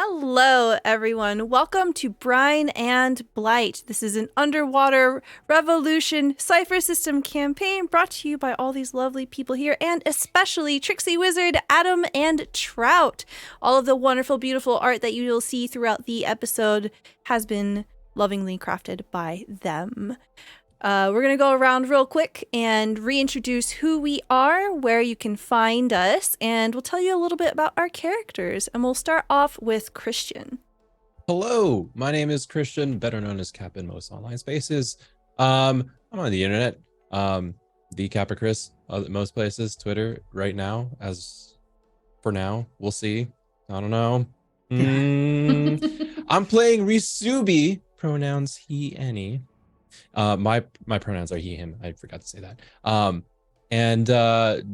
Hello, everyone. Welcome to Brine and Blight. This is an underwater revolution Cypher System campaign brought to you by all these lovely people here, and especially TricksyWizard, Adam, and Trout. All of the wonderful, beautiful art that you will see throughout the episode has been lovingly crafted by them. We're going to go around real quick and reintroduce who we are, where you can find us, and we'll tell you a little bit about our characters. And we'll start off with Christian. Hello, my name is Christian, better known as Cap in most online spaces. I'm on the internet, the Kappa Chris, most places, Twitter right now, as for now, we'll see. I don't know. I'm playing Risubi, pronouns he, any. My pronouns are he, him. I forgot to say that. And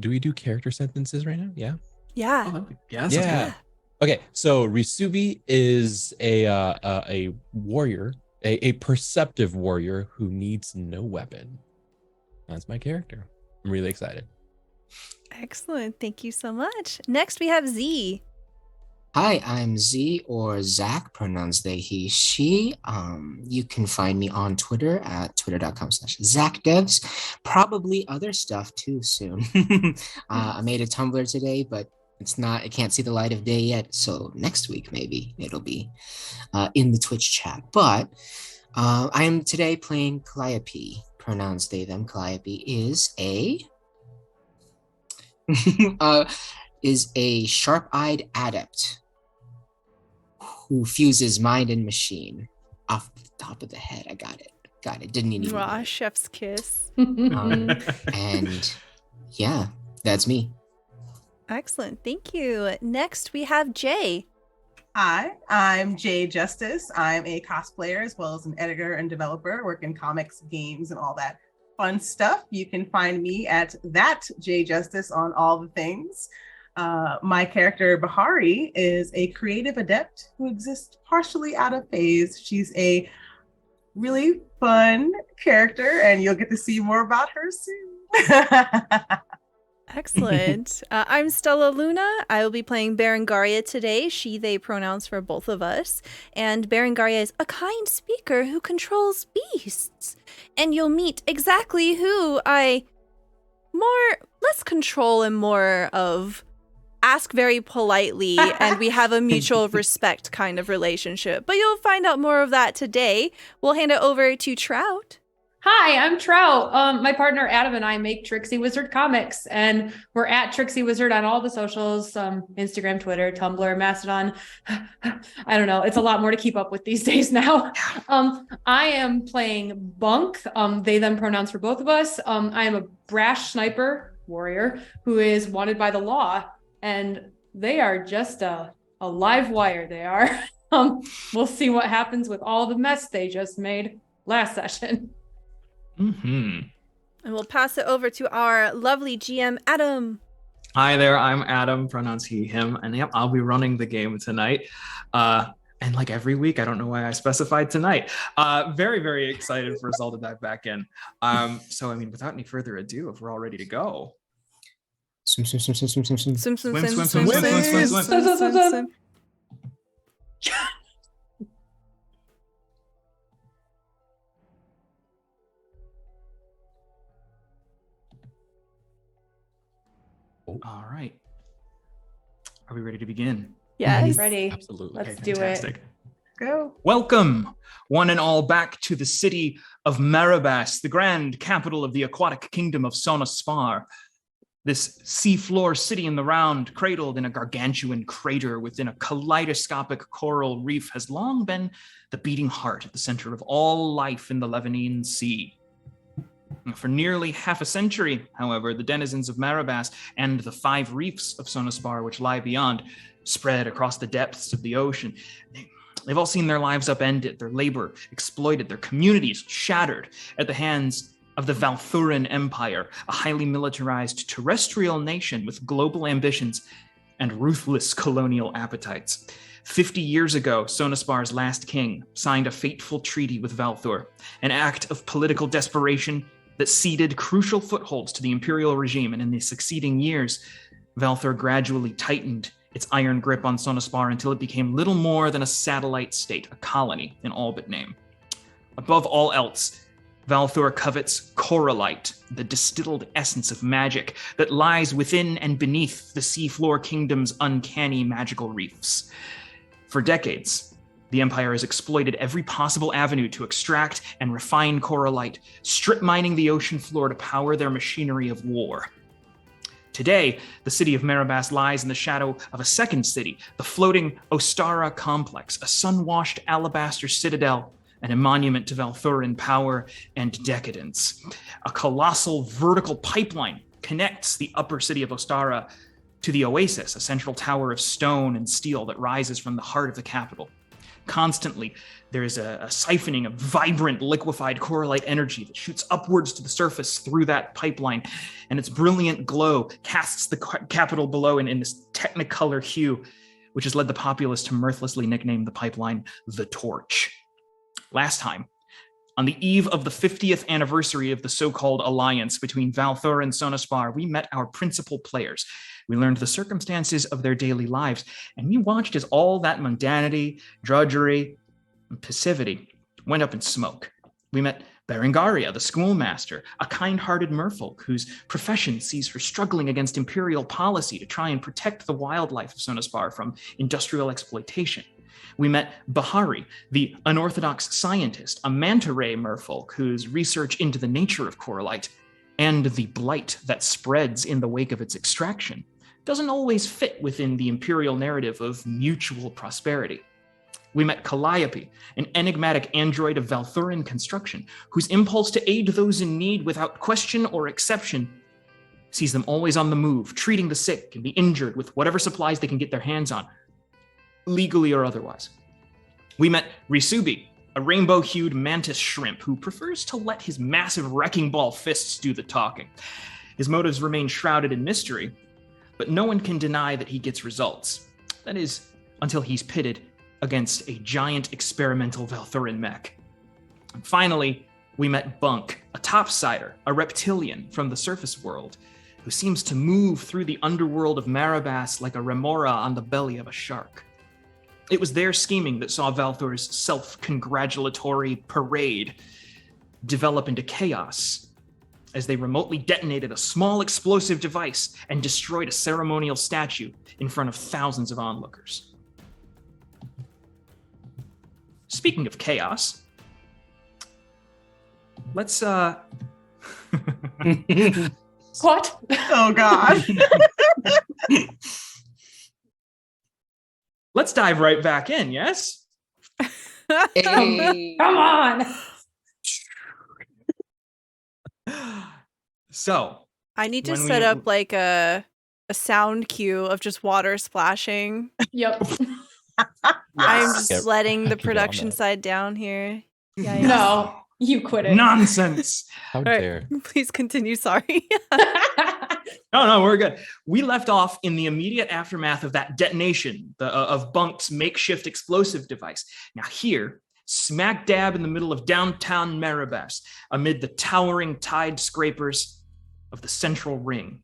do we do character sentences right now? Yeah. Yeah. Yeah. Okay. So Risubi is a warrior, a perceptive warrior who needs no weapon. That's my character. I'm really excited. Excellent. Thank you so much. Next, we have Z. Hi, I'm Z or Zach, pronouns they, he, she. You can find me on Twitter at twitter.com/ZachDevs. Probably other stuff too soon. I made a Tumblr today, but it can't see the light of day yet. So next week, maybe it'll be in the Twitch chat. But I am today playing Calliope, pronouns they, them. Calliope is a sharp-eyed adept who fuses mind and machine. Off the top of the head, I got it. Didn't need to. Raw chef's kiss. And yeah, that's me. Excellent. Thank you. Next, we have Jay. Hi, I'm Jay Justice. I'm a cosplayer as well as an editor and developer. Work in comics, games, and all that fun stuff. You can find me at that Jay Justice on all the things. My character Bahari is a creative adept who exists partially out of phase. She's a really fun character, and you'll get to see more about her soon. Excellent. I'm Stella Luna. I will be playing Berengaria today. She, they pronouns for both of us. And Berengaria is a kind speaker who controls beasts. And you'll meet exactly who I less control and more of ask very politely, and we have a mutual respect kind of relationship. But you'll find out more of that today. We'll hand it over to Trout. Hi, I'm Trout. My partner Adam and I make TricksyWizard comics, and we're at TricksyWizard on all the socials, Instagram, Twitter, Tumblr, Mastodon. I don't know. It's a lot more to keep up with these days now. I am playing Bunk, they, them pronouns for both of us. I am a brash sniper warrior who is wanted by the law, and they are just a live wire, they are. We'll see what happens with all the mess they just made last session. And we'll pass it over to our lovely GM, Adam. Hi there, I'm Adam, pronouns he, him, and yep, I'll be running the game tonight. And like every week, I don't know why I specified tonight. Very, very excited for us all to dive back in. So, I mean, without any further ado, if we're all ready to go. Swim. All right. Are we ready to begin? Yes. Ready. Absolutely. Let's Okay, do fantastic. it. Go. Welcome, one and all, back to the city of Marabas, the grand capital of the aquatic kingdom of Sonaspar. This seafloor city in the round, cradled in a gargantuan crater within a kaleidoscopic coral reef, has long been the beating heart at the center of all life in the Levanine Sea. For nearly half a century, however, the denizens of Marabas and the 5 reefs of Sonaspar, which lie beyond, spread across the depths of the ocean. They've all seen their lives upended, their labor exploited, their communities shattered at the hands of the Valthuran Empire, a highly militarized terrestrial nation with global ambitions and ruthless colonial appetites. 50 years ago, Sonaspar's last king signed a fateful treaty with Valthur, an act of political desperation that ceded crucial footholds to the imperial regime, and in the succeeding years, Valthur gradually tightened its iron grip on Sonaspar until it became little more than a satellite state, a colony in all but name. Above all else, Valthur covets coralite, the distilled essence of magic that lies within and beneath the seafloor kingdom's uncanny magical reefs. For decades, the Empire has exploited every possible avenue to extract and refine coralite, strip mining the ocean floor to power their machinery of war. Today, the city of Marabas lies in the shadow of a second city, the floating Ostara complex, a sun-washed alabaster citadel and a monument to Valthuran power and decadence. A colossal vertical pipeline connects the upper city of Ostara to the Oasis, a central tower of stone and steel that rises from the heart of the capital. Constantly, there is a siphoning of vibrant, liquefied coralite energy that shoots upwards to the surface through that pipeline, and its brilliant glow casts the capital below in this technicolor hue, which has led the populace to mirthlessly nickname the pipeline the Torch. Last time, on the eve of the 50th anniversary of the so-called alliance between Valthur and Sonaspar, we met our principal players. We learned the circumstances of their daily lives, and we watched as all that mundanity, drudgery, and passivity went up in smoke. We met Berengaria, the schoolmaster, a kind-hearted merfolk whose profession sees her struggling against imperial policy to try and protect the wildlife of Sonaspar from industrial exploitation. We met Bahari, the unorthodox scientist, a manta ray merfolk whose research into the nature of coralite and the blight that spreads in the wake of its extraction doesn't always fit within the imperial narrative of mutual prosperity. We met Calliope, an enigmatic android of Valthuran construction, whose impulse to aid those in need without question or exception sees them always on the move, treating the sick and the injured with whatever supplies they can get their hands on, legally or otherwise. We met Risubi, a rainbow-hued mantis shrimp who prefers to let his massive wrecking ball fists do the talking. His motives remain shrouded in mystery, but no one can deny that he gets results. That is, until he's pitted against a giant experimental Valthuran mech. And finally, we met Bunk, a topsider, a reptilian from the surface world, who seems to move through the underworld of Marabas like a remora on the belly of a shark. It was their scheming that saw Valthur's self-congratulatory parade develop into chaos as they remotely detonated a small explosive device and destroyed a ceremonial statue in front of thousands of onlookers. Speaking of chaos, let's What? Oh, God. let's dive right back in, yes? Hey. Come on. So, I need to When set we- up like a sound cue of just water splashing. Yep. I'm Yes. just Yep. letting I the can get on production that. side down here. Yeah. No, you quit it. nonsense. How All right. dare. Please continue. Sorry. No, we're good. We left off in the immediate aftermath of that detonation of Bunk's makeshift explosive device. Now here, smack dab in the middle of downtown Marabas, amid the towering tide scrapers of the Central Ring,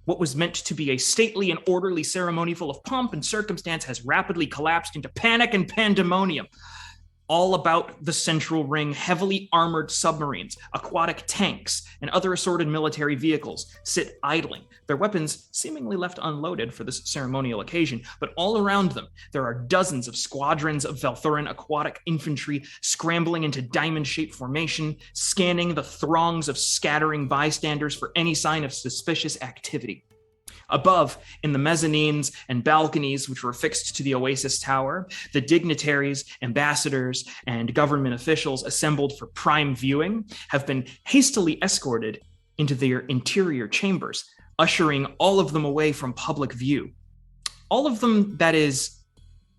what was meant to be a stately and orderly ceremony full of pomp and circumstance has rapidly collapsed into panic and pandemonium. All about the Central Ring, heavily armored submarines, aquatic tanks, and other assorted military vehicles sit idling, their weapons seemingly left unloaded for this ceremonial occasion, but all around them, there are dozens of squadrons of Valthuran aquatic infantry scrambling into diamond-shaped formation, scanning the throngs of scattering bystanders for any sign of suspicious activity. Above, in the mezzanines and balconies which were affixed to the Oasis Tower, the dignitaries, ambassadors, and government officials assembled for prime viewing have been hastily escorted into their interior chambers, ushering all of them away from public view. All of them, that is,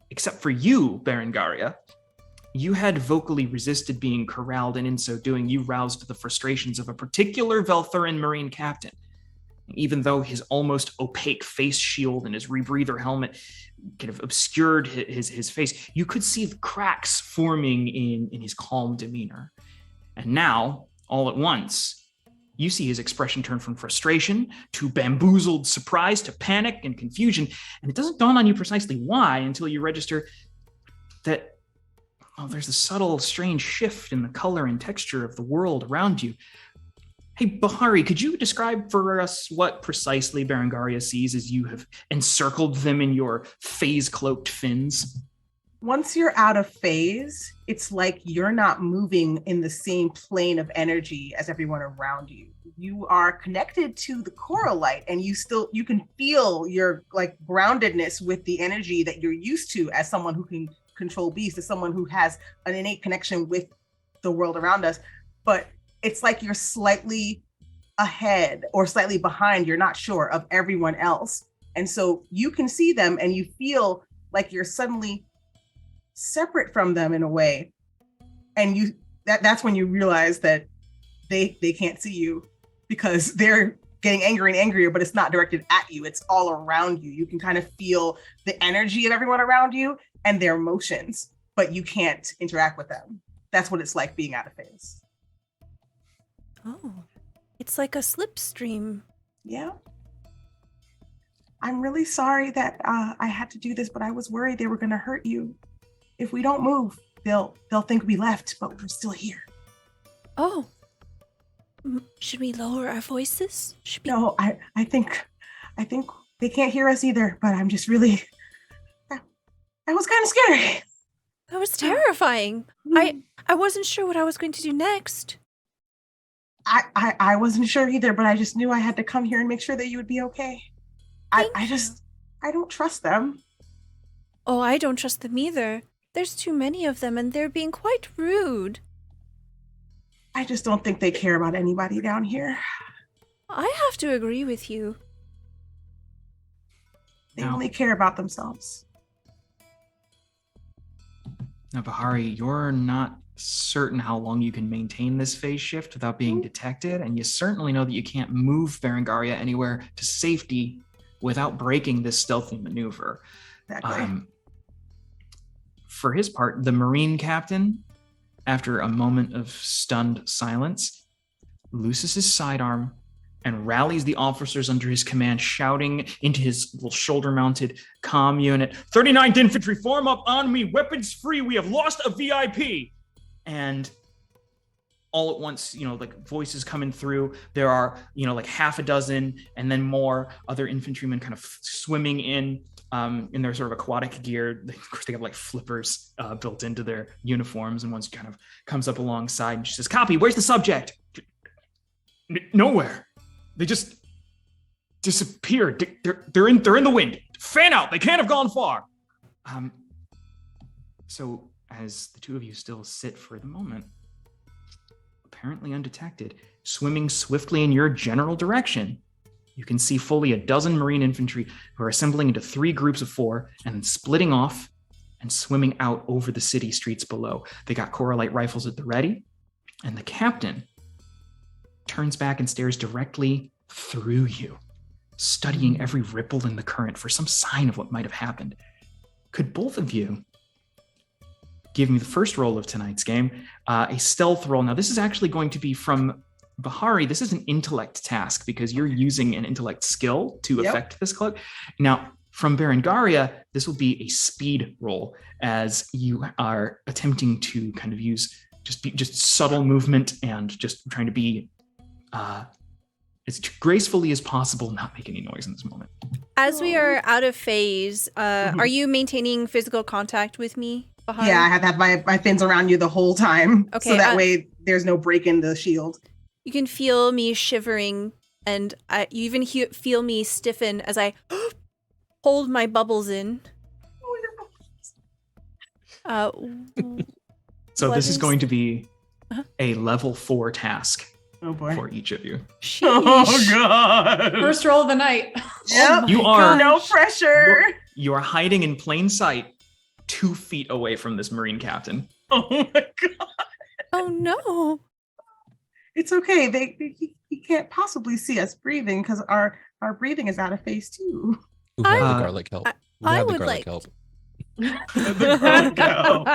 except for you, Berengaria. You had vocally resisted being corralled, and in so doing, you roused the frustrations of a particular Valthuran Marine captain. Even though his almost opaque face shield and his rebreather helmet kind of obscured his face, you could see the cracks forming in his calm demeanor. And now, all at once, You see his expression turn from frustration to bamboozled surprise to panic and confusion. And it doesn't dawn on you precisely why until you register that, well, there's a subtle, strange shift in the color and texture of the world around you. Hey, Bahari, could you describe for us what precisely Berengaria sees as you have encircled them in your phase-cloaked fins? Once you're out of phase, it's like you're not moving in the same plane of energy as everyone around you. You are connected to the coral light, and you can feel your like groundedness with the energy that you're used to as someone who can control beasts, as someone who has an innate connection with the world around us. But it's like you're slightly ahead or slightly behind, you're not sure, of everyone else. And so you can see them and you feel like you're suddenly separate from them in a way. And that's when you realize that they can't see you because they're getting angrier and angrier, but it's not directed at you. It's all around you. You can kind of feel the energy of everyone around you and their emotions, but you can't interact with them. That's what it's like being out of phase. Oh, it's like a slipstream. Yeah. I'm really sorry that I had to do this, but I was worried they were going to hurt you. If we don't move, they'll think we left, but we're still here. Oh, should we lower our voices? No, I think they can't hear us either, but I'm just really, that was kind of scary. That was terrifying. I wasn't sure what I was going to do next. I wasn't sure either, but I just knew I had to come here and make sure that you would be okay. I don't trust them. Oh, I don't trust them either. There's too many of them and they're being quite rude. I just don't think they care about anybody down here. I have to agree with you. They only care about themselves. Now, Bahari, you're not certain how long you can maintain this phase shift without being detected, and you certainly know that you can't move Berengaria anywhere to safety without breaking this stealthy maneuver. Exactly. For his part, the Marine captain, after a moment of stunned silence, looses his sidearm and rallies the officers under his command, shouting into his little shoulder-mounted comm unit, 39th Infantry, form up on me, weapons free, we have lost a VIP. And all at once, like voices coming through. There are, like half a dozen and then more other infantrymen kind of swimming in their sort of aquatic gear. Of course, they have like flippers built into their uniforms, and one kind of comes up alongside and she says, "Copy, where's the subject?" Nowhere. They just disappeared. They're in the wind. Fan out. They can't have gone far. So as the two of you still sit for the moment, apparently undetected, swimming swiftly in your general direction, you can see fully a dozen Marine infantry who are assembling into 3 groups of 4 and then splitting off and swimming out over the city streets below. They got Coralite rifles at the ready, and the captain turns back and stares directly through you, studying every ripple in the current for some sign of what might have happened. Could both of you give me the first roll of tonight's game, a stealth roll? Now, this is actually going to be from Bahari. This is an intellect task because you're using an intellect skill to affect this cloak. Now, from Berengaria, this will be a speed roll as you are attempting to kind of use just subtle movement and just trying to be as gracefully as possible, not make any noise in this moment. As we are out of phase, are you maintaining physical contact with me, Bahari? Yeah, I have to have my fins around you the whole time. Okay, so that way there's no break in the shield. You can feel me shivering, and you even feel me stiffen as I hold my bubbles in. So this is going to be a level 4 task. Oh boy. For each of you. Sheesh. Oh god. First roll of the night. Yep. You are no pressure. You are hiding in plain sight 2 feet away from this Marine captain. Oh my god. Oh no. It's okay. He can't possibly see us breathing because our breathing is out of phase too. Who had the garlic help? Who I had the would garlic like- help? The garlic kelp.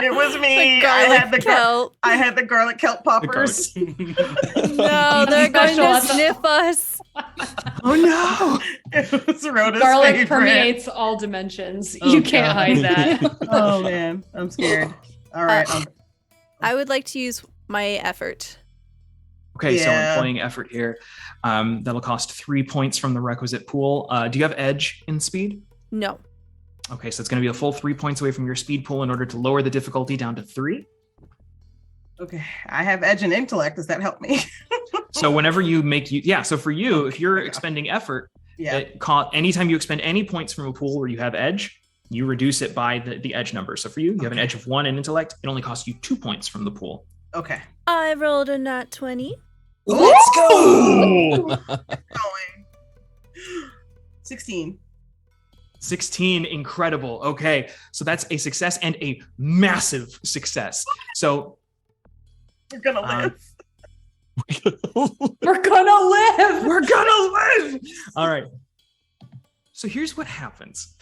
It was me. The I had garlic kelp. I had the garlic kelp poppers. No, they're going Special to at the- sniff us. Oh no! It was Rhoda's Garlic favorite. permeates all dimensions. Oh, You can't God. hide that. Oh man, I'm scared. All right. I would like to use my effort. Okay, so Yeah. employing effort here. That'll cost 3 points from the requisite pool. Do you have edge in speed? No. Okay, so it's going to be a full 3 points away from your speed pool in order to lower the difficulty down to 3. Okay, I have edge and intellect. Does that help me? So whenever you so for you, if you're expending effort, Yeah. anytime you expend any points from a pool where you have edge, you reduce it by the edge number. So for you, you have an edge of 1 in intellect. It only costs you 2 points from the pool. Okay. I rolled a nat 20. Let's go. Going. 16. 16, incredible. Okay, so that's a success and a massive success. So We're gonna live. We're gonna live. we're gonna live. All right. So here's what happens.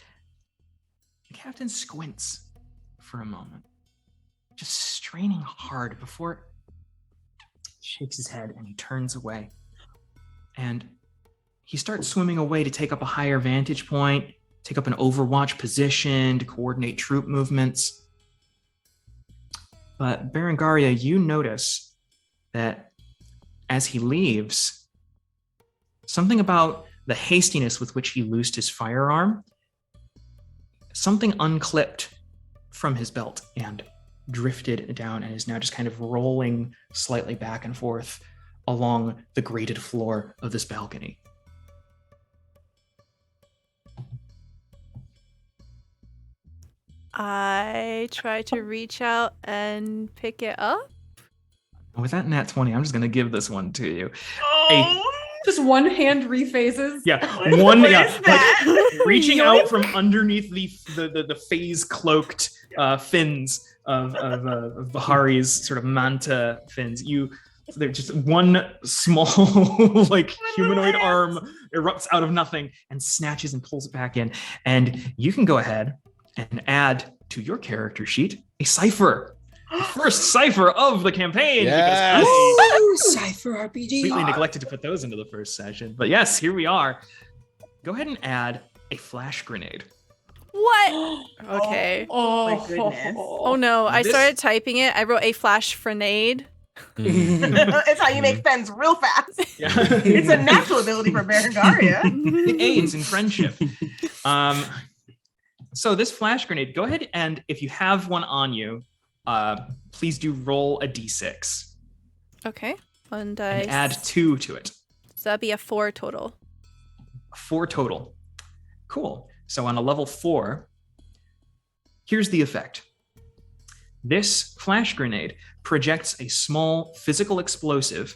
The captain squints for a moment, just straining hard before shakes his head and he turns away. And he starts swimming away to take up a higher vantage point, take up an overwatch position to coordinate troop movements. But Berengaria, you notice that as he leaves, something about the hastiness with which he loosed his firearm, something unclipped from his belt and drifted down and is now just kind of rolling slightly back and forth along the grated floor of this balcony. I try to reach out and pick it up. With that nat 20, I'm just going to give this one to you. Oh, Just one hand refaces. Yeah, What- one, what yeah, is that? like reaching out from underneath the phase cloaked fins of Bahari's sort of manta fins. They're just one small like humanoid arm erupts out of nothing and snatches and pulls it back in. And you can go ahead and add to your character sheet a cipher. The first cipher of the campaign. Yes. Because I Woo! Cypher RPG. completely neglected to put those into the first session. But yes, here we are. Go ahead and add a flash grenade. What? Okay. Oh my goodness. Oh no, I This- started typing it. I wrote a flash grenade. It's how you make fens real fast. Yeah. It's a natural ability for Berengaria. It aids in friendship. So this flash grenade, go ahead and if you have one on you, please do roll a d6 Okay. One dice. and add 2 to it. So that'd be a 4 total. 4 total. Cool. So on a level 4, here's the effect. This flash grenade projects a small physical explosive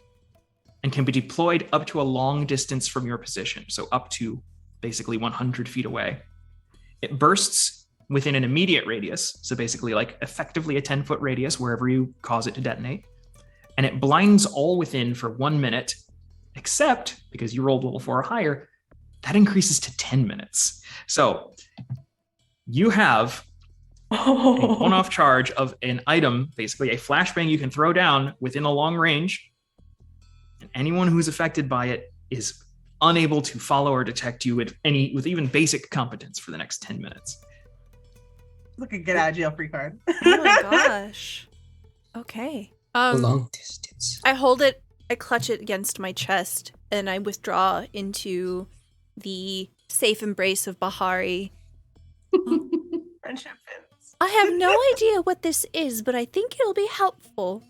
and can be deployed up to a long distance from your position, so up to basically 100 feet away. It bursts within an immediate radius, so basically like effectively a 10-foot radius wherever you cause it to detonate, and it blinds all within for 1 minute, except because you rolled level 4 or higher, that increases to 10 minutes. So you have a one-off charge of an item, basically a flashbang you can throw down within a long range, and anyone who's affected by it is unable to follow or detect you with even basic competence for the next 10 minutes. Look at get out of jail free card. Oh my gosh. Okay. Long distance. I hold it, I clutch it against my chest, and I withdraw into the safe embrace of Bahari. Friendship fens. I have no idea what this is, but I think it'll be helpful.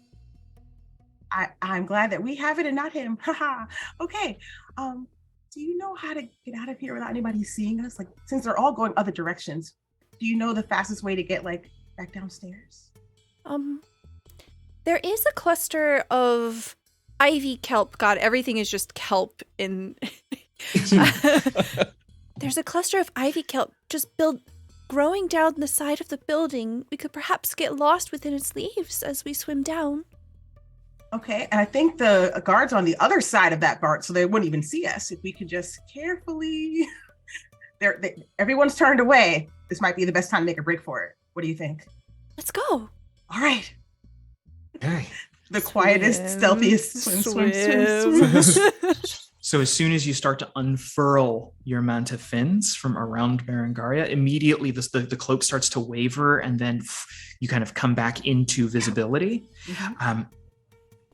I'm glad that we have it and not him. Haha. Okay. Do you know how to get out of here without anybody seeing us? Like, since they're all going other directions, do you know the fastest way to get like back downstairs? There is a cluster of ivy kelp. God, everything is just kelp in. There's a cluster of ivy kelp growing down the side of the building. We could perhaps get lost within its leaves as we swim down. Okay, and I think the guards are on the other side of that part, so they wouldn't even see us if we could just carefully. Everyone's turned away. this might be the best time to make a break for it. What do you think? Let's go. All right. Okay. The quietest, stealthiest swim. So as soon as you start to unfurl your manta fins from around Berengaria, immediately the cloak starts to waver, and then you kind of come back into visibility. Mm-hmm.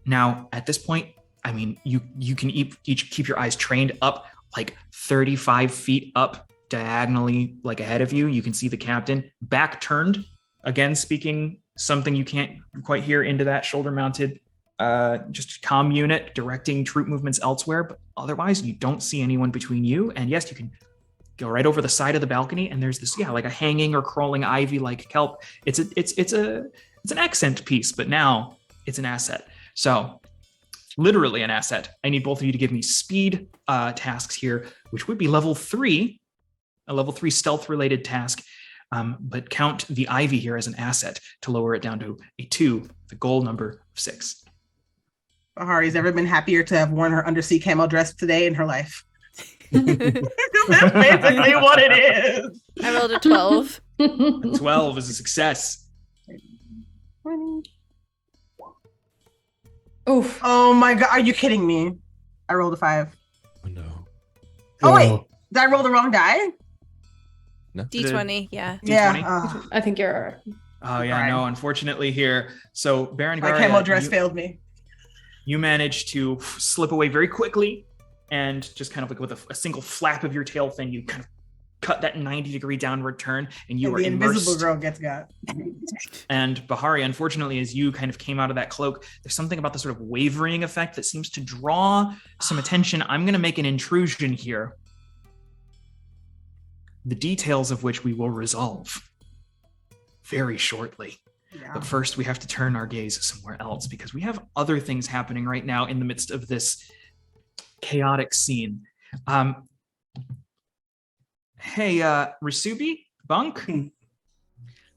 Now, at this point, I mean, you can each keep your eyes trained up like 35 feet up diagonally, like ahead of you. You can see the captain back turned, again speaking something you can't quite hear into that shoulder-mounted just comm unit directing troop movements elsewhere, but otherwise you don't see anyone between you. And yes, you can go right over the side of the balcony, and there's this like a hanging or crawling ivy like kelp. It's an accent piece, but now it's an asset. So literally an asset. I need both of you to give me speed tasks here, which would be level 3, a level 3 stealth related task. But count the ivy here as an asset to lower it down to a 2, the goal number of 6. Bahari's ever been happier to have worn her undersea camo dress today in her life. That's basically what it is. I rolled a 12. A 12 is a success. 20. Oof. Oh my god, are you kidding me? I rolled a 5. Oh no. Oh wait, did I roll the wrong die? No. D20, yeah. D20? Yeah. I think you're. Oh yeah, Right. no, unfortunately here. So Baron My Garia, camo dress failed me. you managed to slip away very quickly, and just kind of like with a single flap of your tail fin, you kind of cut that 90-degree downward turn, and you And were the immersed. invisible girl gets got. And Bahari, unfortunately, as you kind of came out of that cloak, there's something about the sort of wavering effect that seems to draw some attention. I'm going to make an intrusion here, the details of which we will resolve very shortly. Yeah. But first, we have to turn our gaze somewhere else, because we have other things happening right now in the midst of this chaotic scene. Hey, Rasubi, Bunk,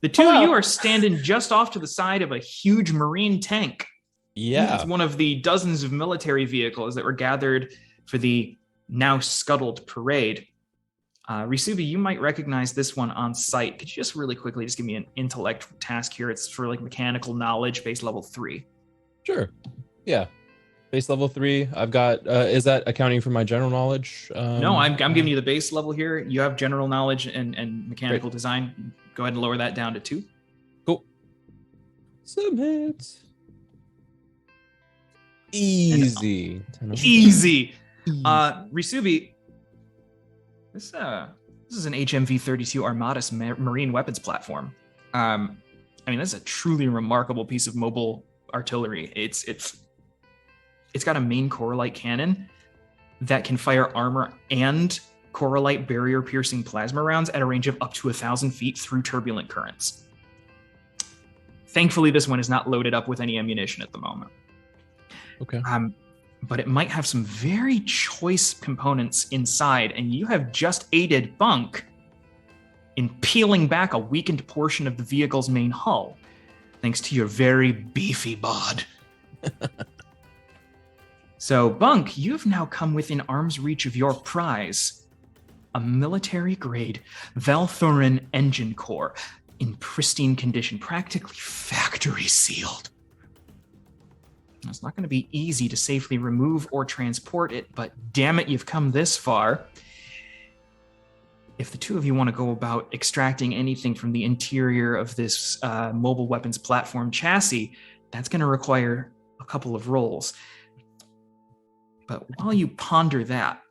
the two of you are standing just off to the side of a huge marine tank. Yeah. It's one of the dozens of military vehicles that were gathered for the now scuttled parade. Risubi, you might recognize this one on site. Could you just really quickly just give me an intellect task here? It's for like mechanical knowledge, base level 3. Sure. Yeah. Base level 3. I've got. Is that accounting for my general knowledge? No, I'm giving you the base level here. You have general knowledge and mechanical design. Go ahead and lower that down to 2. Cool. Submit. Easy. Easy. Risubi, this is an HMV-32 Armatus marine weapons platform. I mean, that's a truly remarkable piece of mobile artillery. It's got a main Coralite cannon that can fire armor and Coralite barrier-piercing plasma rounds at a range of up to 1,000 feet through turbulent currents. Thankfully, this one is not loaded up with any ammunition at the moment. Okay. But it might have some very choice components inside, and you have just aided Bunk in peeling back a weakened portion of the vehicle's main hull, thanks to your very beefy bod. So, Bunk, you have now come within arm's reach of your prize, a military-grade Valthuran engine core in pristine condition, practically factory sealed. It's not going to be easy to safely remove or transport it, but damn it, you've come this far. If the two of you want to go about extracting anything from the interior of this mobile weapons platform chassis, that's going to require a couple of rolls. But while you ponder that,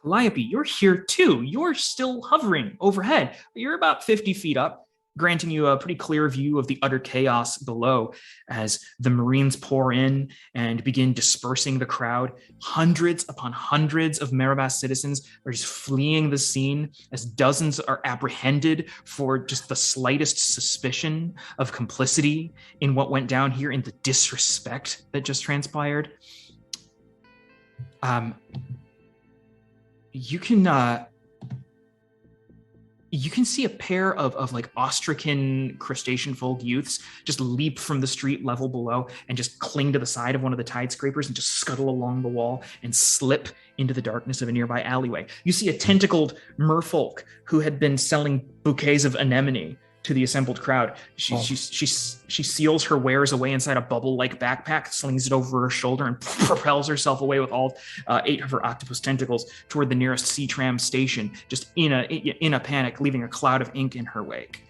Calliope, you're here too. You're still hovering overhead. You're about 50 feet up, granting you a pretty clear view of the utter chaos below as the Marines pour in and begin dispersing the crowd. Hundreds upon hundreds of Marabas citizens are just fleeing the scene as dozens are apprehended for just the slightest suspicion of complicity in what went down here, in the disrespect that just transpired. You can you can see a pair of like Ostracan crustacean folk youths just leap from the street level below and just cling to the side of one of the tide scrapers and just scuttle along the wall and slip into the darkness of a nearby alleyway. You see a tentacled merfolk who had been selling bouquets of anemone to the assembled crowd. She seals her wares away inside a bubble-like backpack, slings it over her shoulder, and propels herself away with all 8 of her octopus tentacles toward the nearest sea tram station, just in a panic, leaving a cloud of ink in her wake.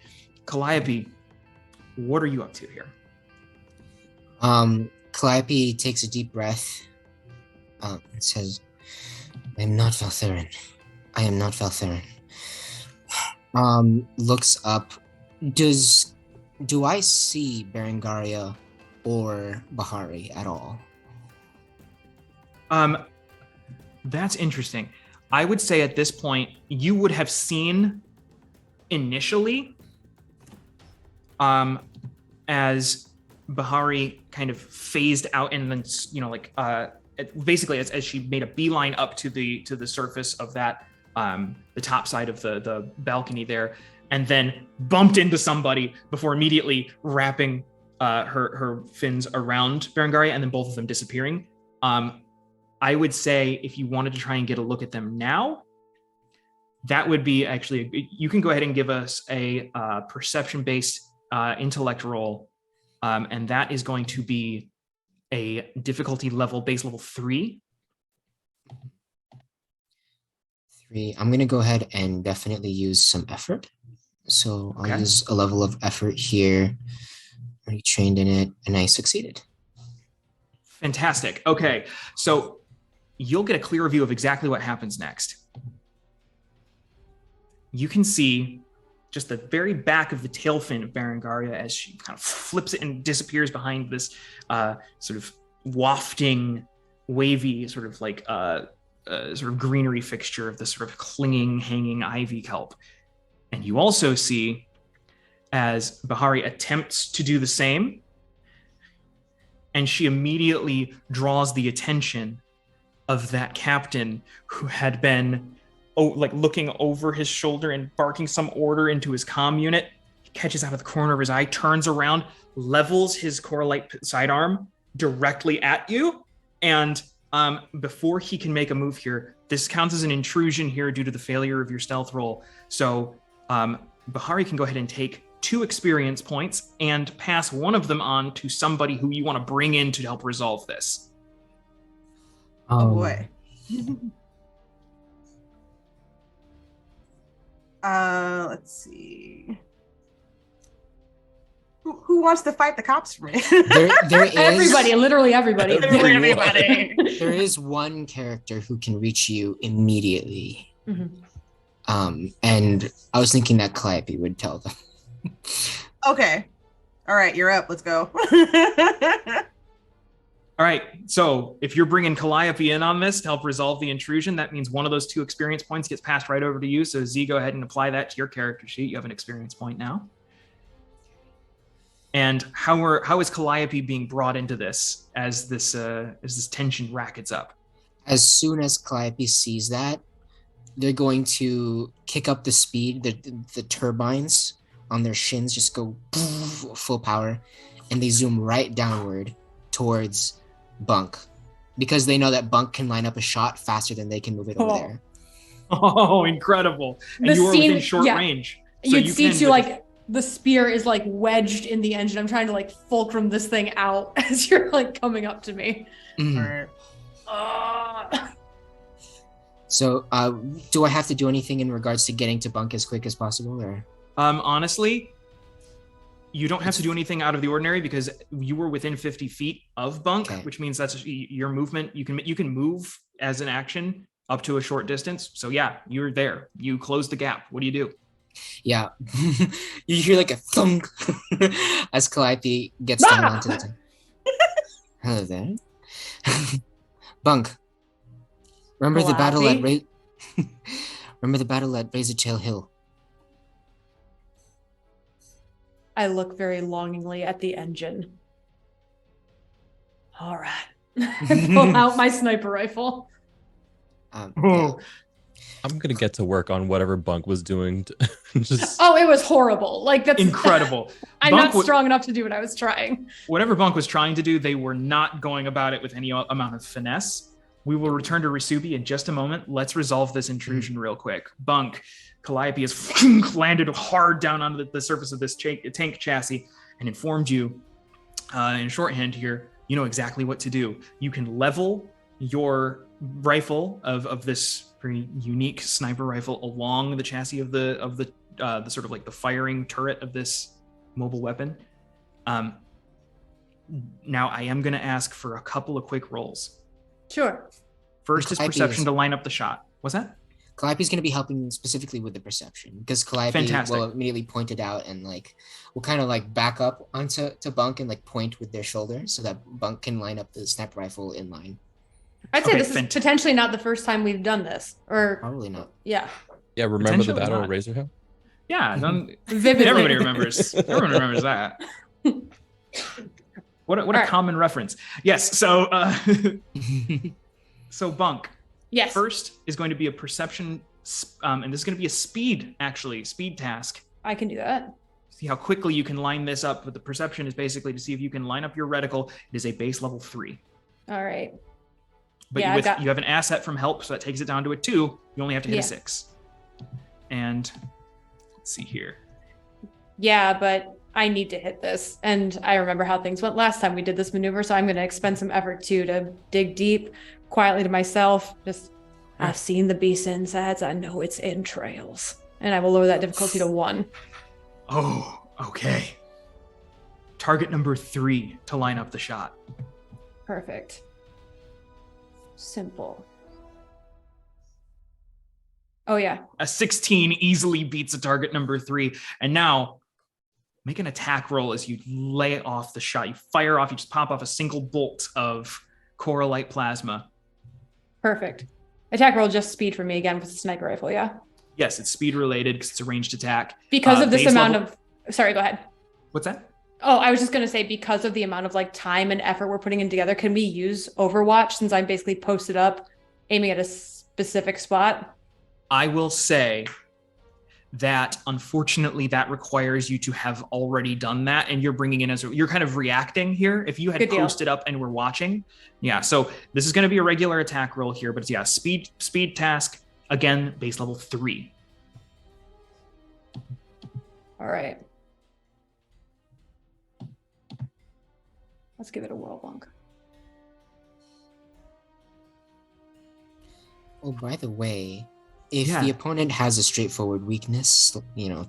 Calliope, what are you up to here? Calliope takes a deep breath and says, I am not Valthuran. I am not Valthuran. Looks up. Do I see Berengaria or Bahari at all? That's interesting. I would say at this point, you would have seen initially as Bahari kind of phased out and then, basically as she made a beeline up to the surface of that, the top side of the balcony there, and then bumped into somebody before immediately wrapping her fins around Berengaria and then both of them disappearing. I would say if you wanted to try and get a look at them now, that would be actually, you can go ahead and give us a perception-based intellect roll, and that is going to be a difficulty level, base level 3. 3. I'm going to go ahead and definitely use some effort. So I'll use a level of effort here. Already trained in it, and I succeeded. Fantastic. Okay, so you'll get a clear view of exactly what happens next. You can see just the very back of the tail fin of Berengaria as she kind of flips it and disappears behind this sort of wafting, wavy, sort of like sort of greenery fixture of this sort of clinging, hanging ivy kelp. And you also see, as Bahari attempts to do the same, and she immediately draws the attention of that captain who had been looking over his shoulder and barking some order into his comm unit. He catches out of the corner of his eye, turns around, levels his Coralite sidearm directly at you, and before he can make a move here, this counts as an intrusion here due to the failure of your stealth roll. So Bahari can go ahead and take 2 experience points and pass one of them on to somebody who you want to bring in to help resolve this. Oh boy. Let's see. Who wants to fight the cops for me? There is Everybody, literally everybody. There is one character who can reach you immediately. Mm-hmm. And I was thinking that Calliope would tell them. Okay. All right, you're up. Let's go. All right, so if you're bringing Calliope in on this to help resolve the intrusion, that means one of those 2 experience points gets passed right over to you. So Z, go ahead and apply that to your character sheet. You have an experience point now. And how is Calliope being brought into this as this tension rackets up? As soon as Calliope sees that, they're going to kick up the speed. The turbines on their shins just go full power, and they zoom right downward towards Bunk, because they know that Bunk can line up a shot faster than they can move it over there. Oh, incredible. And you are within short range. So You'd see too, like, the spear is like wedged in the engine. I'm trying to like fulcrum this thing out as you're like coming up to me. Mm. So do I have to do anything in regards to getting to Bunk as quick as possible, or? Honestly, you don't have to do anything out of the ordinary because you were within 50 feet of Bunk, which means that's your movement. You can move as an action up to a short distance. So yeah, you're there. You close the gap. What do you do? Yeah, you hear like a thunk as Calliope gets down onto the tank. Hello there. Bunk. Remember the battle at Razortail Hill? I look very longingly at the engine. All right. I pull out my sniper rifle. Yeah. I'm gonna get to work on whatever Bunk was doing. Just Oh, it was horrible. Like that's Incredible. I'm Bunk not strong enough to do what I was trying. Whatever Bunk was trying to do, they were not going about it with any amount of finesse. We will return to Risubi in just a moment. Let's resolve this intrusion real quick. Bunk, Calliope has landed hard down onto the surface of this tank chassis and informed you in shorthand here, you know exactly what to do. You can level your rifle of this pretty unique sniper rifle along the chassis of the sort of like the firing turret of this mobile weapon. Now I am going to ask for a couple of quick rolls. Sure. First is perception to line up the shot. What's that? Calliope's going to be helping specifically with the perception because Calliope will immediately point it out and like will kind of like back up onto Bunk and like point with their shoulder so that Bunk can line up the sniper rifle in line. I'd say this is potentially not the first time we've done this, or probably not. Yeah. Yeah, remember the Battle of Razorhill? Yeah, vividly. Everybody remembers. Everyone remembers that. What a common reference. Yes. So, so Bunk. Yes. First is going to be a perception, and this is going to be a speed task. I can do that. See how quickly you can line this up. But the perception is basically to see if you can line up your reticle. It is a base level 3. All right. But yeah, you have an asset from help, so that takes it down to a 2. You only have to hit a 6. And let's see here. Yeah, but I need to hit this. And I remember how things went last time we did this maneuver, so I'm going to expend some effort too to dig deep, quietly to myself. Just, I've seen the beast's insides. I know its entrails. And I will lower that difficulty to 1. Oh, okay. Target number 3 to line up the shot. Perfect. Simple. Oh, yeah. A 16 easily beats a target number 3. And now make an attack roll as you lay off the shot. You fire off, you just pop off a single bolt of coralite plasma. Perfect. Attack roll just speed for me again with the sniper rifle, yeah? Yes, it's speed related because it's a ranged attack. Because of this amount of... Sorry, go ahead. What's that? Oh, I was just going to say, because of the amount of like time and effort we're putting in together, can we use Overwatch since I'm basically posted up aiming at a specific spot? I will say that unfortunately that requires you to have already done that, and you're bringing in you're kind of reacting here. If you had posted up and were watching, yeah. So this is going to be a regular attack roll here, but it's speed task again, base level 3. All right. Let's give it a whirl, Bunk. Oh, by the way, if the opponent has a straightforward weakness,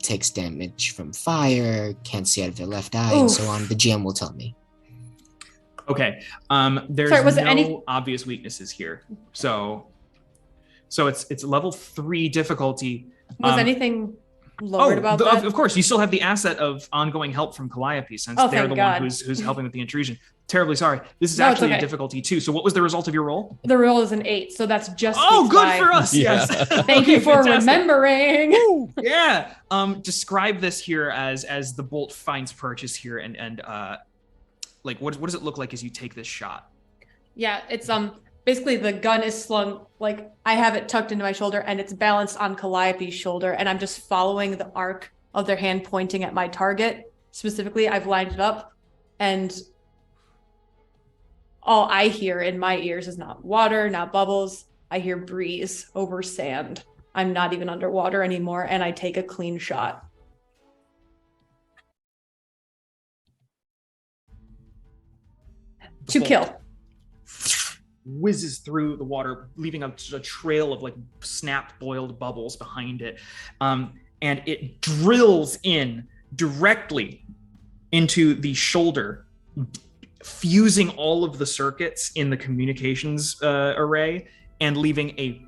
takes damage from fire, can't see out of their left eye, and so on, the GM will tell me. Okay. There's no obvious weaknesses here. So it's level 3 difficulty. Was anything lowered about that? Of course, you still have the asset of ongoing help from Calliope since they're the one who's helping with the intrusion. Terribly sorry. This is actually a difficulty 2. So what was the result of your roll? The roll is an 8, so that's just good for us. Yeah. Yes. Thank you for remembering. Yeah. Describe this here as the bolt finds purchase here and like what does it look like as you take this shot? Yeah, it's basically the gun is slung, like I have it tucked into my shoulder and it's balanced on Calliope's shoulder, and I'm just following the arc of their hand pointing at my target. Specifically, I've lined it up, and all I hear in my ears is not water, not bubbles. I hear breeze over sand. I'm not even underwater anymore, and I take a clean shot. To kill. Whizzes through the water, leaving a trail of like snap boiled bubbles behind it. And it drills in directly into the shoulder, fusing all of the circuits in the communications array and leaving a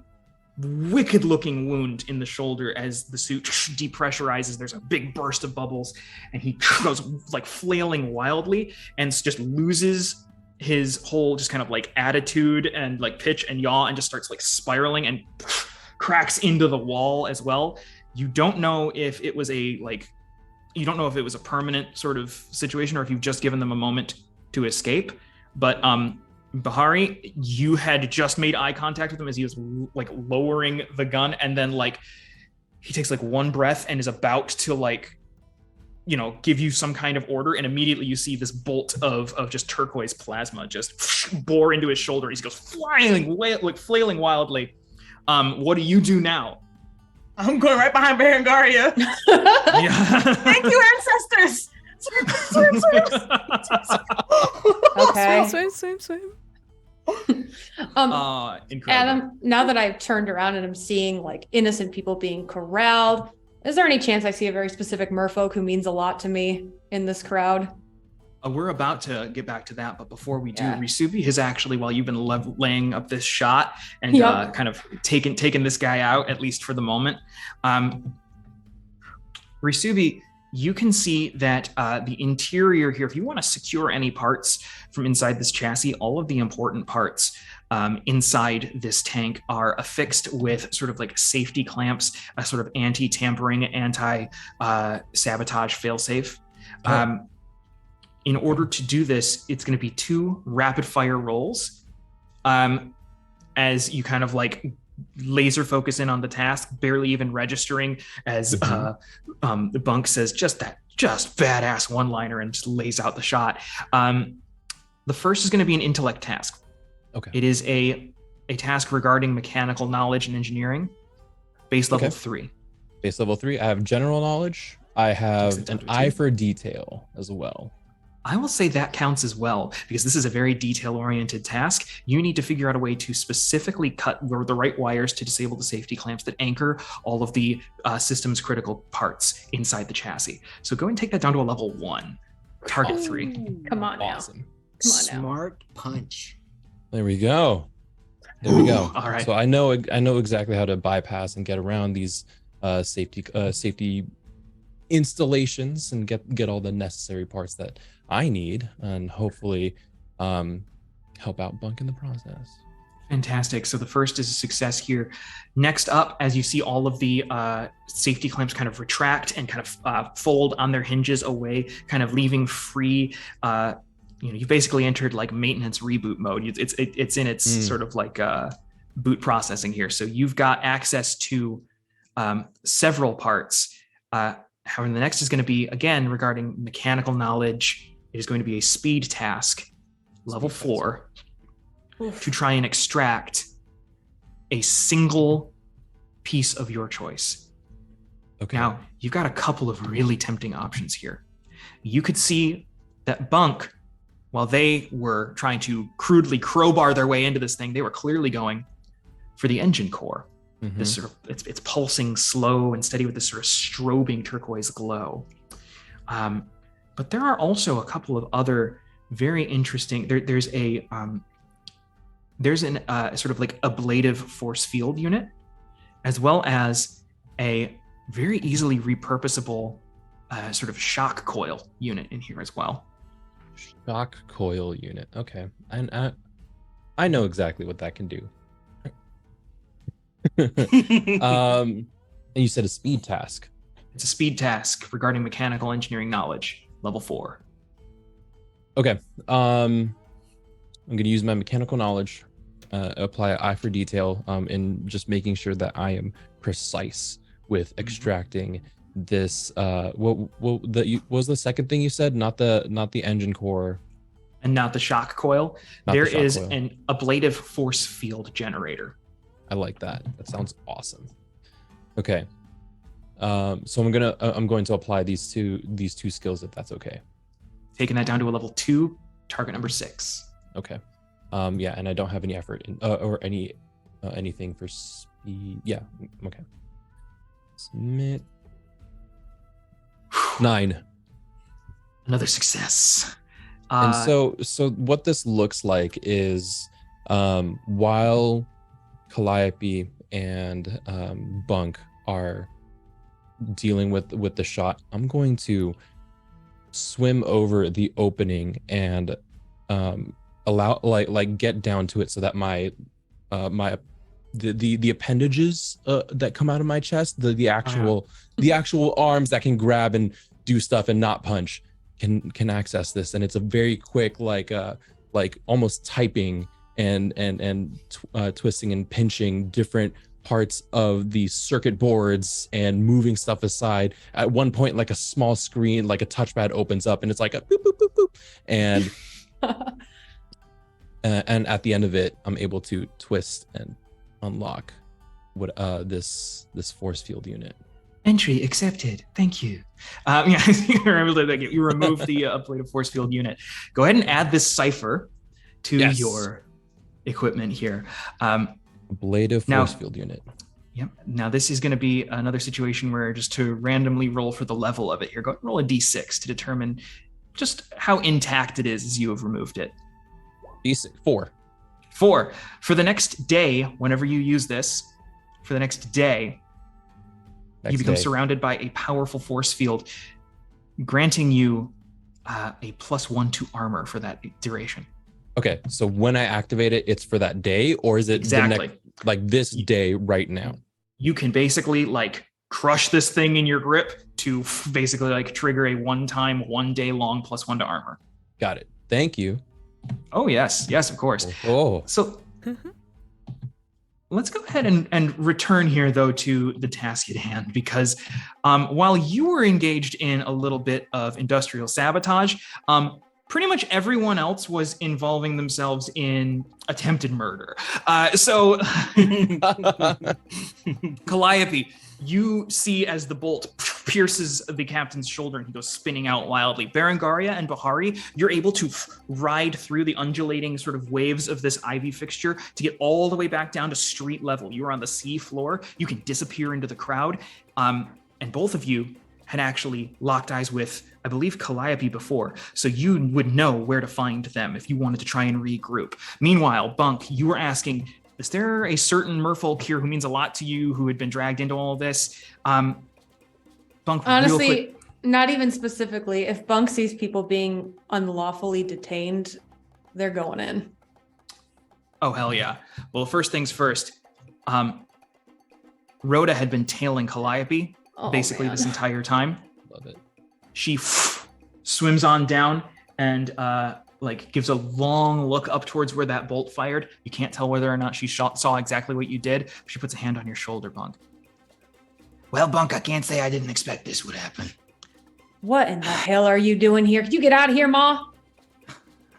wicked looking wound in the shoulder as the suit depressurizes. There's a big burst of bubbles and he goes like flailing wildly and just loses his whole just kind of like attitude and like pitch and yaw and just starts like spiraling and cracks into the wall as well. You don't know if it was a permanent sort of situation or if you've just given them a moment to escape, but Bahari, you had just made eye contact with him as he was like lowering the gun, and then like he takes like one breath and is about to like, you know, give you some kind of order, and immediately you see this bolt of just turquoise plasma just bore into his shoulder. He goes flailing wildly. What do you do now? I'm going right behind Berengaria. Yeah. Thank you, ancestors. Okay. Swim. Incredible. Adam, now that I've turned around and I'm seeing like innocent people being corralled, is there any chance I see a very specific merfolk who means a lot to me in this crowd? We're about to get back to that, but before we do, Yeah. Risubi has actually, while you've been laying up this shot and Yep. kind of taking this guy out, at least for the moment, Risubi, you can see that the interior here, if you want to secure any parts from inside this chassis, all of the important parts inside this tank are affixed with sort of like safety clamps, a sort of anti-tampering, anti-sabotage failsafe. In order to do this, it's going to be 2 rapid fire rolls as you kind of like laser focus in on the task, barely even registering as the Bunk says just badass one-liner and just lays out the shot. The first is going to be an intellect task. Okay. It is a task regarding mechanical knowledge and engineering, base level 3. Base level 3. I have general knowledge. I have Takes it an down to a eye 2. for detail as well. I will say that counts as well, because this is a very detail-oriented task. You need to figure out a way to specifically cut the right wires to disable the safety clamps that anchor all of the system's critical parts inside the chassis. So go and take that down to a level 1. Target 3. Come on now. Awesome. Come on now. Smart punch. There we go. There we go. All right. So I know exactly how to bypass and get around these safety installations and get all the necessary parts that I need, and hopefully help out Bunk in the process. Fantastic. So the first is a success here. Next up, as you see all of the safety clamps kind of retract and kind of fold on their hinges away, kind of leaving free. You've basically entered like maintenance reboot mode. It's in its sort of like boot processing here. So you've got access to several parts. However, the next is going to be, again, regarding mechanical knowledge. It is going to be a speed task, level 4, to try and extract a single piece of your choice. Okay. Now, you've got a couple of really tempting options here. You could see that Bunk, while they were trying to crudely crowbar their way into this thing, they were clearly going for the engine core. This sort of it's pulsing slow and steady with this sort of strobing turquoise glow. But there are also a couple of other very interesting. There's an sort of like ablative force field unit, as well as a very easily repurposable sort of shock coil unit in here as well. Shock coil unit. Okay, and I know exactly what that can do. And you said a speed task. It's a speed task regarding mechanical engineering knowledge, level 4. Okay. I'm going to use my mechanical knowledge, apply eye for detail, in just making sure that I am precise with extracting this. What was the second thing you said? Not the engine core, and not the shock coil. Not There the shock is coil. an ablative force field generator. I like that. That sounds awesome. Okay. So I'm going to apply these two skills, if that's okay. Taking that down to a level 2, target number 6. Okay. Yeah, and I don't have any effort or anything for speed. Yeah. Okay. Submit. 9. Another success. And so what this looks like is while Calliope and Bunk are dealing with the shot, I'm going to swim over the opening and allow like get down to it so that my the appendages that come out of my chest, the actual arms that can grab and do stuff and not punch can access this. And it's a very quick like almost typing and twisting and pinching different parts of the circuit boards and moving stuff aside. At one point, like a small screen, like a touchpad opens up and it's like a boop, boop, boop, boop. And and at the end of it, I'm able to twist and unlock what this force field unit. Entry accepted. Thank you. Yeah, you remove the upgraded force field unit. Go ahead and add this Cypher to your equipment here. Ablative force field unit. Yep. Now this is going to be another situation where just to randomly roll for the level of it here, go ahead and roll a d6 to determine just how intact it is as you have removed it. D6, 4. 4. For the next day, whenever you use this, for the next day, you become surrounded by a powerful force field, granting you a +1 to armor for that duration. Okay, so when I activate it, it's for that day, or is it exactly like this day right now? You can basically like crush this thing in your grip to basically like trigger a one-time, 1 day long +1 to armor. Got it. Thank you. Oh yes, of course. Oh. So let's go ahead and return here though to the task at hand, because while you were engaged in a little bit of industrial sabotage, pretty much everyone else was involving themselves in attempted murder. So Calliope, you see as the bolt pierces the captain's shoulder and he goes spinning out wildly. Berengaria and Bahari, you're able to ride through the undulating sort of waves of this ivy fixture to get all the way back down to street level. You are on the sea floor. You can disappear into the crowd. And both of you had actually locked eyes with, I believe, Calliope before, so you would know where to find them if you wanted to try and regroup. Meanwhile, Bunk, you were asking, is there a certain merfolk here who means a lot to you, who had been dragged into all of this? Bunk, honestly, not even specifically. If Bunk sees people being unlawfully detained, they're going in. Oh, hell yeah. Well, first things first, Rhoda had been tailing Calliope basically this entire time. Love it. She swims on down and like gives a long look up towards where that bolt fired. You can't tell whether or not she saw exactly what you did. She puts a hand on your shoulder, Bunk. Well, Bunk, I can't say I didn't expect this would happen. What in the hell are you doing here? Can you get out of here, Ma?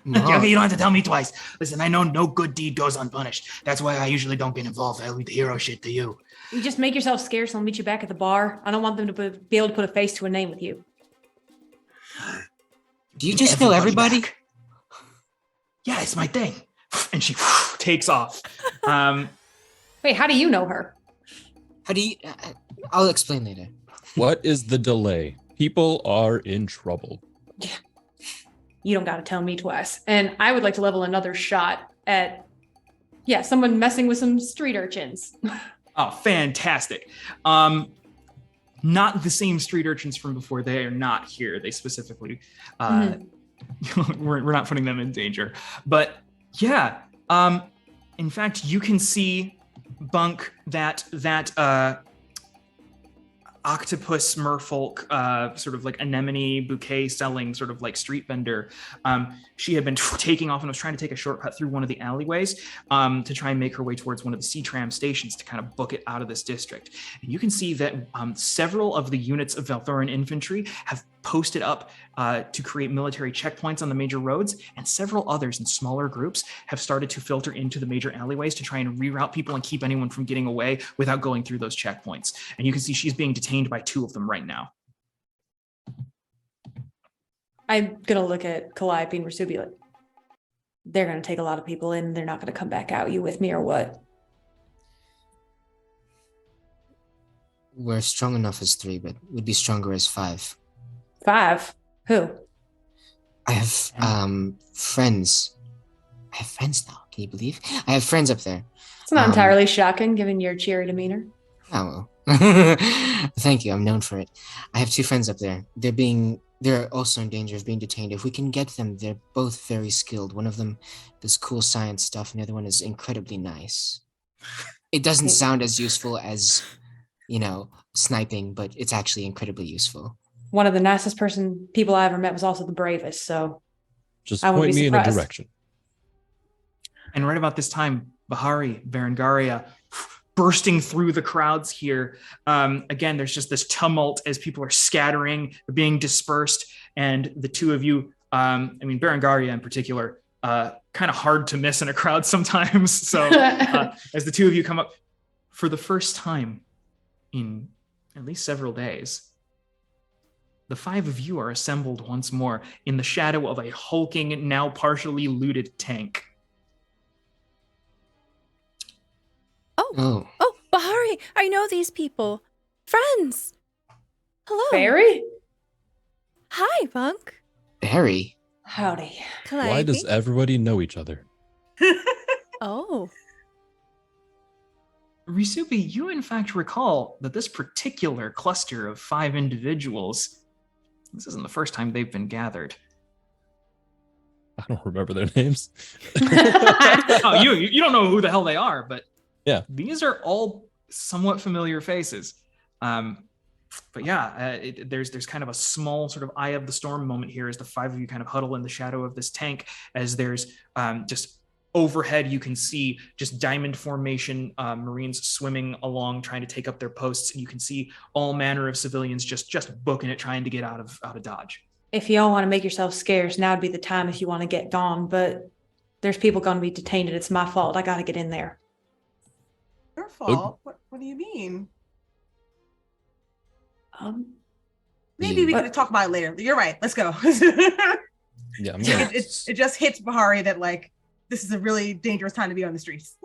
Okay, you don't have to tell me twice. Listen, I know no good deed goes unpunished. That's why I usually don't get involved. I leave the hero shit to you. You just make yourself scarce and I'll meet you back at the bar. I don't want them to be able to put a face to a name with you. Do you just know everybody? Back. Yeah, it's my thing. And she takes off. Wait, how do you know her? How do you... I'll explain later. What is the delay? People are in trouble. Yeah. You don't got to tell me twice. And I would like to level another shot at, someone messing with some street urchins. Oh, fantastic. Not the same street urchins from before. They are not here. They specifically, we're not putting them in danger. But yeah, in fact, you can see, Bunk, that octopus merfolk, sort of like anemone bouquet selling sort of like street vendor. She had been taking off and was trying to take a shortcut through one of the alleyways to try and make her way towards one of the C-tram stations to kind of book it out of this district. And you can see that several of the units of Valthuran infantry have posted up to create military checkpoints on the major roads, and several others in smaller groups have started to filter into the major alleyways to try and reroute people and keep anyone from getting away without going through those checkpoints. And you can see she's being detained by 2 of them right now. I'm going to look at Calliope and Rasubia. They're going to take a lot of people in. They're not going to come back out. You with me or what? We're strong enough as 3, but we'd be stronger as 5. 5? Who? I have friends. I have friends now. Can you believe? I have friends up there. It's not entirely shocking given your cheery demeanor. Oh, thank you. I'm known for it. I have 2 friends up there. They're also in danger of being detained. If we can get them, they're both very skilled. One of them does cool science stuff, and the other one is incredibly nice. It doesn't sound as useful as, sniping, but it's actually incredibly useful. One of the nicest people I ever met was also the bravest, so just I point me in a surprised. direction. And right about this time, Bahari, Berengaria, bursting through the crowds here. Again, there's just this tumult as people are scattering, being dispersed, and the two of you, Berengaria in particular, kind of hard to miss in a crowd sometimes. So as the two of you come up for the first time in at least several days, the five of you are assembled once more in the shadow of a hulking, now partially looted tank. Oh, Bahari, I know these people. Friends. Hello. Barry? Hi, Bunk. Barry. Howdy. Why does everybody know each other? Oh. Risubi, you in fact recall that this particular cluster of 5 individuals, this isn't the first time they've been gathered. I don't remember their names. Oh, you don't know who the hell they are, but yeah, these are all somewhat familiar faces. But yeah, there's kind of a small sort of eye of the storm moment here as the 5 of you kind of huddle in the shadow of this tank, as there's just overhead you can see just diamond formation, Marines swimming along trying to take up their posts, and you can see all manner of civilians just booking it, trying to get out of Dodge. If y'all want to make yourself scarce, now would be the time if you want to get gone, but there's people going to be detained and it's my fault. I got to get in there. Your fault? What do you mean? Maybe we could talk about it later. You're right. Let's go. Yeah, it just hits Bahari that like this is a really dangerous time to be on the streets.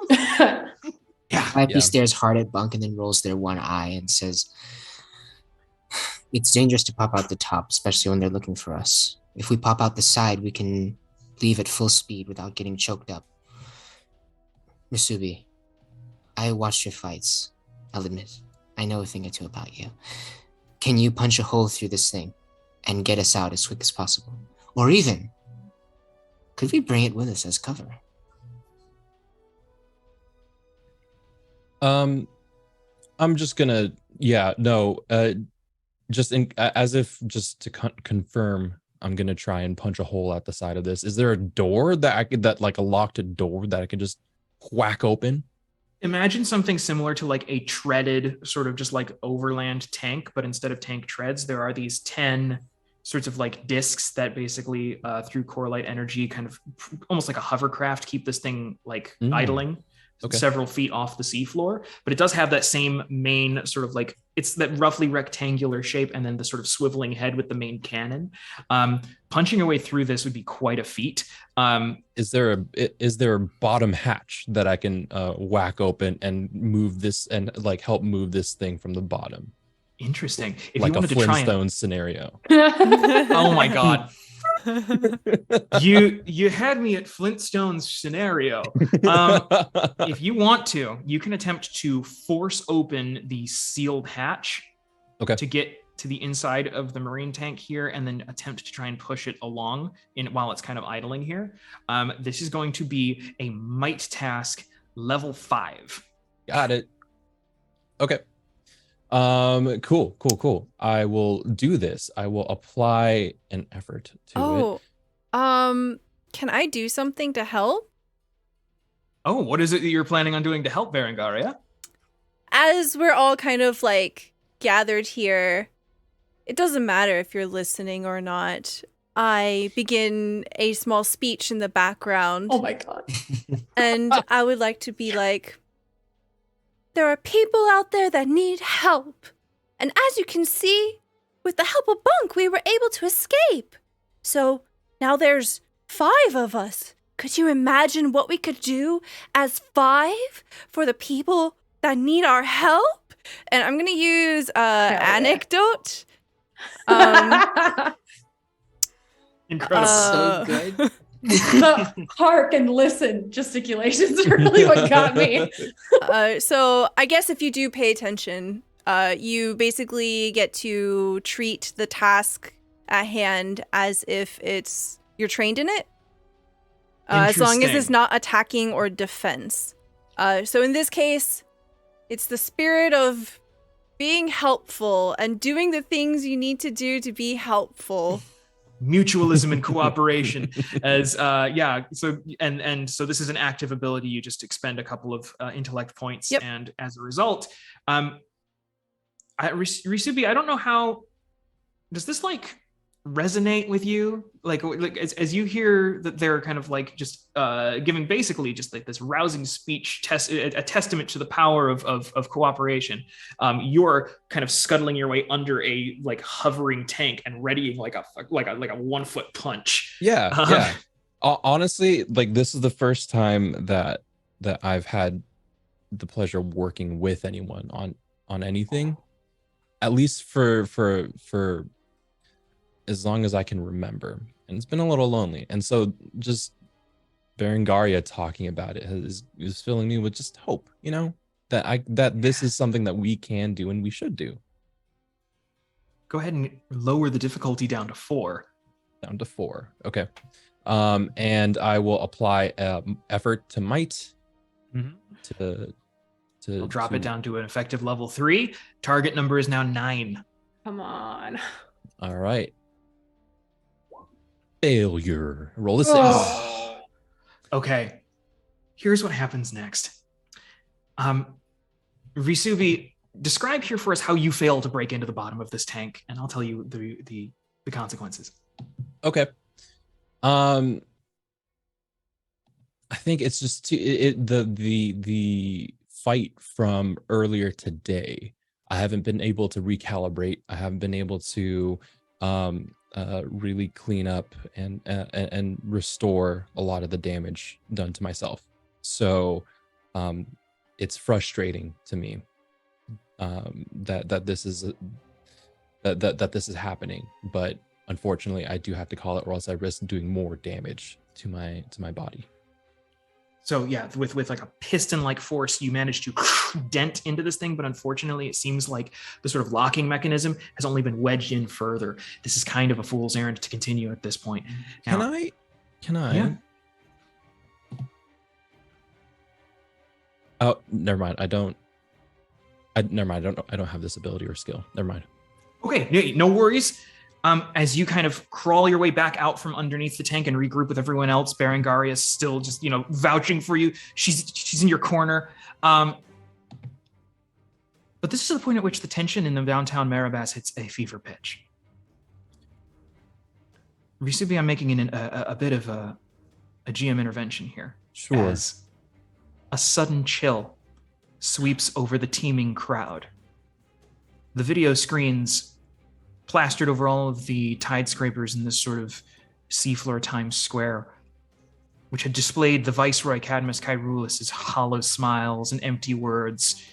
He stares hard at Bunk and then rolls their one eye and says, "It's dangerous to pop out the top, especially when they're looking for us. If we pop out the side, we can leave at full speed without getting choked up. Risubi, I watched your fights. I'll admit, I know a thing or two about you. Can you punch a hole through this thing and get us out as quick as possible? Or even, could we bring it with us as cover?" I'm just gonna, just to confirm, I'm gonna try and punch a hole at the side of this. Is there a door like a locked door that I can just whack open? Imagine something similar to like a treaded sort of just like overland tank, but instead of tank treads, there are these 10 sorts of like discs that basically through core light energy kind of almost like a hovercraft keep this thing like idling several feet off the seafloor. But it does have that same main sort of like, it's that roughly rectangular shape and then the sort of swiveling head with the main cannon. Punching your way through this would be quite a feat. Is there a bottom hatch that I can whack open and move this and like help move this thing from the bottom? Interesting. If like you wanted a Flintstones scenario. Oh my god. You had me at Flintstones scenario. If you want to, you can attempt to force open the sealed hatch to get to the inside of the marine tank here, and then attempt to try and push it along while it's kind of idling here. This is going to be a might task level 5. Got it. Okay. Cool. I will do this. I will apply an effort to it. Can I do something to help? Oh, what is it that you're planning on doing to help, Berengaria? As we're all kind of like gathered here, it doesn't matter if you're listening or not. I begin a small speech in the background. Oh my god. And I would like to be like, there are people out there that need help. And as you can see, with the help of Bunk, we were able to escape. So now there's 5 of us. Could you imagine what we could do as 5 for the people that need our help? And I'm going to use anecdote. Incredible. So good. Hark and listen gesticulations are really what got me. So I guess if you do pay attention, you basically get to treat the task at hand as if you're trained in it. As long as it's not attacking or defense. So in this case, it's the spirit of being helpful and doing the things you need to do to be helpful. mutualism and cooperation. As so this is an active ability. You just expend a couple of intellect points, and as a result, Risubi, I don't know how does this like resonate with you, like as you hear that they're kind of like just giving basically just like this rousing speech a testament to the power of cooperation. You're kind of scuttling your way under a like hovering tank and readying like a 1 foot punch. Yeah. Honestly, like this is the first time that I've had the pleasure of working with anyone on anything, at least for as long as I can remember, and it's been a little lonely. And so just Berengaria talking about it is filling me with just hope, you know, that this is something that we can do and we should do. Go ahead and lower the difficulty down to 4. Down to 4. Okay. And I will apply effort to might to I'll drop it down to an effective level 3. Target number is now 9. Come on. All right. Failure. Roll a 6. Oh. Okay. Here's what happens next. Risubi, describe here for us how you fail to break into the bottom of this tank, and I'll tell you the consequences. Okay. I think it's just the fight from earlier today. I haven't been able to recalibrate. I haven't been able to really clean up and restore a lot of the damage done to myself. So it's frustrating to me that this is that this is happening. But unfortunately, I do have to call it, or else I risk doing more damage to my body. So yeah, with like a piston-like force, you manage to dent into this thing, but unfortunately, it seems like the sort of locking mechanism has only been wedged in further. This is kind of a fool's errand to continue at this point. Now, Can I? Yeah. Oh, never mind. Never mind. I don't have this ability or skill. Never mind. Okay, no worries. As you kind of crawl your way back out from underneath the tank and regroup with everyone else, Berengaria is still just, vouching for you. She's in your corner. But this is the point at which the tension in the downtown Marabas hits a fever pitch. Risubi, I'm making a bit of a GM intervention here. Sure. As a sudden chill sweeps over the teeming crowd. The video screens plastered over all of the tide scrapers in this sort of seafloor Times Square, which had displayed the Viceroy Cadmus Kairoulis' hollow smiles and empty words,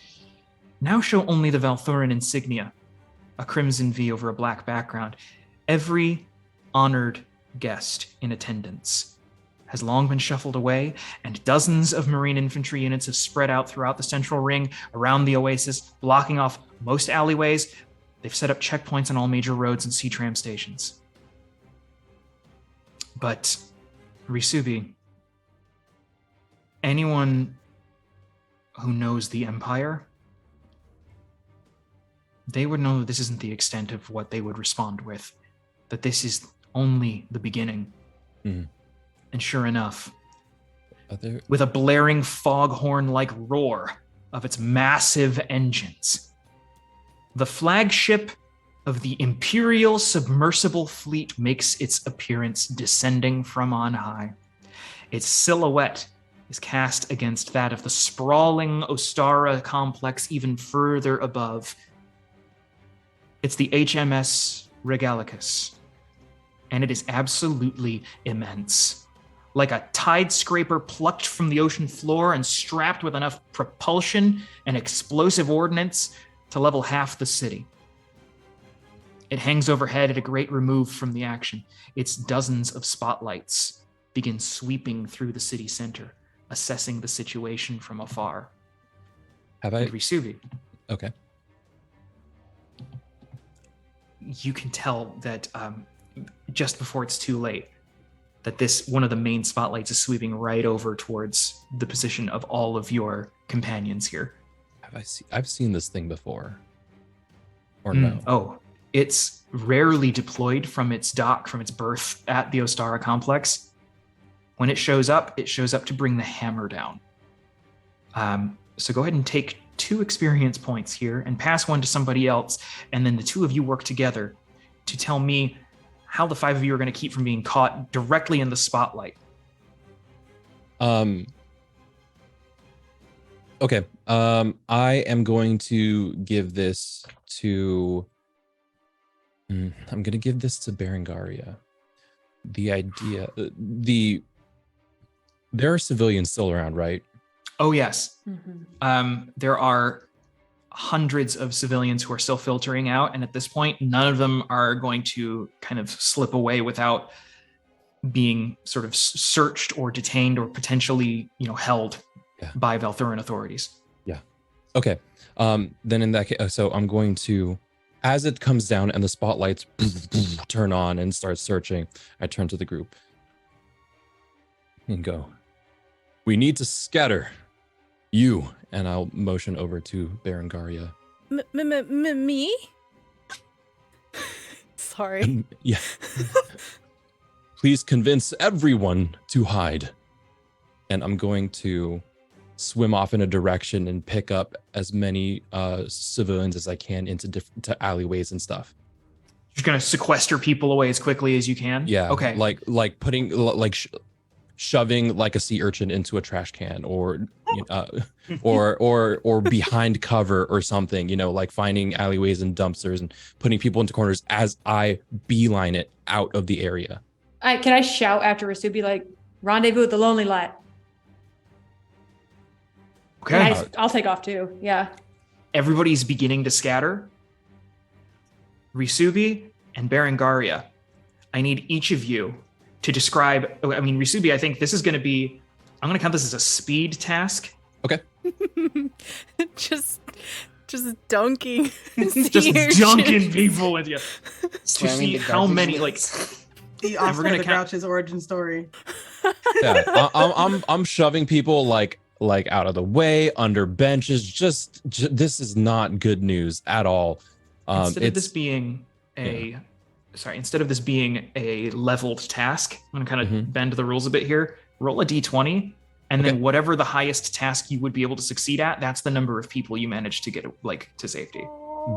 now show only the Valthuran insignia, a crimson V over a black background. Every honored guest in attendance has long been shuffled away, and dozens of Marine infantry units have spread out throughout the central ring, around the oasis, blocking off most alleyways. They've set up checkpoints on all major roads and sea tram stations. But, Risubi, anyone who knows the Empire, they would know that this isn't the extent of what they would respond with, that this is only the beginning. Mm. And sure enough, with a blaring foghorn-like roar of its massive engines, the flagship of the Imperial Submersible Fleet makes its appearance descending from on high. Its silhouette is cast against that of the sprawling Ostara complex even further above. It's the HMS Regalicus, and it is absolutely immense. Like a tide scraper plucked from the ocean floor and strapped with enough propulsion and explosive ordnance to level half the city. It hangs overhead at a great remove from the action. Its dozens of spotlights begin sweeping through the city center, assessing the situation from afar. Have I? Risubi, Okay. you can tell that just before it's too late, that one of the main spotlights is sweeping right over towards the position of all of your companions here. I've seen this thing before, or no? Oh, It's rarely deployed from its dock, from its berth at the Ostara complex. When it shows up to bring the hammer down. So go ahead and take 2 experience points here and pass one to somebody else, and then the 2 of you work together to tell me how the 5 of you are going to keep from being caught directly in the spotlight. Okay. I am going to give this to. I'm going to give this to Berengaria. The idea, there are civilians still around, right? Oh yes. Mm-hmm. There are hundreds of civilians who are still filtering out, and at this point, none of them are going to kind of slip away without being sort of searched or detained or potentially, held by Valthuran authorities. Yeah. Okay. Then in that case, so I'm going to, as it comes down and the spotlights turn on and start searching, I turn to the group and go, "We need to scatter. You," and I'll motion over to Berengaria. Me? Sorry. Yeah. "Please convince everyone to hide." And I'm going to swim off in a direction and pick up as many civilians as I can into alleyways and stuff. You're going to sequester people away as quickly as you can? Yeah. Okay. Like putting, shoving like a sea urchin into a trash can, or or behind cover or something, like finding alleyways and dumpsters and putting people into corners as I beeline it out of the area. Can I shout after Rasubi, like, "Rendezvous at the Lonely Light"? Okay. And I'll take off too. Yeah. Everybody's beginning to scatter. Risubi and Berengaria, I need each of you to describe. Risubi, I think this is going to be, I'm going to count this as a speed task. Okay. just dunking. Just dunking people with you. To see Slamming the how garbage many, bins. The And we're Oscar gonna the count- Grouch's origin story. Yeah. I'm shoving people like out of the way, under benches. Just this is not good news at all. Instead of this being a leveled task, I'm going to kind of bend the rules a bit here. Roll a d20, and then whatever the highest task you would be able to succeed at, that's the number of people you manage to get to safety.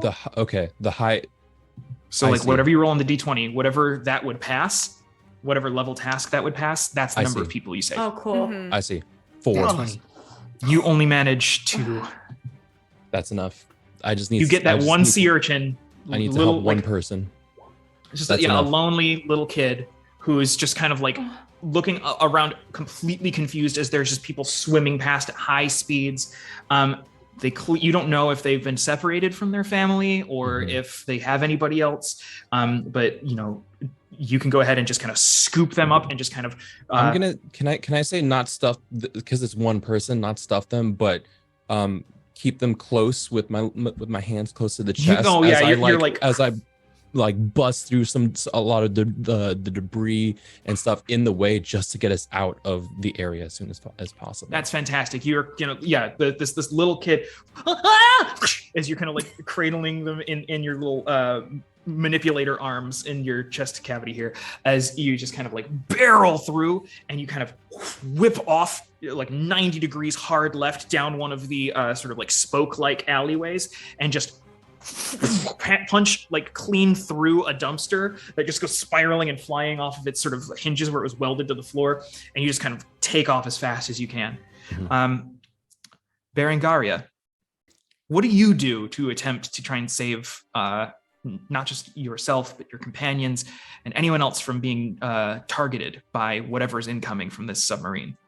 The high. So I see. whatever you roll on the d20, whatever that would pass, whatever level task that would pass, that's the number of people you save. Oh, cool. Mhm. I see. 4. Yeah, 20. You only manage to. That's enough. I just need. You get that one need sea urchin. I need to help one person. Just That's a enough. lonely little kid who is just kind of like looking around, completely confused as there's just people swimming past at high speeds. You don't know if they've been separated from their family or if they have anybody else. But you can go ahead and just kind of scoop them up and just kind of. Can I say not stuff, because it's one person, not stuff them, but keep them close with my hands close to the chest. As I bust through a lot of the debris and stuff in the way, just to get us out of the area as soon as possible. That's fantastic. You're this little kid as you're kind of like cradling them in your little manipulator arms in your chest cavity here, as you just kind of like barrel through and you kind of whip off like 90 degrees hard left down one of the sort of like spoke-like alleyways and just punch like clean through a dumpster that just goes spiraling and flying off of its sort of hinges where it was welded to the floor, and you just kind of take off as fast as you can. Berengaria, what do you do to attempt to try and save not just yourself, but your companions and anyone else from being targeted by whatever's incoming from this submarine?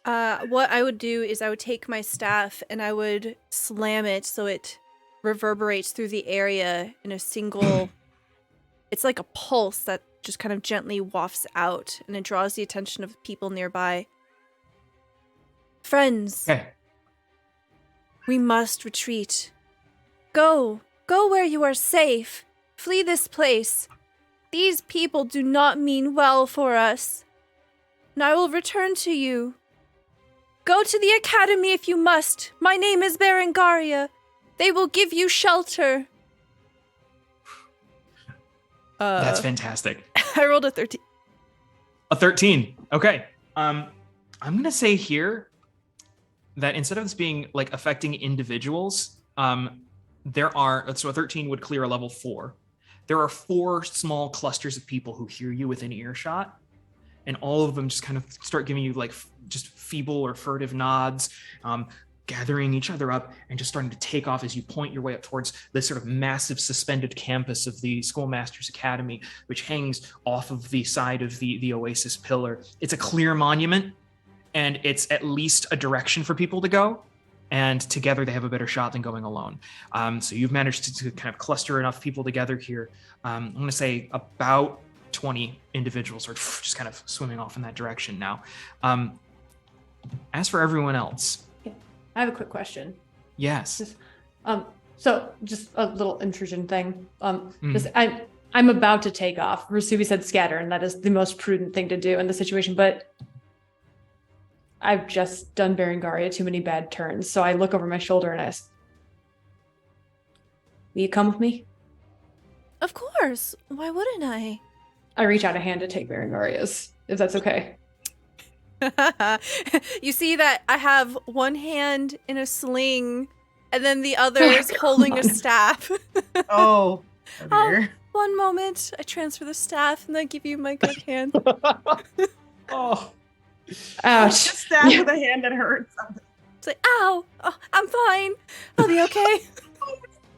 What I would do is I would take my staff and I would slam it so it reverberates through the area in a single. It's like a pulse that just kind of gently wafts out, and it draws the attention of people nearby. Friends, we must retreat. Go where you are safe. Flee this place. These people do not mean well for us, and I will return to you. Go to the academy if you must. My name is Berengaria. They will give you shelter. That's fantastic. I rolled a 13. A 13. Okay. I'm gonna say here that instead of this being like affecting individuals, there are, so a 13 would clear a level 4. There are 4 small clusters of people who hear you within earshot, and all of them just kind of start giving you like just feeble or furtive nods, gathering each other up and just starting to take off as you point your way up towards this sort of massive suspended campus of the Schoolmasters Academy, which hangs off of the side of the Oasis pillar. It's a clear monument, and it's at least a direction for people to go. And together they have a better shot than going alone. So you've managed to kind of cluster enough people together here. I'm going to say about 20 individuals are just kind of swimming off in that direction now. As for everyone else, I have a quick question. Yes. So just a little intrusion thing. I'm about to take off. Rasubi said scatter, and that is the most prudent thing to do in the situation, but I've just done Berengaria too many bad turns. So I look over my shoulder and I ask, will you come with me? Of course. Why wouldn't I? I reach out a hand to take Berengaria's, if that's okay. You see that I have one hand in a sling and then the other is holding a staff. Oh, dear. One moment. I transfer the staff and then give you my good hand. Oh. Ouch. Just stab with a hand that hurts. It's like, ow. Oh, I'm fine. I'll be okay.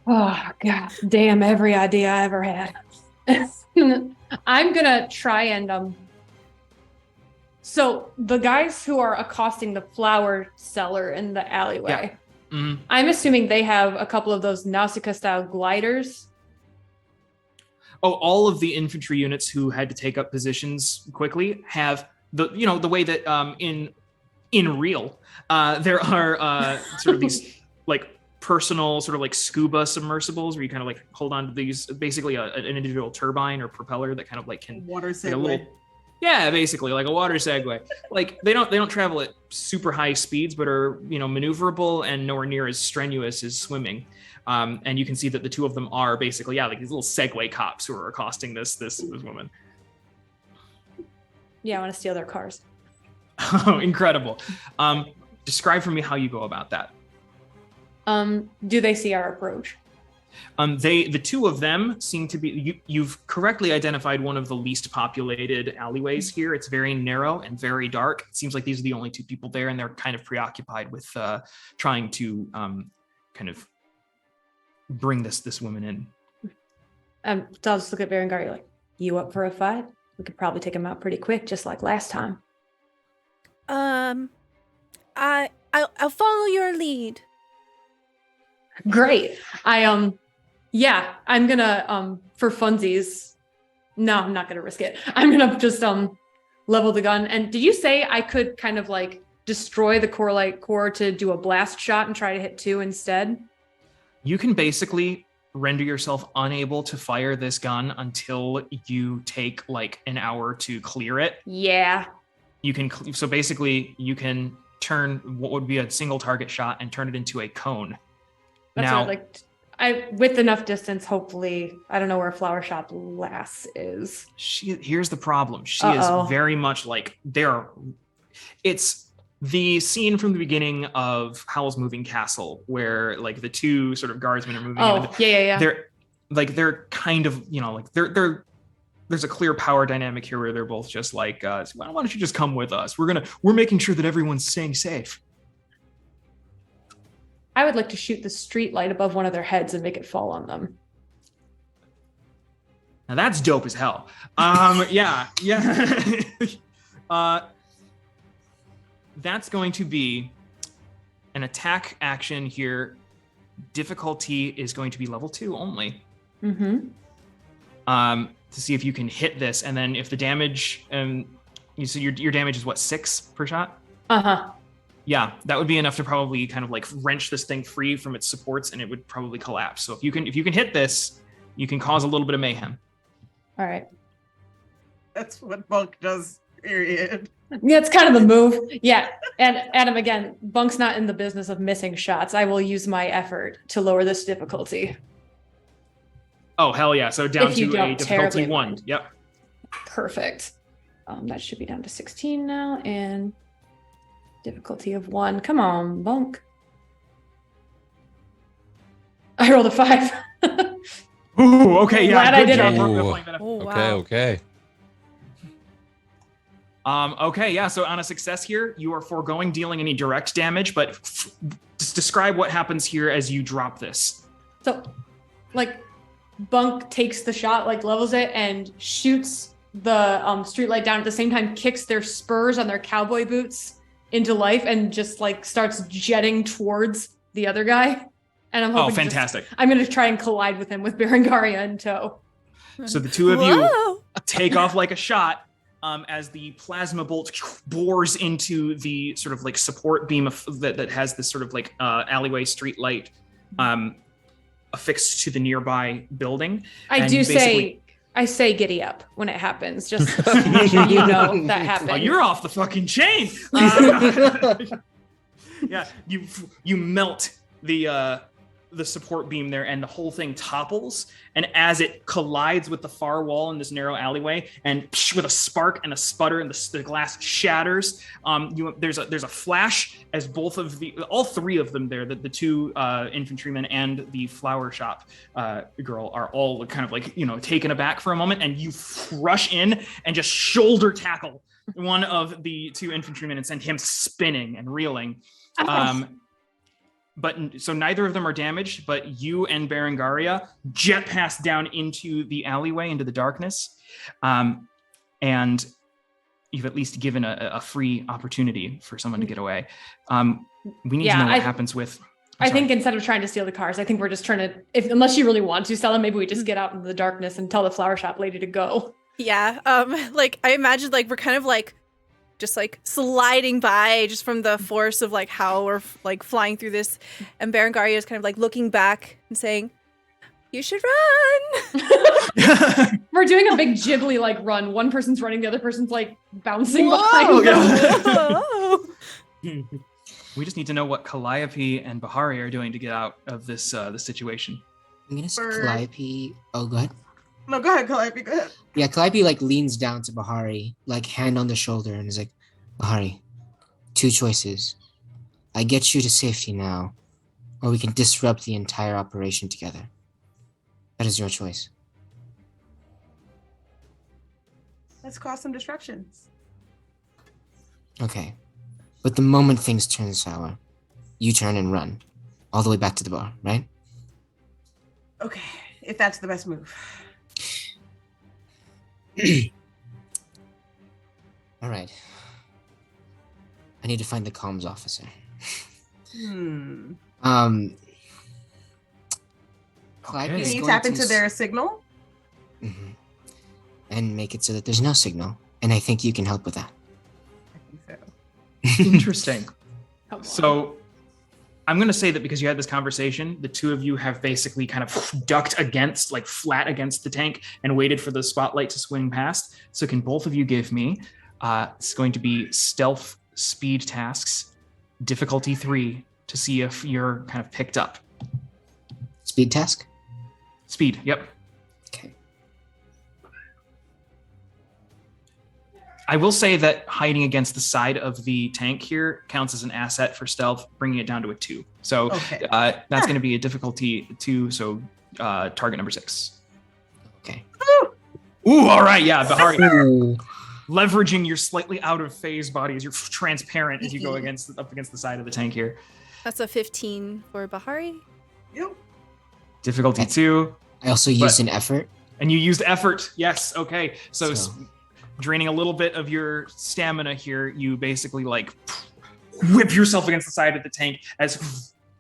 Oh, God damn, every idea I ever had. I'm going to try and... So the guys who are accosting the flower seller in the alleyway, I'm assuming they have a couple of those Nausicaa-style gliders. Oh, all of the infantry units who had to take up positions quickly have the way that in real there are sort of these like personal sort of like scuba submersibles where you kind of like hold on to these, basically an individual turbine or propeller that kind of like can water like a little, basically like a water Segway. Like they don't travel at super high speeds, but are maneuverable and nowhere near as strenuous as swimming. And you can see that the two of them are basically like these little Segway cops who are accosting this woman. Yeah, I want to steal their cars. Oh, incredible. Describe for me how you go about that. Do they see our approach? The two of them seem to be, you've correctly identified one of the least populated alleyways here. It's very narrow and very dark. It seems like these are the only two people there, and they're kind of preoccupied with trying to kind of bring this woman in. So I'll just look at Berengaria like, you up for a fight? We could probably take him out pretty quick, just like last time. I'll follow your lead. Great. I'm gonna for funsies. No, I'm not gonna risk it. I'm gonna just level the gun. And did you say I could kind of like destroy the Corelite core to do a blast shot and try to hit 2 instead? You can basically render yourself unable to fire this gun until you take like an hour to clear it. Yeah. You can, so basically you can turn what would be a single target shot and turn it into a cone. That's now, what I with enough distance, hopefully, I don't know where Flower Shop Lass is. Here's the problem. She is very much like it's the scene from the beginning of Howl's Moving Castle where like the two sort of guardsmen are moving. Yeah. They're kind of, there's a clear power dynamic here where they're both just like, why don't you just come with us? We're making sure that everyone's staying safe. I would like to shoot the street light above one of their heads and make it fall on them. Now that's dope as hell. Yeah. That's going to be an attack action here. Difficulty is going to be level 2 only. Mm-hmm. To see if you can hit this, and then if the damage, you see your damage is what, 6 per shot? Uh-huh. Yeah, that would be enough to probably kind of like wrench this thing free from its supports, and it would probably collapse. So if you can hit this, you can cause a little bit of mayhem. All right. That's what Bunk does, period. Yeah, it's kind of the move. Yeah. And Adam, again, Bunk's not in the business of missing shots. I will use my effort to lower this difficulty. Oh, hell yeah. So down If you to a don't difficulty terribly 1. mind. Yep. Perfect. That should be down to 16 now, and difficulty of 1. Come on, bunk. I rolled a 5. Ooh, okay, yeah. Glad I good did job. it. We're playing that up. Oh, Okay. Okay, yeah. So on a success here, you are foregoing dealing any direct damage, but just describe what happens here as you drop this. So, like, Bunk takes the shot, like levels it, and shoots the streetlight down at the same time, kicks their spurs on their cowboy boots into life, and just like starts jetting towards the other guy. And I'm hoping fantastic. I'm going to try and collide with him with Berengaria in tow. So the two of Whoa. you take off like a shot as the plasma bolt bores into the sort of like support beam that has this sort of like alleyway street light affixed to the nearby building. I say giddy up when it happens, just so you know that happened. Oh, you're off the fucking chain. Yeah, you melt the support beam there, and the whole thing topples. And as it collides with the far wall in this narrow alleyway, and with a spark and a sputter, and the glass shatters, there's a flash as all three of them there, the two infantrymen and the flower shop girl are all kind of like, taken aback for a moment, and you rush in and just shoulder tackle one of the two infantrymen and send him spinning and reeling. But so neither of them are damaged, but you and Berengaria jet past down into the alleyway, into the darkness. And you've at least given a free opportunity for someone to get away. We need to know what happens with... I think instead of trying to steal the cars, I think we're just trying to, unless you really want to sell them, maybe we just get out into the darkness and tell the flower shop lady to go. Yeah. Like I imagine like we're kind of like just like sliding by just from the force of like how we're like flying through this, and Berengaria is kind of like looking back and saying, "You should run." We're doing a big Ghibli like run. One person's running, the other person's like bouncing Whoa! behind them. Whoa. We just need to know what Calliope and Bahari are doing to get out of this situation. I'm gonna say Calliope. Oh, go ahead. No, go ahead, Calliope. Go ahead. Yeah, Calliope like leans down to Bahari, like hand on the shoulder, and is like, "Bahari, 2 choices. I get you to safety now, or we can disrupt the entire operation together. That is your choice." Let's cause some distractions. Okay. But the moment things turn sour, you turn and run all the way back to the bar, right? Okay, if that's the best move. All right. I need to find the comms officer. Clyde, Clyde can you tap into their signal? Mhm. And make it so that there's no signal. And I think you can help with that. I think so. Interesting. So I'm going to say that because you had this conversation, the two of you have basically kind of ducked against, like flat against the tank, and waited for the spotlight to swing past. So can both of you give me, it's going to be stealth speed tasks, difficulty 3, to see if you're kind of picked up. Speed task? Speed, yep. Okay. I will say that hiding against the side of the tank here counts as an asset for stealth, bringing it down to a 2. So Okay. That's going to be a difficulty 2, so target number 6. Okay. Ooh, all right, yeah, Bahari. Ooh. Leveraging your slightly out of phase body as you're transparent as you go up against the side of the tank here. That's a 15 for Bahari. Yep. Difficulty 2. I also used an effort. And you used effort. Yes. Okay. So draining a little bit of your stamina here, you basically like whip yourself against the side of the tank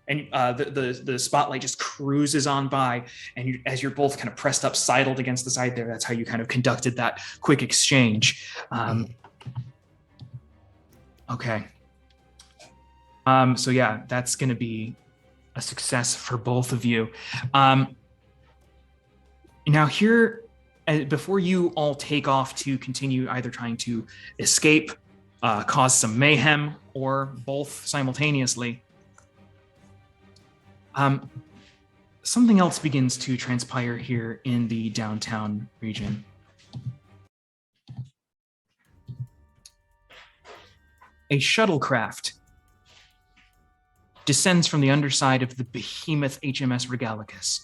and the spotlight just cruises on by, and as you're both kind of pressed up, sidled against the side there, that's how you kind of conducted that quick exchange. Okay. So yeah, that's going to be a success for both of you. Now here, before you all take off to continue either trying to escape, cause some mayhem, or both simultaneously, something else begins to transpire here in the downtown region. A shuttlecraft descends from the underside of the behemoth HMS Regalicus,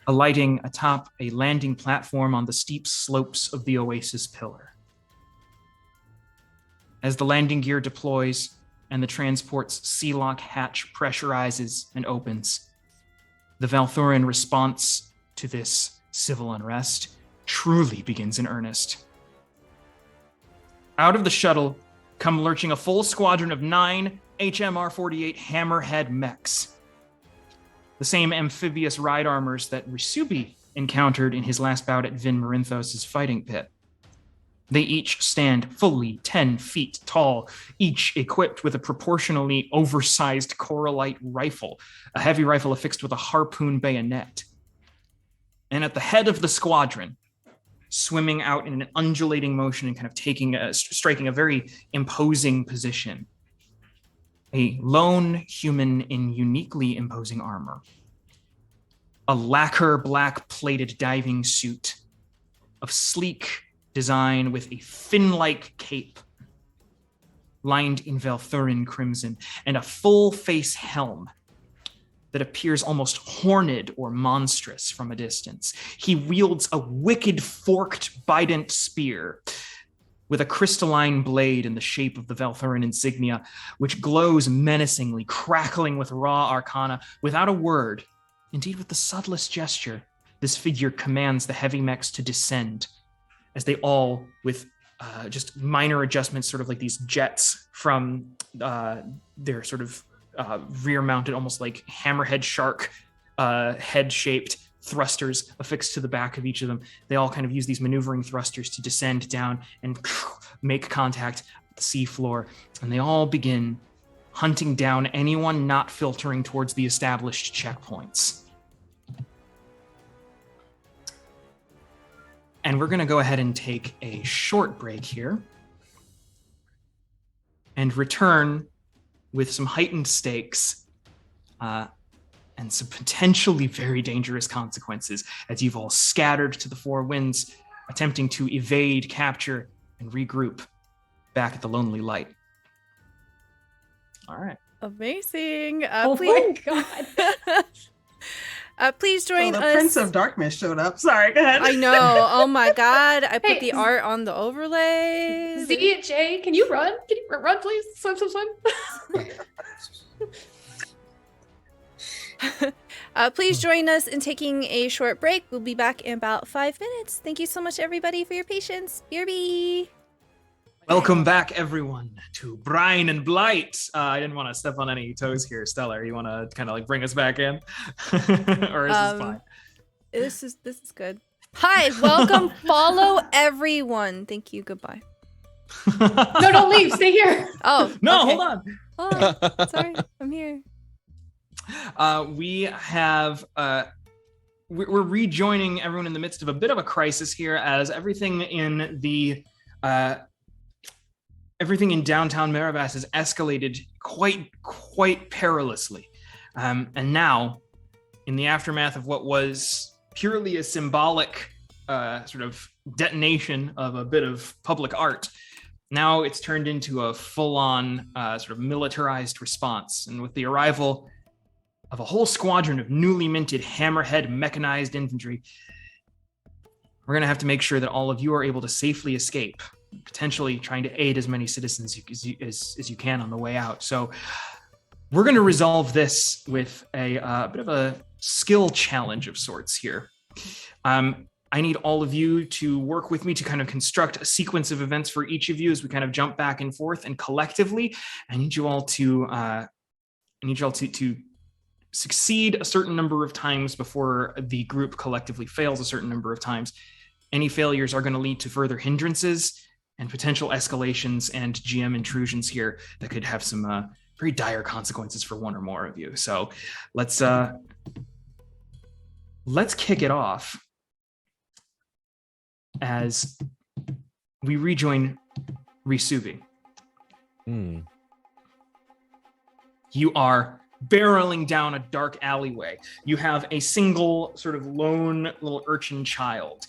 alighting atop a landing platform on the steep slopes of the Oasis Pillar. As the landing gear deploys and the transport's sea-lock hatch pressurizes and opens, the Valthuran response to this civil unrest truly begins in earnest. Out of the shuttle come lurching a full squadron of 9 HMR-48 Hammerhead mechs, the same amphibious ride armors that Risubi encountered in his last bout at Vin Marinthos' fighting pit. They each stand fully 10 feet tall, each equipped with a proportionally oversized Coralite rifle, a heavy rifle affixed with a harpoon bayonet. And at the head of the squadron, swimming out in an undulating motion and kind of striking a very imposing position, a lone human in uniquely imposing armor, a lacquer black plated diving suit of sleek design with a fin-like cape lined in Valthuran crimson, and a full-face helm that appears almost horned or monstrous from a distance. He wields a wicked forked bident spear with a crystalline blade in the shape of the Valthuran insignia, which glows menacingly, crackling with raw arcana. Without a word, indeed with the subtlest gesture, this figure commands the heavy mechs to descend, as they all, with just minor adjustments, sort of like these jets from their sort of rear-mounted, almost like hammerhead shark head-shaped thrusters affixed to the back of each of them. They all kind of use these maneuvering thrusters to descend down and make contact with the seafloor. And they all begin hunting down anyone not filtering towards the established checkpoints. And we're going to go ahead and take a short break here and return with some heightened stakes and some potentially very dangerous consequences as you've all scattered to the four winds, attempting to evade, capture, and regroup back at the Lonely Light. All right. Amazing. My God. Please join the us. Prince of Darkness showed up. Sorry, go ahead. I know. Oh my God. I put Hey, the art on the overlay. Z, Jay, can you run? Can you run, please? Swim, swim, swim. Please join us in taking a short break. We'll be back in about 5 minutes. Thank you so much, everybody, for your patience. BRB. Welcome back, everyone, to Brine Blight. I didn't want to step on any toes here. Stellar, you want to kind of like bring us back in? Or is this fine? This is good. Hi, welcome. Follow everyone. Thank you. Goodbye. No, don't leave. Stay here. Oh, No, okay. hold on. Oh, sorry. I'm here. We have we're rejoining everyone in the midst of a bit of a crisis here, as everything in the everything in downtown Marabas has escalated quite perilously, and now, in the aftermath of what was purely a symbolic sort of detonation of a bit of public art, now it's turned into a full-on sort of militarized response, and with the arrival of a whole squadron of newly minted hammerhead mechanized infantry, we're going to have to make sure that all of you are able to safely escape, potentially trying to aid as many citizens as you can on the way out. So we're going to resolve this with a bit of a skill challenge of sorts here. I need all of you to work with me to kind of construct a sequence of events for each of you as we kind of jump back and forth, and collectively, I need you all to succeed a certain number of times before the group collectively fails a certain number of times. Any failures are going to lead to further hindrances and potential escalations and GM intrusions here that could have some very dire consequences for one or more of you. So let's kick it off as we rejoin Risubi. You are barreling down a dark alleyway. You have a single sort of lone little urchin child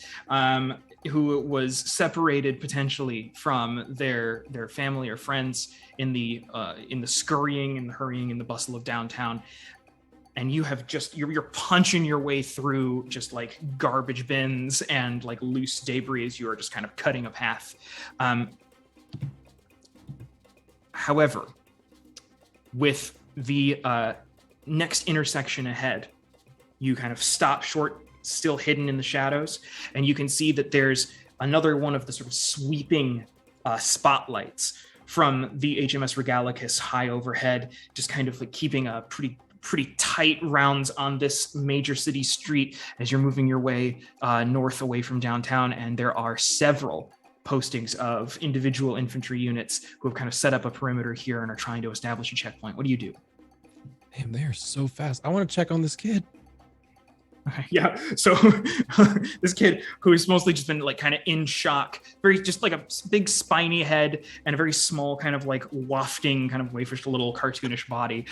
who was separated potentially from their family or friends in the scurrying and hurrying in the bustle of downtown. And you have you're punching your way through just like garbage bins and like loose debris as you are just kind of cutting a path. However, with the next intersection ahead, you kind of stop short, still hidden in the shadows, and you can see that there's another one of the sort of sweeping spotlights from the HMS Regalicus high overhead, just kind of like keeping a pretty tight rounds on this major city street as you're moving your way north away from downtown. And there are several postings of individual infantry units who have kind of set up a perimeter here and are trying to establish a checkpoint. What do you do? Damn, they are so fast. I want to check on this kid. Okay, yeah, so this kid who has mostly just been like kind of in shock, very just like a big spiny head and a very small kind of like wafting kind of waifish little cartoonish body,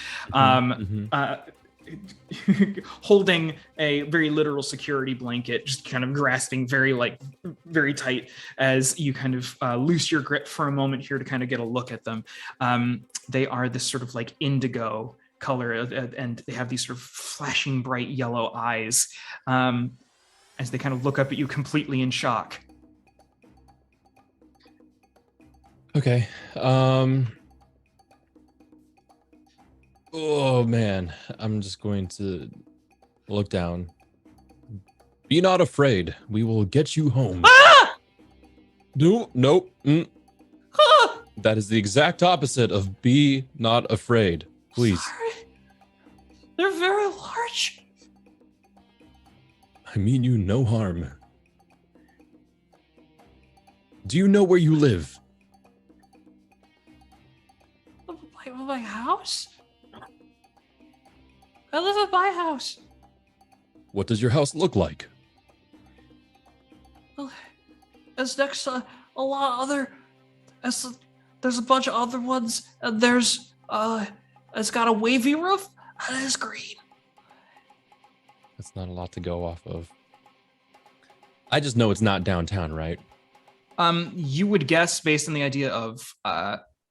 holding a very literal security blanket, just kind of grasping very tight as you kind of loose your grip for a moment here to kind of get a look at them. They are this sort of like indigo color, and they have these sort of flashing bright yellow eyes as they kind of look up at you completely in shock. Okay. Oh man, I'm just going to look down. Be not afraid. We will get you home. Ah! Nope. Ah! That is the exact opposite of be not afraid. Please. Sorry. They're very large. I mean you no harm. Do you know where you live? My house? I live at my house. What does your house look like? Well, it's next to a lot of other. There's a bunch of other ones, and there's it's got a wavy roof and it's green. That's not a lot to go off of. I just know it's not downtown, right? You would guess based on the idea of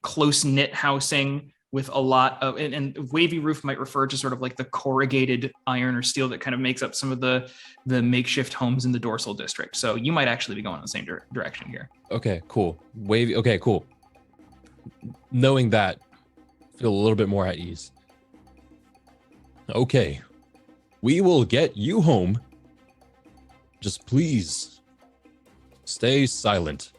close-knit housing with a lot of, and wavy roof might refer to sort of like the corrugated iron or steel that kind of makes up some of the makeshift homes in the dorsal district. So you might actually be going in the same direction here. Okay, cool. Wavy. Okay, cool. Knowing that, feel a little bit more at ease. Okay, we will get you home. Just please stay silent.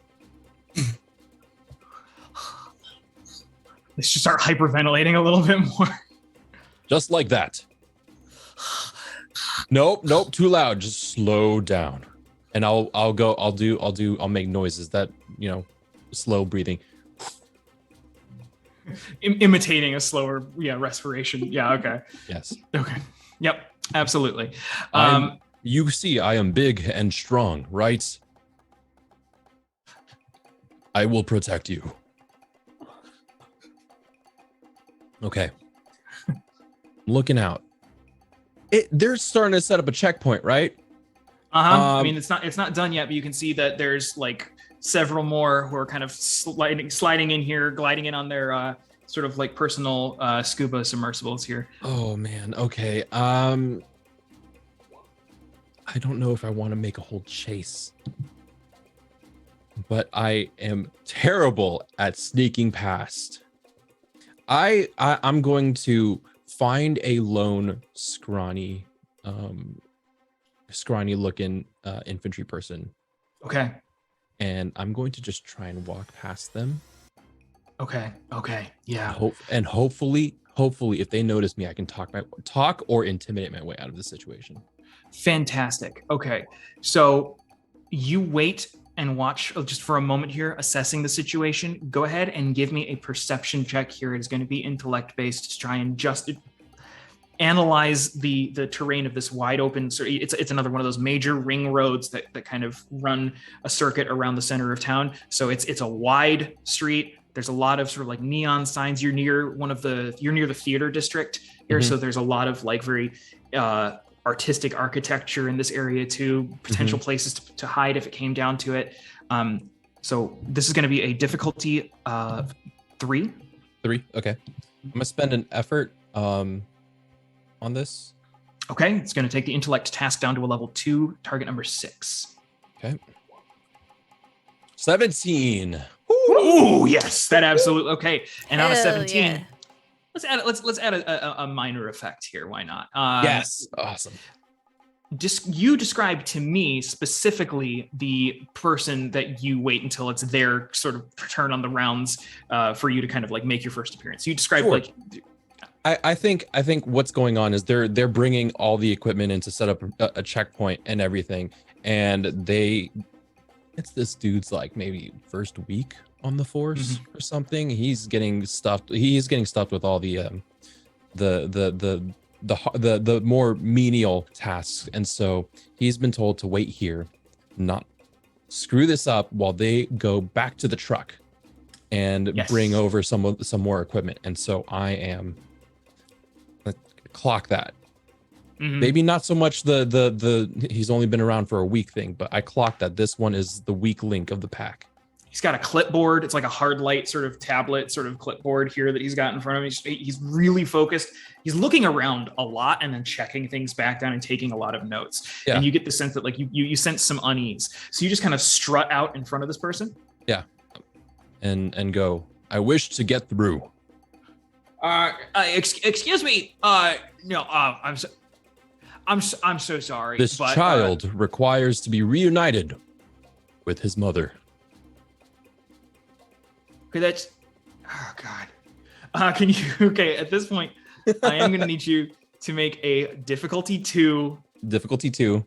Let's just start hyperventilating a little bit more. Just like that. Nope, too loud. Just slow down. And I'll make noises that, slow breathing. Imitating a slower, respiration. Yeah, okay. Yes. Okay. Yep, absolutely. You see, I am big and strong, right? I will protect you. Okay. Looking out. They're starting to set up a checkpoint, right? I mean, it's not done yet, but you can see that there's like several more who are kind of sliding in here, gliding in on their sort of like personal scuba submersibles here. Oh man. Okay. I don't know if I want to make a whole chase, but I am terrible at sneaking past. I'm going to find a lone scrawny looking infantry person. Okay. And I'm going to just try and walk past them. Okay. Yeah. Hopefully if they notice me, I can talk or intimidate my way out of the situation. Fantastic. Okay. So you wait and watch just for a moment here, assessing the situation. Go ahead and give me a perception check here. It is going to be intellect based to try and just analyze the terrain of this wide open. So it's another one of those major ring roads that kind of run a circuit around the center of town. So it's a wide street, There's a lot of sort of like neon signs. You're near the theater district here, so there's a lot of like very artistic architecture in this area too. Potential places to hide if it came down to it. So this is going to be a difficulty 3. 3. Okay. I'm gonna spend an effort on this. Okay, it's going to take the intellect task down to a level 2, target number 6. Okay. 17. Ooh, yes, that absolutely. Okay, and on a Hell 17, yeah. let's add a minor effect here. Why not? Yes. Awesome. You describe to me specifically the person that you wait until it's their sort of turn on the rounds for you to kind of like make your first appearance. You describe like. I think what's going on is they're bringing all the equipment in to set up a checkpoint and everything, and it's this dude's like maybe first week on the force or something. He's getting stuffed with all the more menial tasks, and so he's been told to wait here, not screw this up while they go back to the truck and bring over some more equipment. And so I am clock that. Maybe not so much the he's only been around for a week thing, but I clocked that this one is the weak link of the pack. He's got a clipboard. It's like a hard light sort of tablet sort of clipboard here that he's got in front of him. He's really focused. He's looking around a lot and then checking things back down and taking a lot of notes. And you get the sense that like you sense some unease. So you just kind of strut out in front of this person. Yeah. And go, I wish to get through. Excuse me. No, I'm so sorry. This child requires to be reunited with his mother. Okay, that's. Oh God. Can you? Okay, at this point, I am going to need you to make a difficulty 2. Difficulty 2.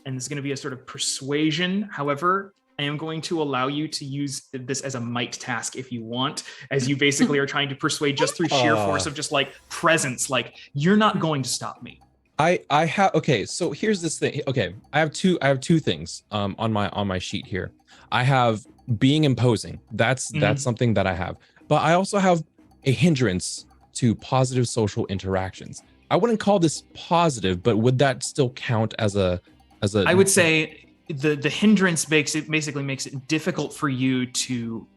And this is going to be a sort of persuasion. However, I am going to allow you to use this as a might task if you want, as you basically are trying to persuade just through sheer force of just like presence. Like, you're not going to stop me. I have, okay, so here's this thing. Okay, I have two things on my sheet here. I have being imposing. That's something that I have. But I also have a hindrance to positive social interactions. I wouldn't call this positive, but would that still count as a I would say the hindrance basically makes it difficult for you to.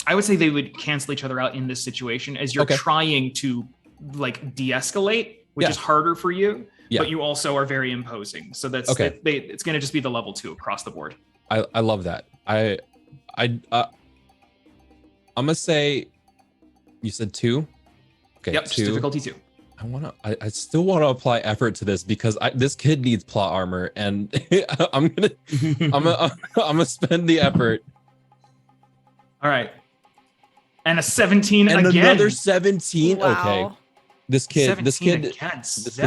I would say they would cancel each other out in this situation as you're trying to like de-escalate, which is harder for you, but you also are very imposing. So that's it's going to just be the level 2 across the board. I love that. I'm gonna say you said 2. Okay. Yep. 2. Difficulty 2. I still want to apply effort to this because this kid needs plot armor, and I'm gonna spend the effort. All right. And a 17 and again. Another 17. Wow. Okay. This kid this kid's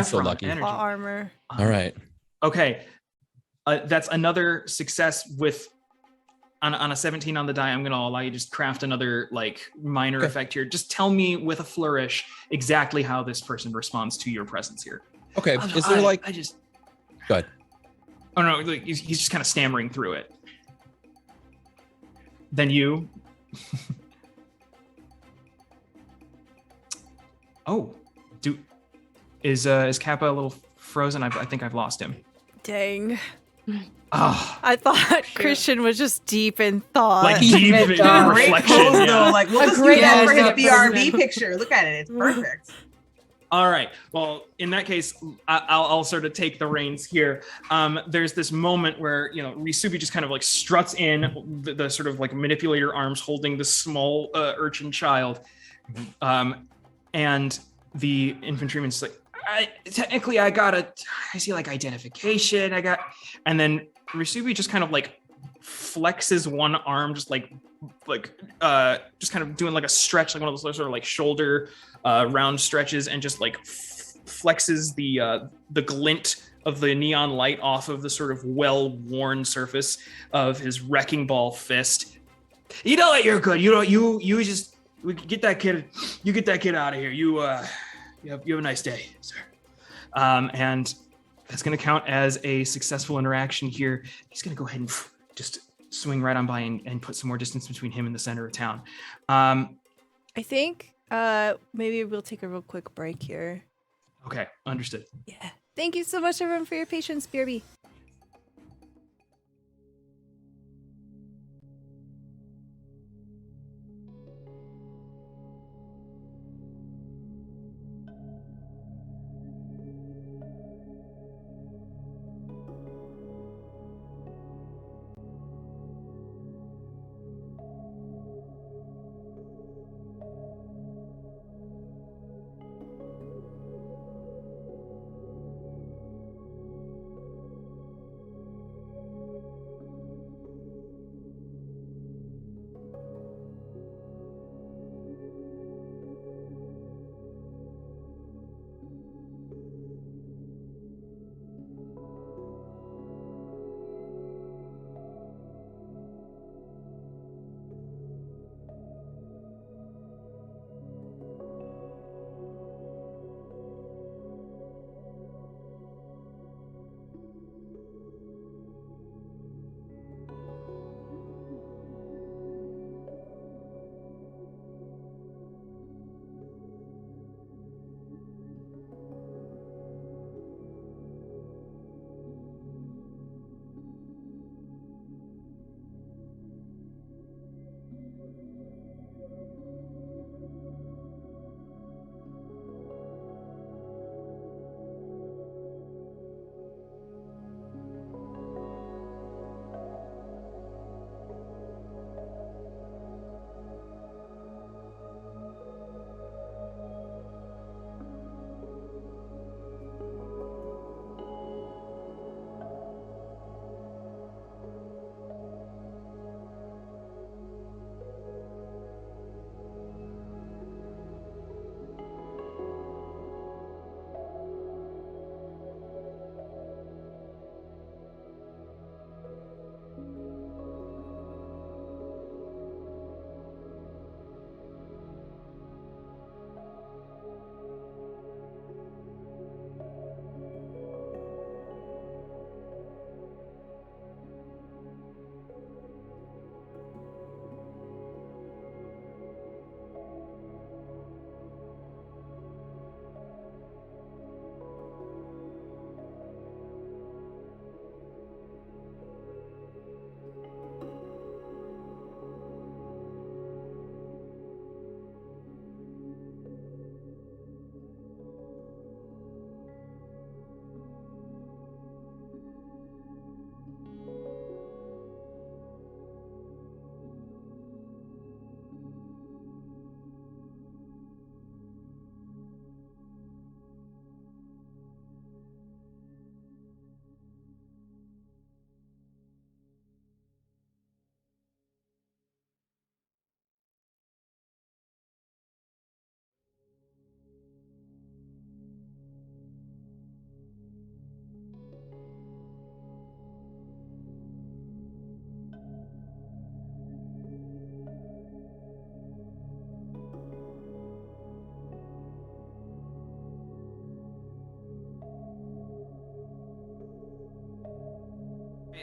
so lucky. Plot armor. All right. Okay. That's another success with on a 17 on the die. I'm going to allow you to just craft another like minor effect here. Just tell me with a flourish exactly how this person responds to your presence here. Okay. Is there go ahead. Oh no, like, he's just kind of stammering through it. Then you. Is Kappa a little frozen? I think I've lost him. Dang. Oh, I thought Christian was just deep in thought. Like deep in reflection. Though. Like, we'll just use that for his BRB picture. Look at it. It's perfect. All right. Well, in that case, I'll sort of take the reins here. There's this moment where, Risubi just kind of like struts in, the sort of like manipulator arms holding this small urchin child. And the infantryman's like, I see like identification. And then Risubi just kind of like flexes one arm, just like just kind of doing like a stretch, like one of those sort of like shoulder round stretches, and just like flexes the glint of the neon light off of the sort of well-worn surface of his wrecking ball fist. You know what? You're good. You just get that kid. You get that kid out of here. You have a nice day, sir. And that's going to count as a successful interaction here. He's going to go ahead and just swing right on by and put some more distance between him and the center of town. I think maybe we'll take a real quick break here. Okay, understood. Yeah. Thank you so much, everyone, for your patience, BRB.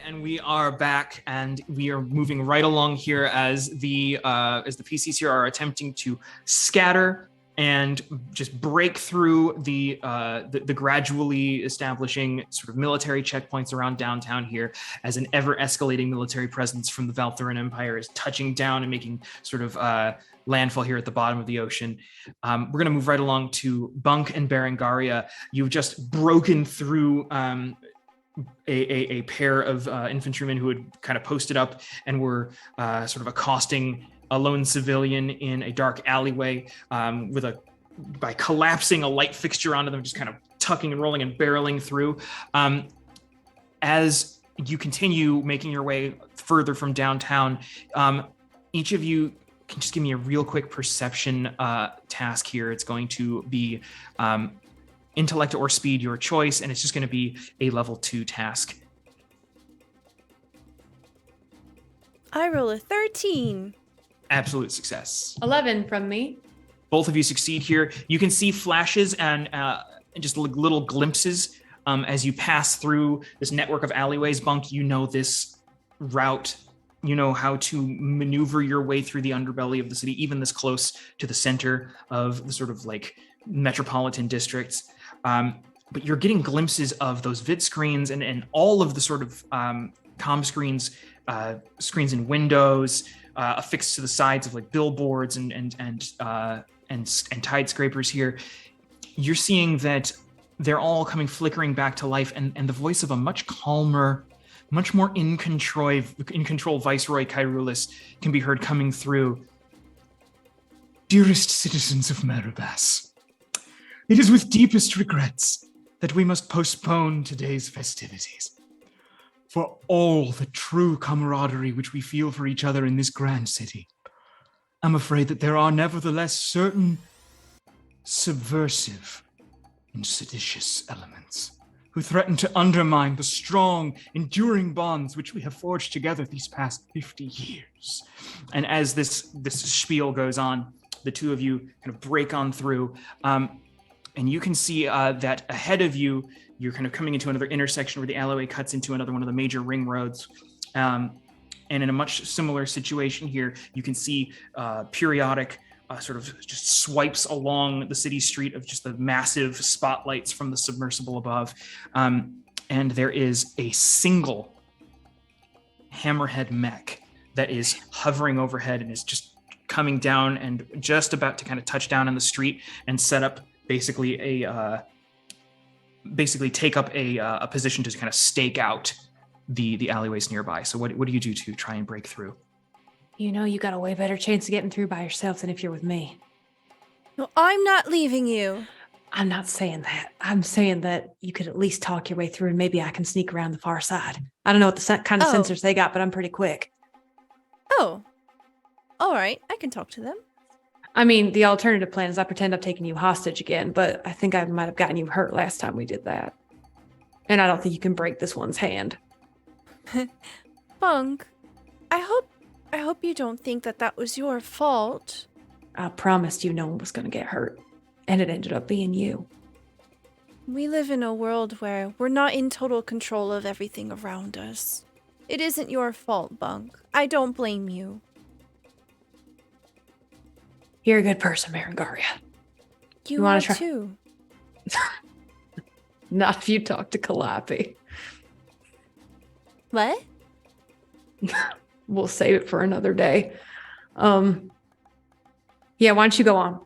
And we are back, and we are moving right along here as the PCs here are attempting to scatter and just break through the gradually establishing sort of military checkpoints around downtown here, as an ever-escalating military presence from the Valthuran Empire is touching down and making sort of landfall here at the bottom of the ocean. We're going to move right along to Bunk and Berengaria. You've just broken through a pair of infantrymen who had kind of posted up and were sort of accosting a lone civilian in a dark alleyway by collapsing a light fixture onto them, just kind of tucking and rolling and barreling through. As you continue making your way further from downtown, each of you can just give me a real quick perception task here. It's going to be intellect or speed, your choice, and it's just going to be a level 2 task. I roll a 13. Absolute success. 11 from me. Both of you succeed here. You can see flashes and just little glimpses as you pass through this network of alleyways. Bunk, you know this route you know how to maneuver your way through the underbelly of the city, even this close to the center of the sort of like metropolitan districts. But you're getting glimpses of those vid screens and all of the sort of comm screens, screens in windows, affixed to the sides of like billboards and tide scrapers here. You're seeing that they're all coming flickering back to life, and the voice of a much calmer, much more in control Viceroy Kairulis can be heard coming through. Dearest citizens of Marabas, it is with deepest regrets that we must postpone today's festivities. For all the true camaraderie which we feel for each other in this grand city, I'm afraid that there are nevertheless certain subversive and seditious elements who threaten to undermine the strong, enduring bonds which we have forged together these past 50 years. And as this spiel goes on, the two of you kind of break on through, and you can see that ahead of you, you're kind of coming into another intersection where the alleyway cuts into another one of the major ring roads. And in a much similar situation here, you can see periodic sort of just swipes along the city street of just the massive spotlights from the submersible above. And there is a single hammerhead mech that is hovering overhead and is just coming down and just about to kind of touch down in the street and set up basically take up a position to kind of stake out the alleyways nearby. So what do you do to try and break through? You know, you got a way better chance of getting through by yourself than if you're with me. No, I'm not leaving you. I'm not saying that. I'm saying that you could at least talk your way through and maybe I can sneak around the far side. I don't know what the kind of sensors they got, but I'm pretty quick. Oh. All right. I can talk to them. I mean, the alternative plan is I pretend I've taken you hostage again, but I think I might have gotten you hurt last time we did that. And I don't think you can break this one's hand. Bunk, I hope you don't think that was your fault. I promised you no one was going to get hurt, and it ended up being you. We live in a world where we're not in total control of everything around us. It isn't your fault, Bunk. I don't blame you. You're a good person, Berengaria. You are too. Not if you talk to Calliope. What? We'll save it for another day. Yeah, why don't you go on?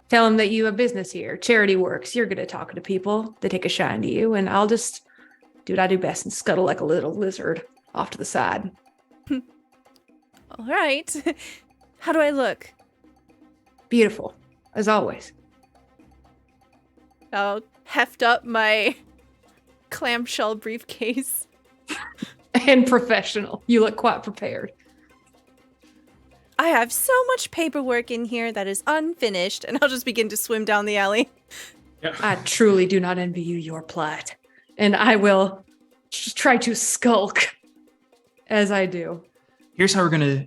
Tell them that you have business here. Charity works. You're good at talking to people. They take a shine to you, and I'll just do what I do best and scuttle like a little lizard off to the side. All right. How do I look? Beautiful, as always. I'll heft up my clamshell briefcase. And professional. You look quite prepared. I have so much paperwork in here that is unfinished, and I'll just begin to swim down the alley. Yep. I truly do not envy you your plight, and I will try to skulk as I do. Here's how we're going to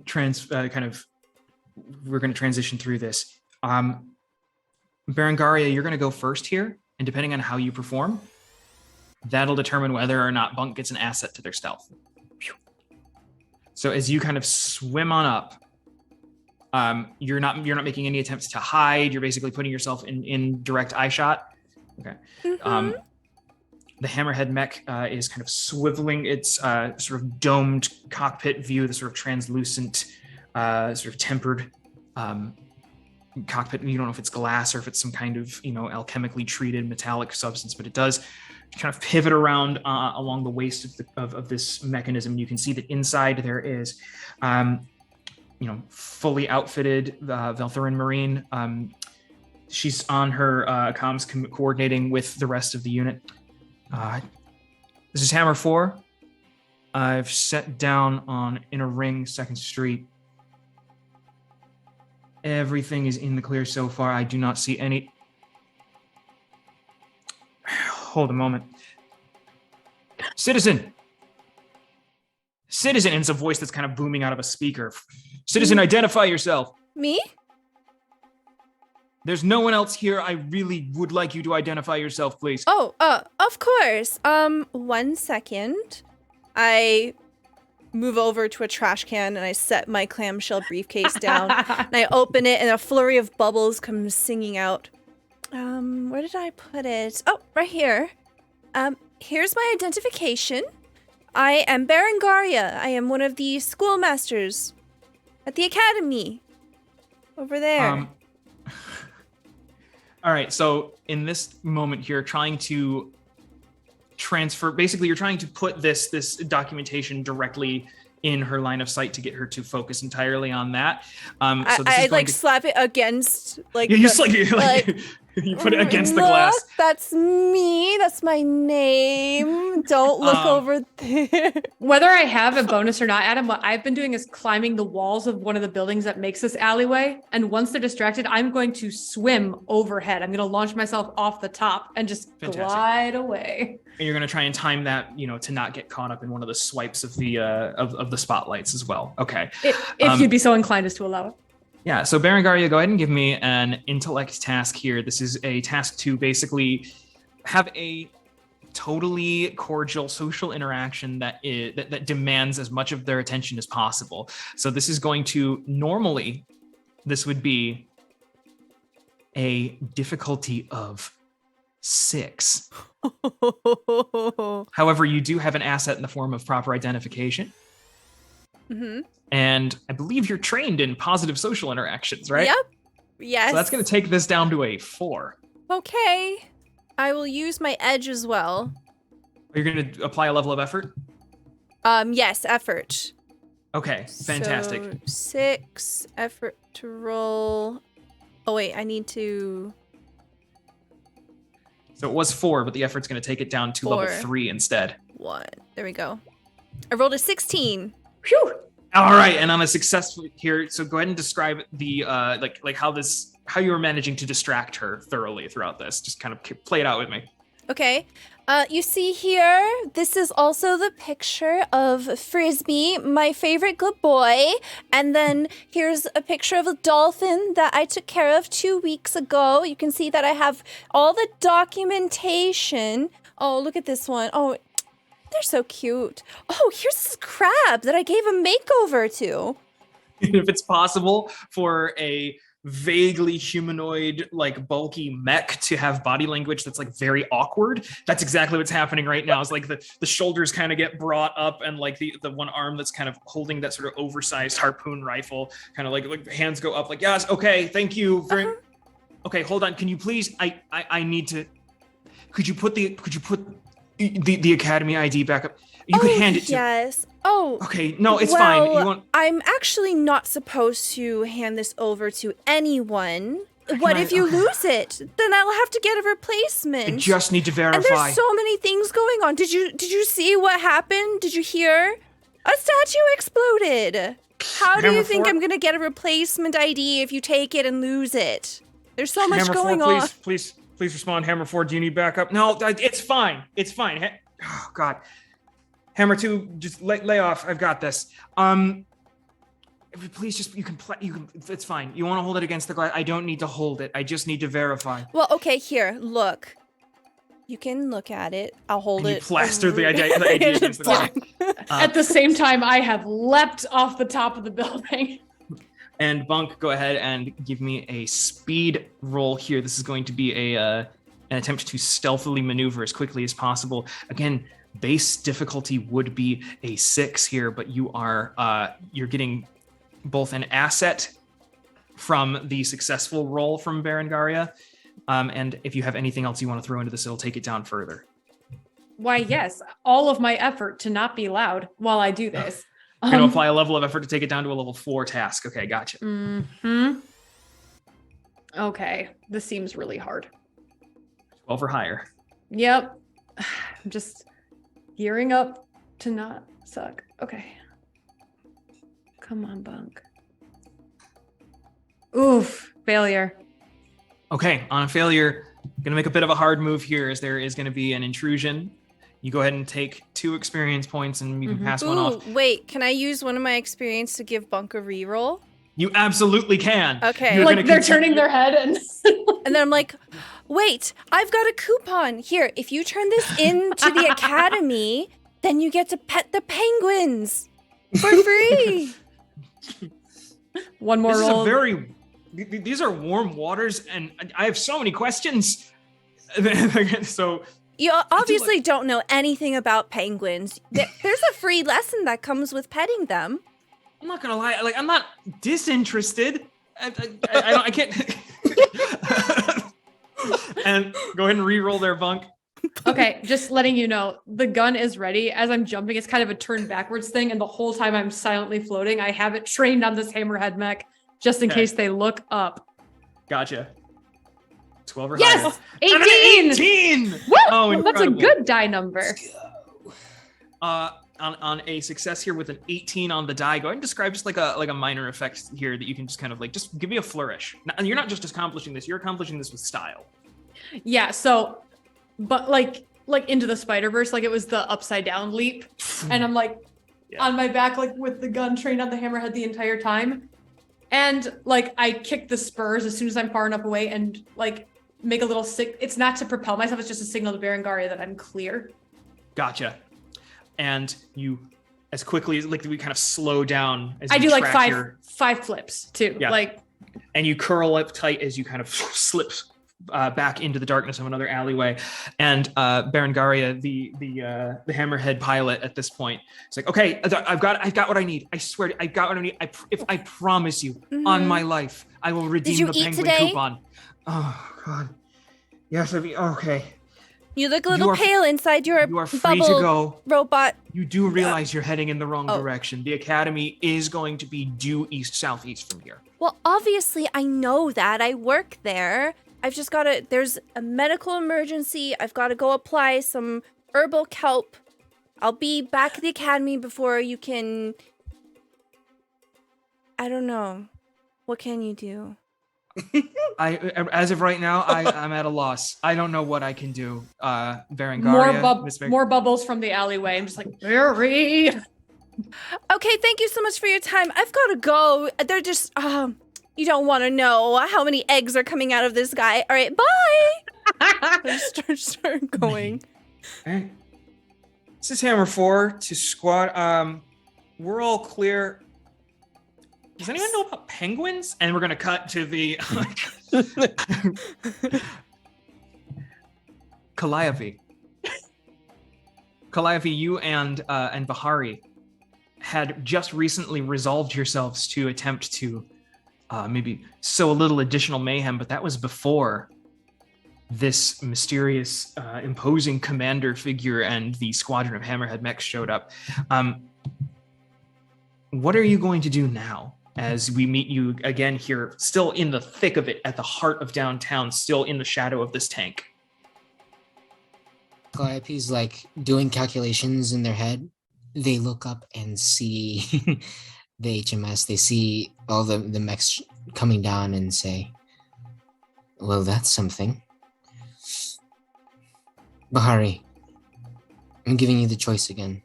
transition through this. Berengaria, you're going to go first here, and depending on how you perform, that'll determine whether or not Bunk gets an asset to their stealth. So as you kind of swim on up, you're not making any attempts to hide. You're basically putting yourself in direct eye shot. Okay. Mm-hmm. The hammerhead mech is kind of swiveling its sort of domed cockpit view, the sort of translucent, sort of tempered cockpit. You don't know if it's glass or if it's some kind of, alchemically treated metallic substance, but it does kind of pivot around along the waist of this mechanism. You can see that inside there is, fully outfitted Valthuran Marine. She's on her comms coordinating with the rest of the unit. This is Hammer 4. I've set down on Inner Ring, 2nd Street. Everything is in the clear so far. I do not see any... Hold a moment. Citizen! And it's a voice that's kind of booming out of a speaker. Citizen, identify yourself. Me? There's no one else here. I really would like you to identify yourself, please. Oh, of course. 1 second. I move over to a trash can and I set my clamshell briefcase down and I open it and a flurry of bubbles comes singing out. Where did I put it? Oh, right here. Here's my identification. I am Berengaria. I am one of the schoolmasters at the academy. Over there. All right, so in this moment here, trying to transfer, basically you're trying to put this documentation directly in her line of sight to get her to focus entirely on that. So this I is going to slap it against you just like you put it against the glass. Look, that's me. That's my name. Don't look over there. Whether I have a bonus or not, Adam, what I've been doing is climbing the walls of one of the buildings that makes this alleyway. And once they're distracted, I'm going to swim overhead. I'm going to launch myself off the top and just glide away. And you're going to try and time that, to not get caught up in one of the swipes of the of the spotlights as well. Okay. If you'd be so inclined as to allow it. Yeah, so Berengaria, go ahead and give me an intellect task here. This is a task to basically have a totally cordial social interaction that demands as much of their attention as possible. So this is going to, normally, this would be a difficulty of 6. However, you do have an asset in the form of proper identification. Mm-hmm. And I believe you're trained in positive social interactions, right? Yep. Yes. So that's going to take this down to a 4. Okay. I will use my edge as well. You're going to apply a level of effort? Yes, effort. Okay, fantastic. So 6 effort to roll. Oh wait, I need to. So it was 4, but the effort's going to take it down to level 3 instead. 1. There we go. I rolled a 16. Phew. All right, and on a successful here, so go ahead and describe the like how you were managing to distract her thoroughly throughout this. Just kind of play it out with me. Okay. You see here, this is also the picture of Frisbee, my favorite good boy. And then here's a picture of a dolphin that I took care of 2 weeks ago. You can see that I have all the documentation. Oh, look at this one. Oh, they're so cute. Oh, here's this crab that I gave a makeover to. If it's possible for a vaguely humanoid, like bulky mech to have body language that's like very awkward, that's exactly what's happening right now. It's like the shoulders kind of get brought up and like the one arm that's kind of holding that sort of oversized harpoon rifle, kind of like hands go up like, yes, okay, thank you. Okay, hold on. Can you please, I need to, could you put the academy ID back up? You could hand it to. Yes. Oh. Okay. No, it's fine. You want? I'm actually not supposed to hand this over to anyone. What if you lose it? Then I'll have to get a replacement. I just need to verify. And there's so many things going on. Did you see what happened? Did you hear? A statue exploded. How do you think I'm gonna get a replacement ID if you take it and lose it? There's so much going on. Please respond. Hammer 4, do you need backup? No, it's fine. It's fine. Oh God. Hammer 2, just lay off. I've got this. Please just, you can, it's fine. You want to hold it against the glass? I don't need to hold it. I just need to verify. Well, okay, here, look. You can look at it. I'll hold it. You plaster the ID against the glass. At the same time, I have leapt off the top of the building. And Bunk, go ahead and give me a speed roll here. This is going to be an attempt to stealthily maneuver as quickly as possible. Again, base difficulty would be a 6 here, but you're getting both an asset from the successful roll from Berengaria, and if you have anything else you want to throw into this, it'll take it down further. Why, yes, all of my effort to not be loud while I do this. You're going to apply a level of effort to take it down to a level 4 task. Okay, gotcha. Mm-hmm. Okay, this seems really hard. 12 or higher. Yep. I'm just gearing up to not suck. Okay. Come on, Bunk. Oof, failure. Okay, on a failure, I'm going to make a bit of a hard move here as there is going to be an intrusion. You go ahead and take 2 experience points and you can pass one off. Wait, can I use one of my experience to give Bunk a reroll? You absolutely can. Okay. Like they're turning their head and... And then I'm like, wait, I've got a coupon. Here, if you turn this into the academy, then you get to pet the penguins. For free. One more This is roll. a very. These are warm waters, and I have so many questions. So You obviously don't know anything about penguins. There's a free lesson that comes with petting them. I'm not gonna lie. Like, I'm not disinterested. I can't. And go ahead and re-roll their bunk. Okay, just letting you know, the gun is ready. As I'm jumping, it's kind of a turn backwards thing, and the whole time I'm silently floating, I have it trained on this hammerhead mech, just in case they look up. Gotcha. 12 or Yes! higher. 18! 18! Woo! Oh, That's a incredible. good die number. On a success here with an 18 on the die, go ahead and describe just like a minor effect here that you can just kind of like, just give me a flourish. And you're not just accomplishing this, you're accomplishing this with style. Yeah, so, but like Into the Spider-Verse, like it was the upside down leap. And I'm like on my back, like with the gun trained on the hammerhead the entire time. And like I kick the spurs as soon as I'm far enough away and like make a little it's not to propel myself, it's just a signal to Berengaria that I'm clear. Gotcha. And you, as quickly as like we kind of slow down as I you do like track five flips too. Yeah. Like, and you curl up tight as you kind of slip back into the darkness of another alleyway. And Berengaria, the hammerhead pilot at this point, it's like, okay, I've got what I need. I swear, I got what I need. I promise you, on my life, I will redeem the penguin coupon. Oh God, yes, okay. You look a little pale inside your You are free bubble to go. robot. You do realize you're heading in the wrong direction. The academy is going to be due east-southeast from here. Well, obviously, I know that. I work there. I've just got to, there's a medical emergency. I've got to go apply some herbal kelp. I'll be back at the academy before you can, I don't know. What can you do? As of right now, I'm at a loss. I don't know what I can do. Berengaria, more bubbles from the alleyway. I'm just like, very. Okay, thank you so much for your time. I've got to go. They're just, you don't want to know how many eggs are coming out of this guy. All right, bye. I start going. Okay. This is Hammer 4 to squad. We're all clear. Does anyone know about penguins? And we're gonna cut to the Calliope. Calliope, you and Bahari had just recently resolved yourselves to attempt to maybe sow a little additional mayhem, but that was before this mysterious, imposing commander figure and the squadron of Hammerhead mechs showed up. What are you going to do now as we meet you again here, still in the thick of it, at the heart of downtown, still in the shadow of this tank? Calliope's like doing calculations in their head. They look up and see the HMS. They see all the mechs coming down and say, well, that's something. Bahari, I'm giving you the choice again.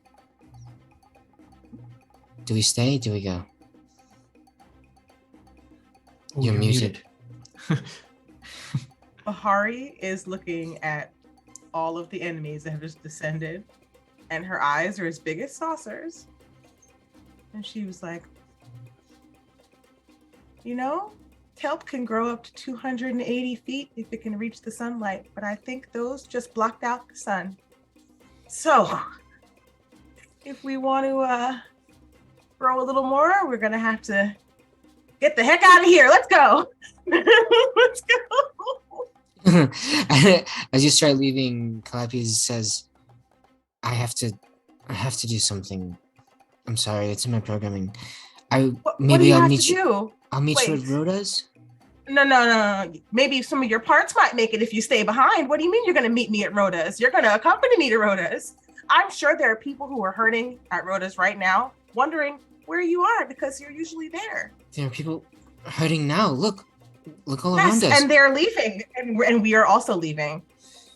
Do we stay? Do we go? You're muted. Bahari is looking at all of the enemies that have just descended, and her eyes are as big as saucers. And she was like, you know, kelp can grow up to 280 feet if it can reach the sunlight, but I think those just blocked out the sun. So, if we want to grow a little more, we're gonna have to get the heck out of here. Let's go. Let's go. As you start leaving, Calliope says, I have to do something. I'm sorry, it's in my programming. What do you have to do? I'll meet you at Rhoda's. No. Maybe some of your parts might make it if you stay behind. What do you mean you're going to meet me at Rhoda's? You're going to accompany me to Rhoda's. I'm sure there are people who are hurting at Rhoda's right now, wondering where you are because you're usually there. There are people hurting now. Look all around us. And they're leaving, and we are also leaving.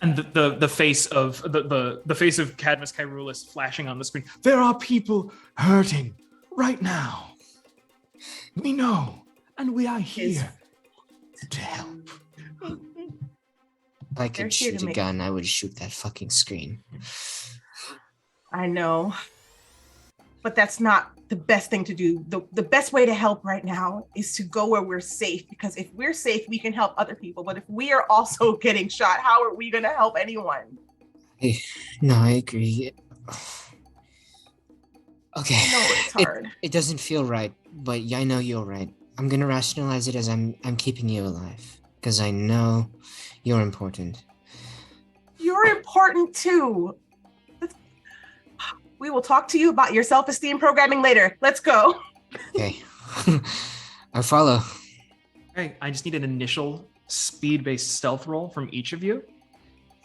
And the face of the face of Cadmus Kyrulus flashing on the screen. There are people hurting right now. We know, and we are here to help. If I could shoot a gun, I would shoot that fucking screen. I know. but that's not the best thing to do. The best way to help right now is to go where we're safe, because if we're safe, we can help other people. But if we are also getting shot, how are we going to help anyone? No, I agree. Okay. I know it's hard. It doesn't feel right, but I know you're right. I'm gonna rationalize it as I'm keeping you alive, because I know you're important. You're important too. We will talk to you about your self-esteem programming later. Let's go. Okay. I follow. Okay, I just need an initial speed-based stealth roll from each of you.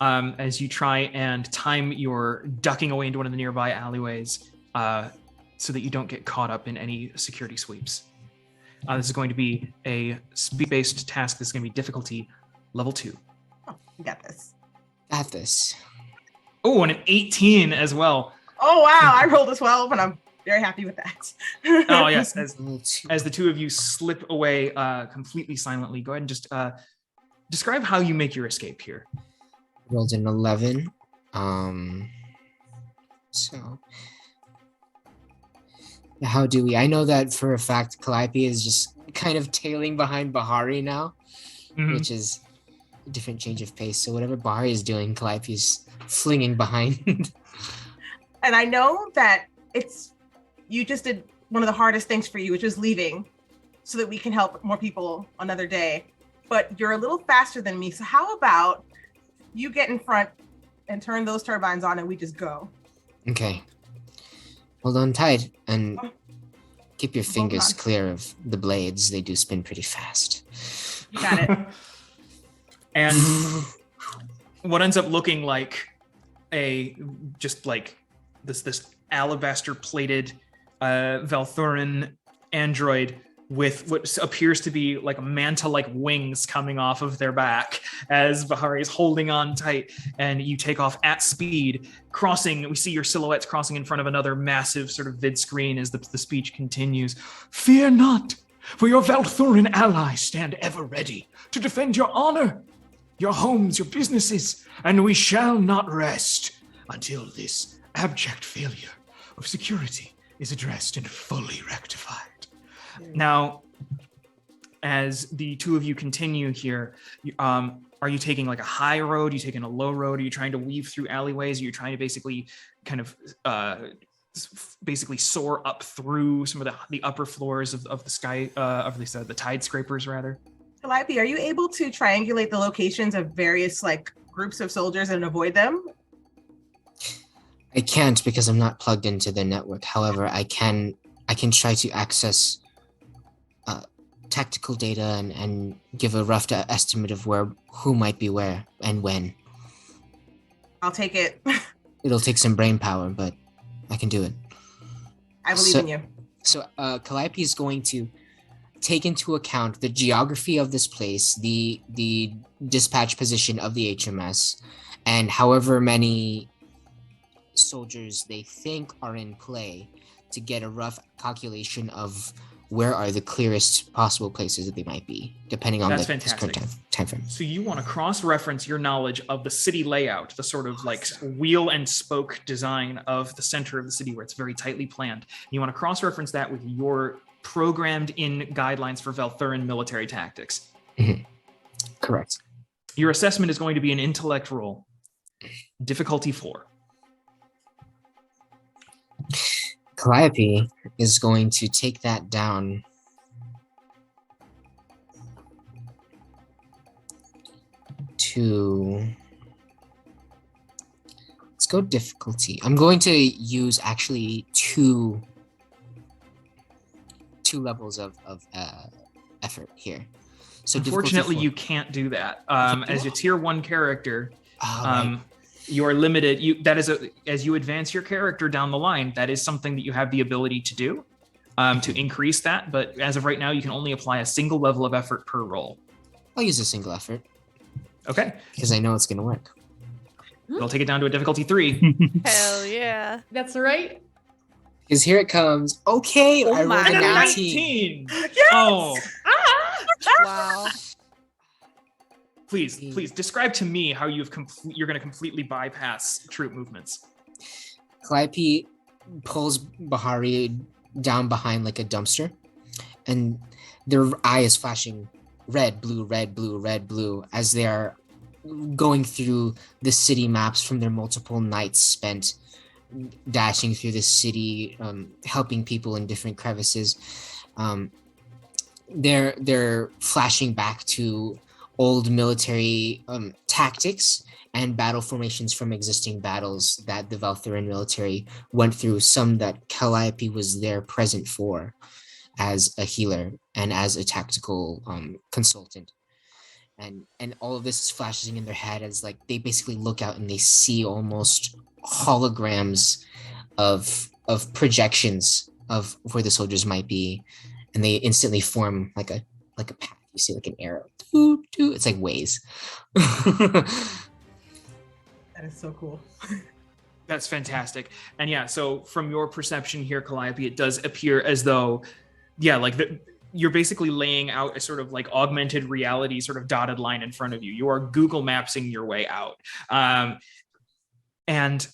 As you try and time your ducking away into one of the nearby alleyways so that you don't get caught up in any security sweeps. This is going to be a speed-based task. This is going to be difficulty level 2. Oh, we got this. Got this. Oh, and an 18 as well. Oh, wow. I rolled a 12, and I'm very happy with that. Oh, yes. As the two of you slip away completely silently, go ahead and just describe how you make your escape here. Rolled an 11. So how do we? I know that for a fact Calliope is just kind of tailing behind Bahari now, which is a different change of pace. So whatever Bahari is doing, Calliope's flinging behind. And I know that you just did one of the hardest things for you, which was leaving so that we can help more people another day. But you're a little faster than me. So how about you get in front and turn those turbines on and we just go? Okay. Hold on tight and keep your fingers clear of the blades. They do spin pretty fast. You got it. And what ends up looking like this alabaster plated Valthuran android with what appears to be like manta-like wings coming off of their back as Bahari is holding on tight, and you take off at speed, crossing. We see your silhouettes crossing in front of another massive sort of vid screen as the speech continues. Fear not, for your Valthuran allies stand ever ready to defend your honor, your homes, your businesses, and we shall not rest until this abject failure of security is addressed and fully rectified. Now, as the two of you continue here, are you taking like a high road? Are you taking a low road? Are you trying to weave through alleyways? Are you trying to basically kind of soar up through some of the upper floors of the sky, the tide scrapers rather? Calliope, are you able to triangulate the locations of various like groups of soldiers and avoid them? I can't because I'm not plugged into their network. However, I can try to access tactical data and give a rough estimate of who might be where and when. I'll take it. It'll take some brain power, but I can do it. I believe in you. So Calliope is going to take into account the geography of this place, the dispatch position of the HMS, and however many soldiers they think are in play to get a rough calculation of where are the clearest possible places that they might be, depending on the current time frame. So you want to cross-reference your knowledge of the city layout, the sort of like wheel and spoke design of the center of the city where it's very tightly planned. You want to cross-reference that with your programmed-in guidelines for Valthuran military tactics. Mm-hmm. Correct. Your assessment is going to be an intellect roll. Difficulty 4. Calliope is going to take that down to, let's go difficulty. I'm going to use actually two levels of effort here. So unfortunately, you can't do that. As a tier 1 character, right. You are limited. As you advance your character down the line, that is something that you have the ability to do to increase that. But as of right now, you can only apply a single level of effort per roll. I'll use a single effort. Okay. Because I know it's going to work. We'll take it down to a difficulty 3. Hell yeah. That's right. Because here it comes. Okay, I rolled a 19. Yes! Oh. Wow. Please describe to me how you're going to completely bypass troop movements. Calliope pulls Bahari down behind like a dumpster, and their eye is flashing red, blue, red, blue, red, blue as they are going through the city maps from their multiple nights spent dashing through the city, helping people in different crevices. They're flashing back to old military tactics and battle formations from existing battles that the Valthuran military went through, some that Calliope was there present for as a healer and as a tactical consultant. And all of this is flashing in their head as like they basically look out and they see almost holograms of projections of where the soldiers might be, and they instantly form like a path. You see like an arrow. It's like ways. That is so cool. That's fantastic. And yeah, so from your perception here, Calliope, it does appear as though, yeah, like you're basically laying out a sort of like augmented reality sort of dotted line in front of you. You are Google Mapsing your way out. And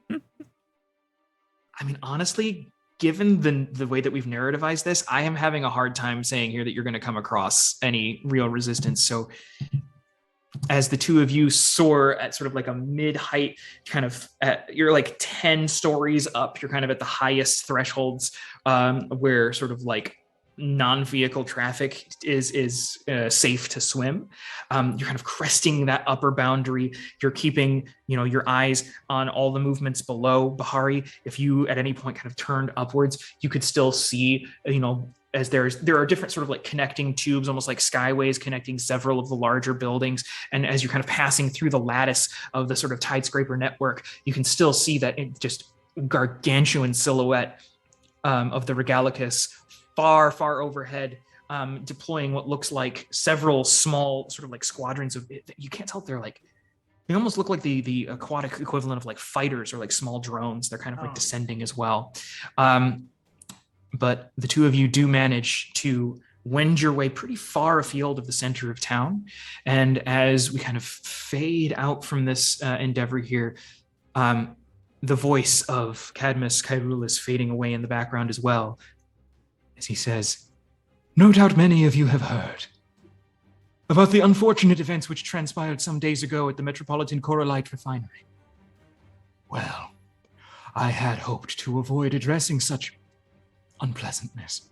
I mean, honestly, given the way that we've narrativized this, I am having a hard time saying here that you're going to come across any real resistance. So as the two of you soar at sort of like a mid-height kind of, you're like 10 stories up, you're kind of at the highest thresholds where sort of like non-vehicle traffic is safe to swim. You're kind of cresting that upper boundary. You're keeping, your eyes on all the movements below. Bahari, if you at any point kind of turned upwards, you could still see, as there are different sort of like connecting tubes, almost like skyways connecting several of the larger buildings. And as you're kind of passing through the lattice of the sort of tide scraper network, you can still see that just gargantuan silhouette of the Regalicus far, far overhead, deploying what looks like several small sort of like squadrons of, you can't tell if they're like, they almost look like the aquatic equivalent of like fighters or like small drones. They're kind of like descending as well. But the two of you do manage to wend your way pretty far afield of the center of town. And as we kind of fade out from this endeavor here, the voice of Cadmus Kyrul is fading away in the background as well, as he says, "No doubt many of you have heard about the unfortunate events which transpired some days ago at the Metropolitan Coralite Refinery. Well, I had hoped to avoid addressing such unpleasantness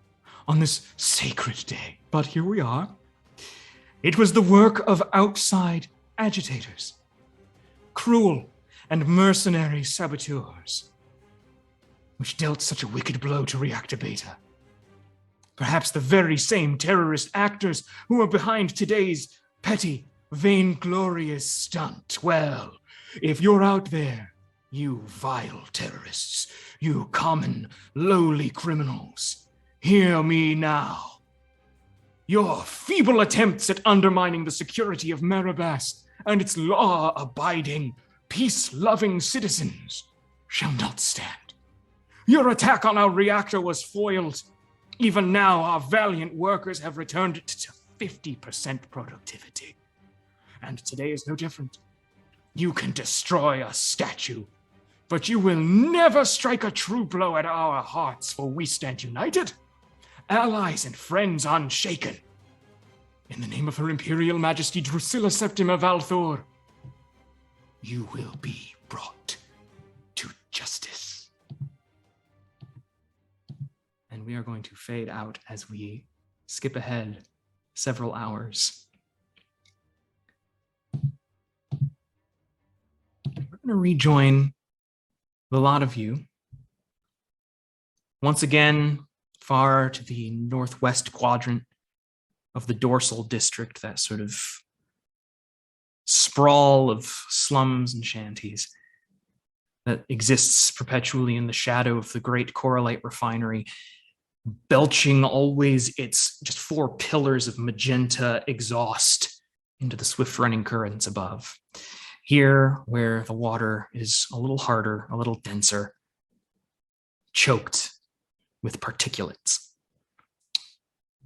on this sacred day, but here we are. It was the work of outside agitators, cruel and mercenary saboteurs, which dealt such a wicked blow to Reactor Beta. Perhaps the very same terrorist actors who are behind today's petty, vainglorious stunt. Well, if you're out there, you vile terrorists, you common, lowly criminals, hear me now. Your feeble attempts at undermining the security of Marabas and its law-abiding, peace-loving citizens shall not stand. Your attack on our reactor was foiled. Even now, our valiant workers have returned it to 50% productivity. And today is no different. You can destroy a statue, but you will never strike a true blow at our hearts, for we stand united, allies and friends unshaken. In the name of Her Imperial Majesty Drusilla Septima Valthor, you will be brought to justice." And we are going to fade out as we skip ahead several hours. We're going to rejoin the lot of you once again far to the northwest quadrant of the dorsal district, that sort of sprawl of slums and shanties that exists perpetually in the shadow of the great Coralite refinery, belching always its just 4 pillars of magenta exhaust into the swift running currents above. Here, where the water is a little harder, a little denser, choked with particulates,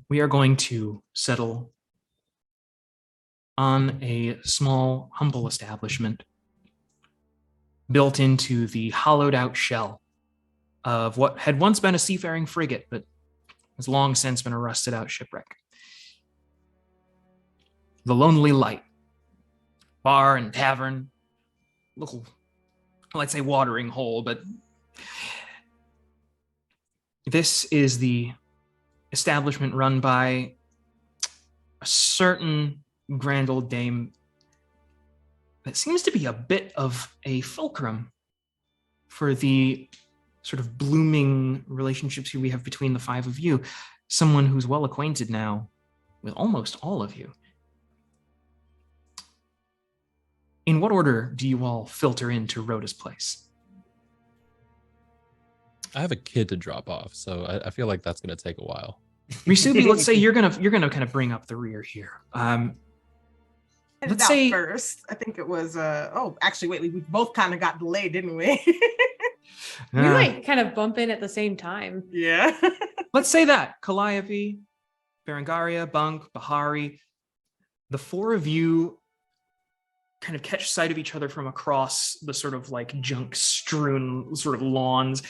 we are going to settle on a small, humble establishment built into the hollowed out shell of what had once been a seafaring frigate, but has long since been a rusted-out shipwreck. The Lonely Light. Bar and tavern. Little, let's say, watering hole, but this is the establishment run by a certain grand old dame that seems to be a bit of a fulcrum for the sort of blooming relationships we have between the five of you. Someone who's well acquainted now with almost all of you. In what order do you all filter into Rhoda's place? I have a kid to drop off, so I feel like that's going to take a while. Risubi, let's say you're gonna kind of bring up the rear here. Let's say first. I think it was. Actually, wait. We both kind of got delayed, didn't we? We might kind of bump in at the same time. Yeah. Let's say that Calliope, Berengaria, Bunk, Bahari, the four of you kind of catch sight of each other from across the sort of like junk strewn sort of lawns,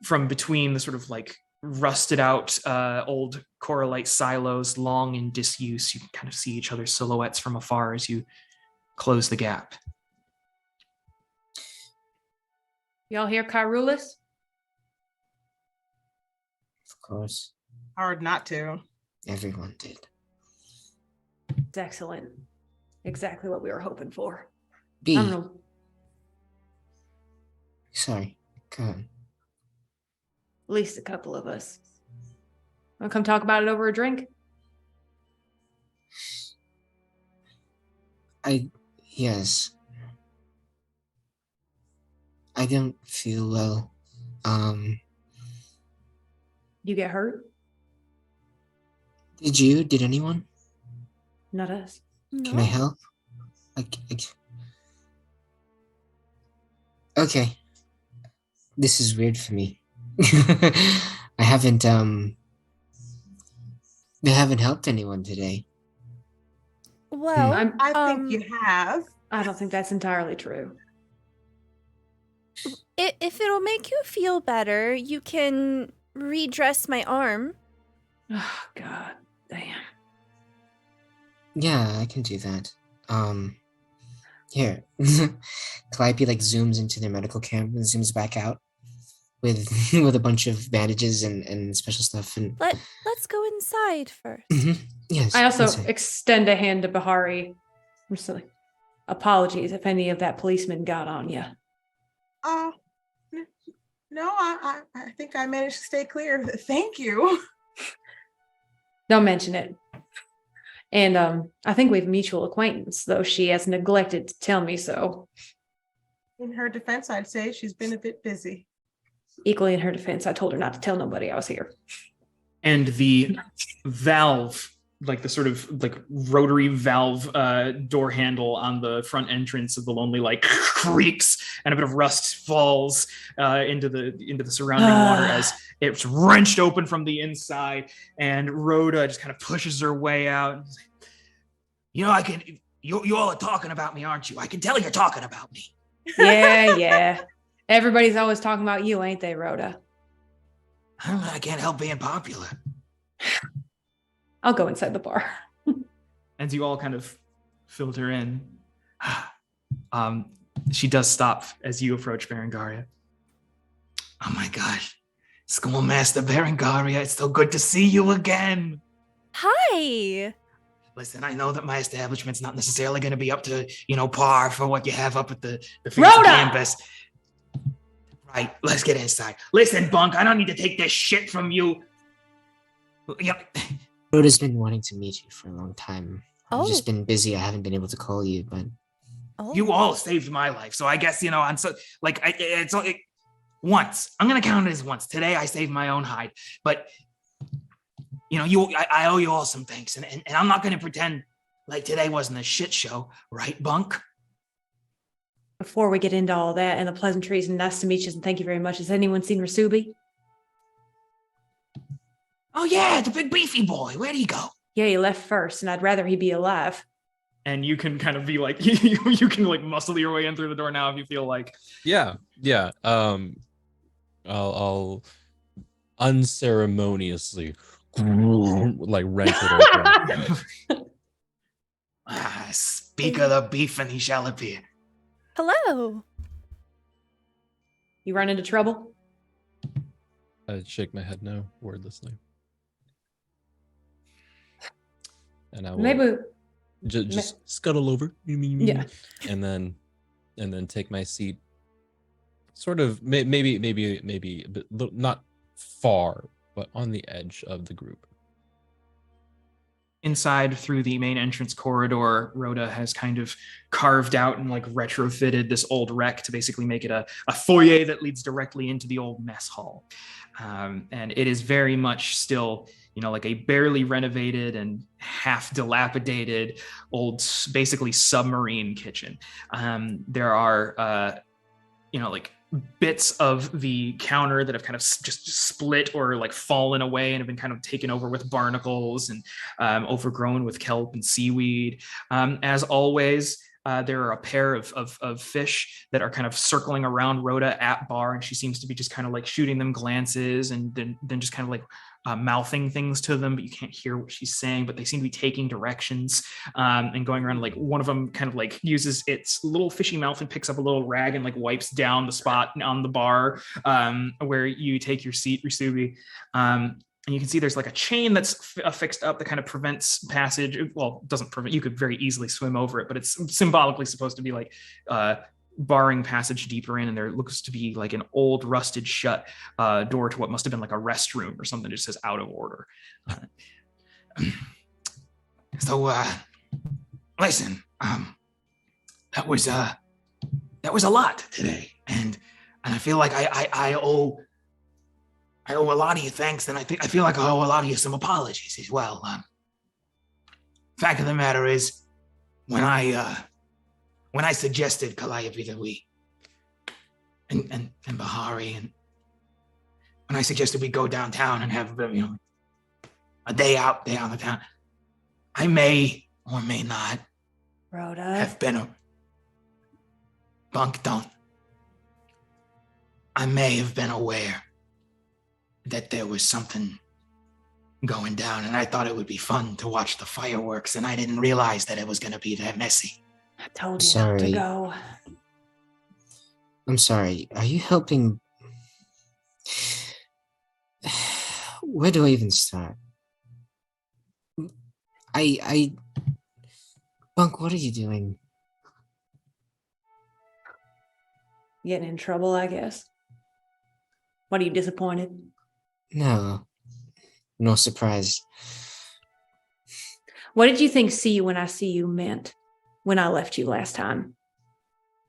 from between the sort of like rusted out old coralite silos, long in disuse. You can kind of see each other's silhouettes from afar as you close the gap. Y'all hear Carulus? Of course. Hard not to. Everyone did. It's excellent. Exactly what we were hoping for. B. I don't know. Sorry. Go ahead. At least a couple of us. Want to come talk about it over a drink? Yes. I don't feel well. You get hurt? Did you? Did anyone? Not us. Can I help? Okay. This is weird for me. I haven't helped anyone today. Well, I think you have. I don't think that's entirely true. If it'll make you feel better, you can redress my arm. Oh, God damn. Yeah, I can do that. Here. Calliope like zooms into their medical camp and zooms back out with with a bunch of bandages and special stuff. And let's go inside first. Yes. I also inside. extend a hand to Bahari. I'm just like, apologies if any of that policeman got on you. No, I think I managed to stay clear. Thank you. Don't mention it. And I think we have mutual acquaintance, though she has neglected to tell me so. In her defense, I'd say she's been a bit busy. Equally in her defense, I told her not to tell nobody I was here. And the valve, like the sort of like rotary valve door handle on the front entrance of the Lonely Light creaks, and a bit of rust falls into the surrounding water as it's wrenched open from the inside, and Rhoda just kind of pushes her way out. You know, you all are talking about me, aren't you? I can tell you're talking about me. Yeah. Everybody's always talking about you, ain't they, Rhoda? I can't help being popular. I'll go inside the bar. As you all kind of filter in, she does stop as you approach Berengaria. Oh my gosh. Schoolmaster Berengaria, it's so good to see you again. Hi. Listen, I know that my establishment's not necessarily going to be up to, par for what you have up at the fancy Rhoda! campus. Right, let's get inside. Listen, Bunk, I don't need to take this shit from you. Rhoda's been wanting to meet you for a long time. Oh. I've just been busy. I haven't been able to call you, but You all saved my life, so I guess I'm so once. I'm gonna count it as once. Today I saved my own hide, but I owe you all some thanks, and I'm not gonna pretend like today wasn't a shit show, right, Bunk? Before we get into all that and the pleasantries and nice to meet you and thank you very much, has anyone seen Risubi? Oh yeah, the big beefy boy. Where'd he go? Yeah, he left first, and I'd rather he be alive. And you can kind of be like, you can like muscle your way in through the door now if you feel like. Yeah. I'll unceremoniously like wrench it open. Speak of the beef and he shall appear. Hello. You run into trouble? I shake my head no, wordlessly. And I will Maybe. just scuttle over. Yeah. And then take my seat. Sort of maybe a bit, not far, but on the edge of the group. Inside through the main entrance corridor, Rhoda has kind of carved out and like retrofitted this old wreck to basically make it a foyer that leads directly into the old mess hall. And it is very much still, like a barely renovated and half dilapidated old, basically submarine kitchen. There are, like bits of the counter that have kind of just split or like fallen away and have been kind of taken over with barnacles and overgrown with kelp and seaweed. As always, there are a pair of fish that are kind of circling around Rhoda at bar, and she seems to be just kind of like shooting them glances and then just kind of like mouthing things to them, but you can't hear what she's saying, but they seem to be taking directions and going around. Like one of them kind of like uses its little fishy mouth and picks up a little rag and like wipes down the spot on the bar where you take your seat, Risubi. And you can see there's like a chain that's affixed up that kind of prevents passage. Well, doesn't prevent, you could very easily swim over it, but it's symbolically supposed to be like barring passage deeper in, and there looks to be like an old rusted shut door to what must have been like a restroom or something that just says out of order. So listen, that was a lot today, and I feel like I owe a lot of you thanks, and I feel like I owe a lot of you some apologies as well. Fact of the matter is, when I suggested Calliope that we and Bahari, and when I suggested we go downtown and have a day out on the town, I may or may not Rhoda have been a bunk. Don't. I may have been aware that there was something going down, and I thought it would be fun to watch the fireworks, and I didn't realize that it was going to be that messy. I told you not to go. I'm sorry. Are you helping? Where do I even start? Bunk, what are you doing? Getting in trouble, I guess. What, are you disappointed? No surprise. What did you think see you when I see you meant when I left you last time?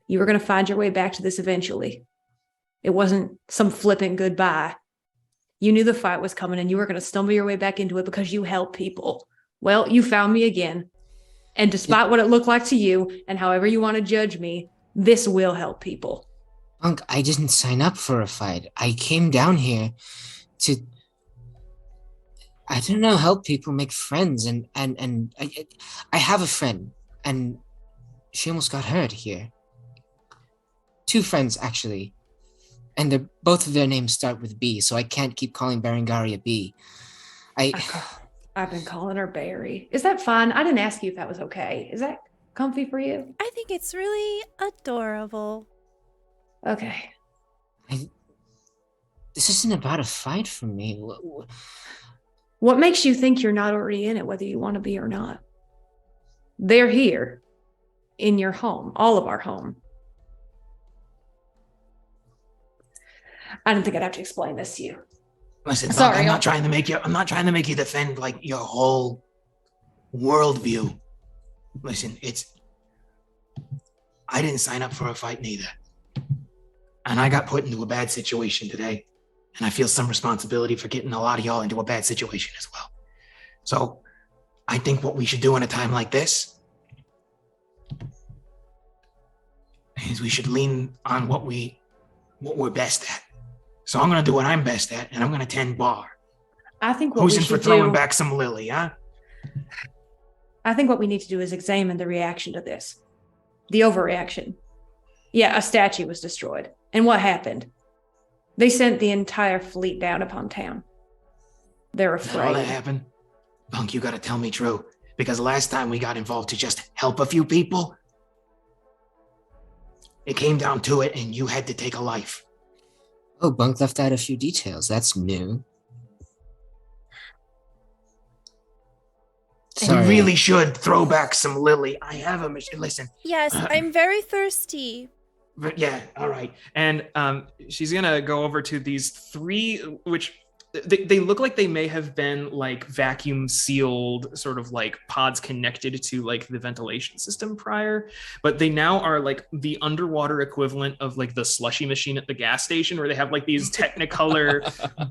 You were going to find your way back to this eventually. It wasn't some flippant goodbye. You knew the fight was coming and you were going to stumble your way back into it because you help people. Well, you found me again. And despite what it looked like to you and however you want to judge me, this will help people. Bunk, I didn't sign up for a fight. I came down here to, I don't know, help people make friends, and I have a friend, and she almost got hurt here. 2 friends, actually, and both of their names start with B, so I can't keep calling Berengaria B. I've been calling her Barry. Is that fine? I didn't ask you if that was okay. Is that comfy for you? I think it's really adorable. Okay. This isn't about a fight for me. What makes you think you're not already in it, whether you want to be or not? They're here in your home, all of our home. I didn't think I'd have to explain this to you. Listen, sorry, I'm not trying to make you defend like your whole worldview. Listen, I didn't sign up for a fight neither. And I got put into a bad situation today. And I feel some responsibility for getting a lot of y'all into a bad situation as well. So I think what we should do in a time like this is we should lean on what we're best at. So I'm going to do what I'm best at, and I'm going to tend bar. I think what Who's we in should for throwing do, back some Lily, huh? I think what we need to do is examine the reaction to this. The overreaction. Yeah, a statue was destroyed. And what happened? They sent the entire fleet down upon town. They're Is that all that afraid. happened? Bunk, you gotta tell me true. Because last time we got involved to just help a few people, it came down to it and you had to take a life. Oh, Bunk left out a few details. That's new. Sorry. We really should throw back some Lily. I have a mission. Listen. Yes, I'm very thirsty. But yeah, all right. And she's gonna go over to these three, which they look like they may have been like vacuum sealed sort of like pods connected to like the ventilation system prior, but they now are like the underwater equivalent of like the slushy machine at the gas station where they have like these Technicolor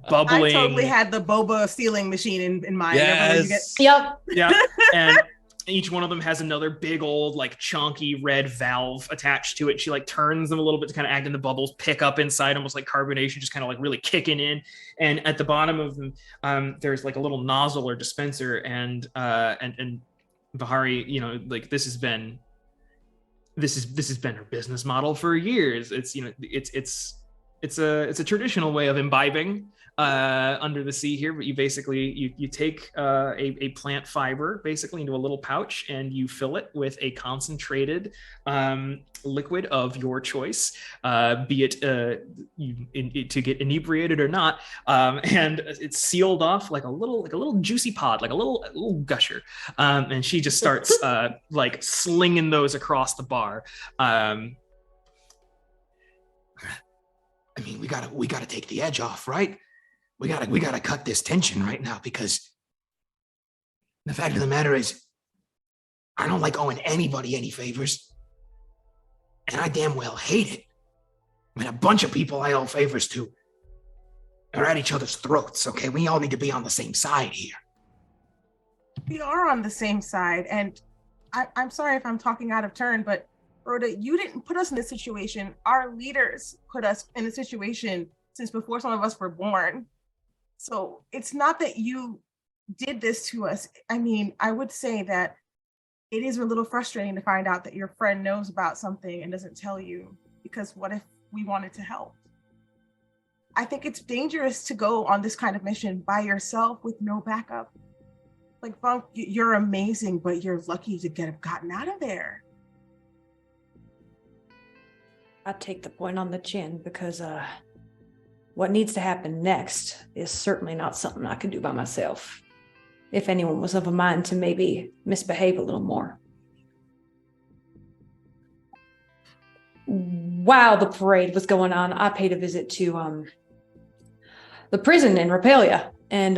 bubbling. I totally had the boba sealing machine in mind. Yes. Yep. Yeah. And each one of them has another big old like chunky red valve attached to it. She like turns them a little bit to kind of act in the bubbles, pick up inside, almost like carbonation, just kind of like really kicking in. And at the bottom of them, there's like a little nozzle or dispenser. And Bahari, you know, like this has been her business model for years. It's, you know, it's a traditional way of imbibing under the sea here, but you basically you take a plant fiber basically into a little pouch and you fill it with a concentrated liquid of your choice, be it to get inebriated or not, and it's sealed off like a little juicy pod, like a little gusher, and she just starts like slinging those across the bar. I mean, we gotta take the edge off, right? We gotta cut this tension right now, because the fact of the matter is, I don't like owing anybody any favors, and I damn well hate it. I mean, a bunch of people I owe favors to are at each other's throats. Okay, we all need to be on the same side here. We are on the same side, and I'm sorry if I'm talking out of turn, but Rhoda, you didn't put us in this situation. Our leaders put us in a situation since before some of us were born. So it's not that you did this to us. I mean, I would say that it is a little frustrating to find out that your friend knows about something and doesn't tell you, because what if we wanted to help? I think it's dangerous to go on this kind of mission by yourself with no backup. Like, Bunk, you're amazing, but you're lucky to have gotten out of there. I take the point on the chin because what needs to happen next is certainly not something I can do by myself. If anyone was of a mind to maybe misbehave a little more. While the parade was going on, I paid a visit to the prison in Rapelia. And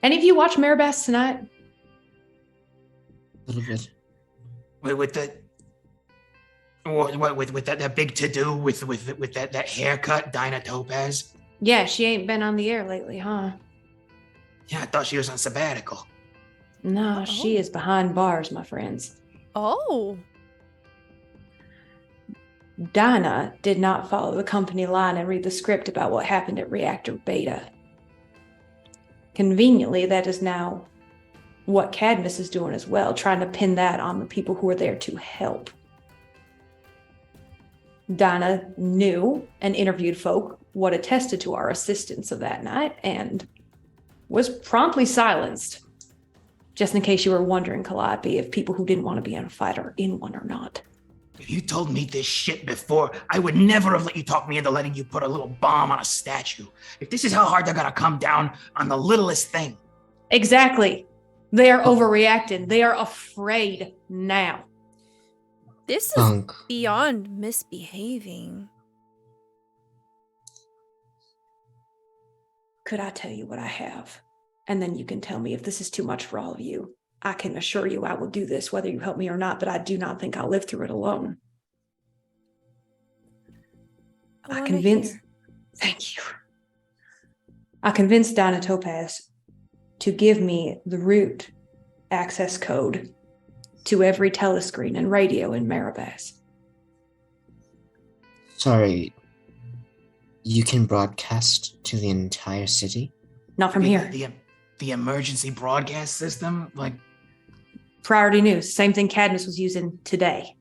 any of you watch Maribas tonight? A little bit. With that big to-do with that haircut, Dinah Topaz? Yeah, she ain't been on the air lately, huh? Yeah, I thought she was on sabbatical. No, she is behind bars, my friends. Oh. Dinah did not follow the company line and read the script about what happened at Reactor Beta. Conveniently, that is now what Cadmus is doing as well, trying to pin that on the people who are there to help. Dinah knew and interviewed folk what attested to our assistance of that night and was promptly silenced. Just in case you were wondering, Calliope, if people who didn't want to be in a fight are in one or not. If you told me this shit before, I would never have let you talk me into letting you put a little bomb on a statue. If this is how hard they're gonna come down on the littlest thing. Exactly. They are overreacting. They are afraid now. This is Bunk. beyond misbehaving. Could I tell you what I have? And then you can tell me if this is too much for all of you. I can assure you I will do this whether you help me or not, but I do not think I'll live through it alone. I convinced... Thank you. I convinced Dinah Topaz to give me the root access code to every telescreen and radio in Maribas. Sorry, you can broadcast to the entire city? Not from here. The emergency broadcast system? Like, Priority news, same thing Cadmus was using today.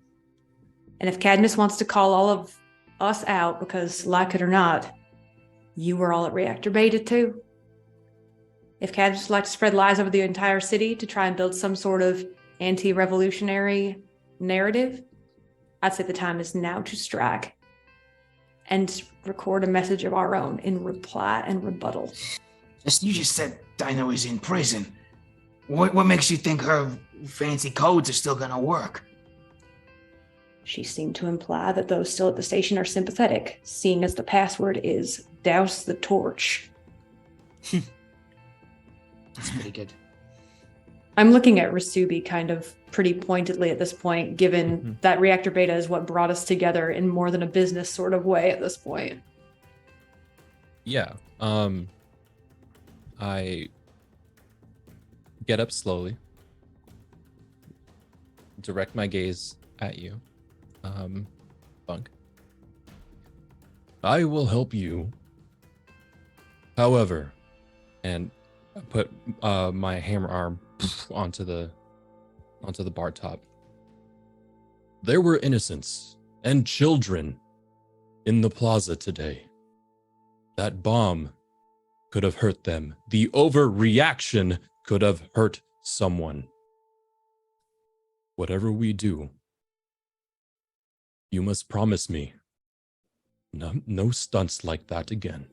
And if Cadmus wants to call all of us out because, like it or not, you were all at Reactor Beta too. If Cadmus would like to spread lies over the entire city to try and build some sort of anti-revolutionary narrative, I'd say the time is now to strike and record a message of our own in reply and rebuttal. You just said Dinah is in prison. What makes you think her fancy codes are still gonna work? She seemed to imply that those still at the station are sympathetic, seeing as the password is douse the torch. That's pretty good. I'm looking at Rasubi kind of pretty pointedly at this point, given that Reactor Beta is what brought us together in more than a business sort of way at this point. Yeah. I get up slowly, direct my gaze at you, Bunk. I will help you. However, and I put my hammer arm onto the bar top. There were innocents and children in the plaza today. That bomb could have hurt them. The overreaction could have hurt someone. Whatever we do, you must promise me no stunts like that again.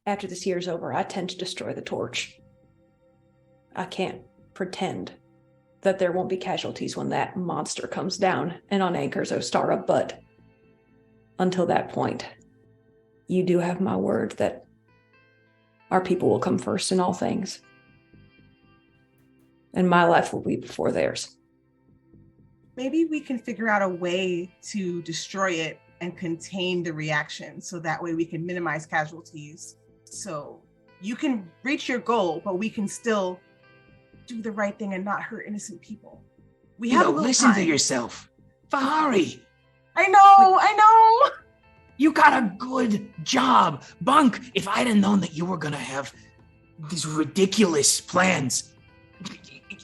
After this year's over, I tend to destroy the torch. I can't pretend that there won't be casualties when that monster comes down and unanchors Ostara, but until that point, you do have my word that our people will come first in all things. And my life will be before theirs. Maybe we can figure out a way to destroy it and contain the reaction, so that way we can minimize casualties. So you can reach your goal, but we can still do the right thing and not hurt innocent people. We have a little listen time. to yourself. Fahari, I know. you got a good job. Bunk, if I'd have known that you were gonna have these ridiculous plans,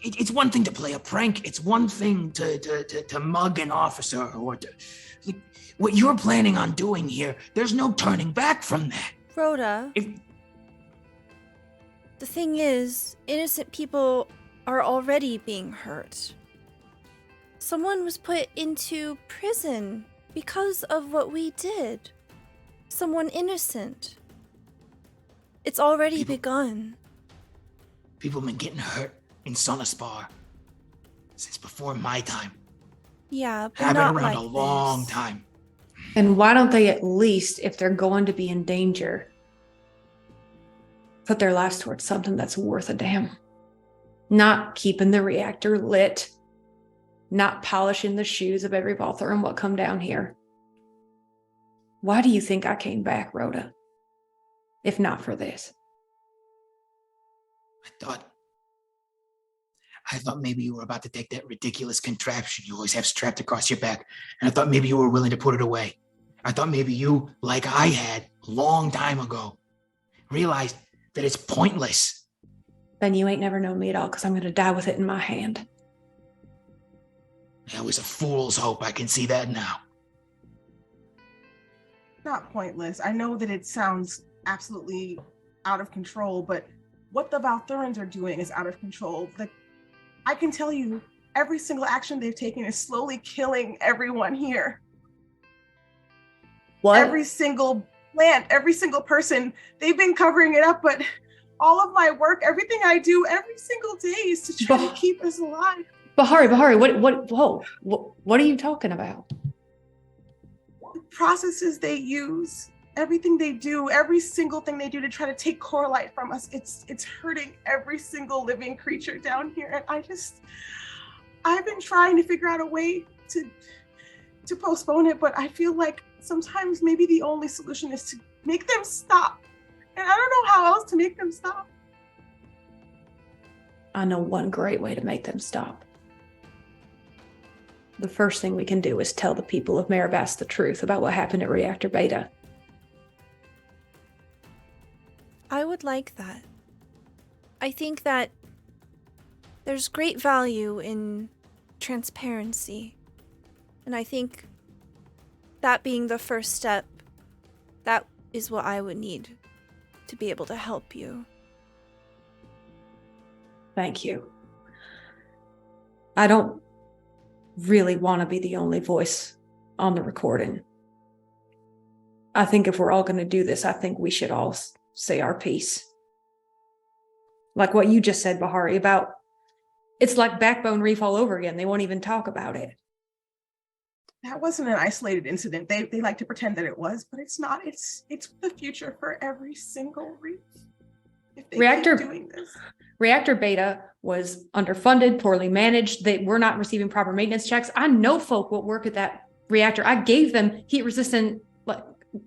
it's one thing to play a prank. It's one thing to mug an officer or to... What you're planning on doing here, there's no turning back from that. Rhoda, the thing is, innocent people are already being hurt. Someone was put into prison because of what we did. Someone innocent. It's already begun. People have been getting hurt in Sonaspar since before my time. Yeah, but I've been not around like a long this. time. And why don't they at least, if they're going to be in danger, put their lives towards something that's worth a damn? Not keeping the reactor lit, not polishing the shoes of every Valthuran what come down here. Why do you think I came back, Rhoda? If not for this. I thought maybe you were about to take that ridiculous contraption you always have strapped across your back, and I thought maybe you were willing to put it away. I thought maybe you, like I had a long time ago, realized that it's pointless. Then you ain't never known me at all, because I'm going to die with it in my hand. That was a fool's hope. I can see that now. Not pointless. I know that it sounds absolutely out of control, but what the Valthurans are doing is out of control. I can tell you, every single action they've taken is slowly killing everyone here. What? Every single plant, every single person, they've been covering it up, but all of my work, everything I do every single day is to try to keep us alive. Bahari, what are you talking about? The processes they use, everything they do, every single thing they do to try to take core light from us, it's hurting every single living creature down here. And I've been trying to figure out a way to postpone it, but I feel like sometimes maybe the only solution is to make them stop. And I don't know how else to make them stop. I know one great way to make them stop. The first thing we can do is tell the people of Marabas the truth about what happened at Reactor Beta. I would like that. I think that there's great value in transparency. And I think that being the first step, that is what I would need to be able to help you. Thank you. I don't really want to be the only voice on the recording. I think if we're all going to do this, I think we should all say our piece. Like what you just said, Bahari, about it's like Backbone Reef all over again. They won't even talk about it. That wasn't an isolated incident. They like to pretend that it was, but it's not. It's the future for every single reef. If they keep doing this. Reactor Beta was underfunded, poorly managed. They were not receiving proper maintenance checks. I know folk will work at that reactor. I gave them heat-resistant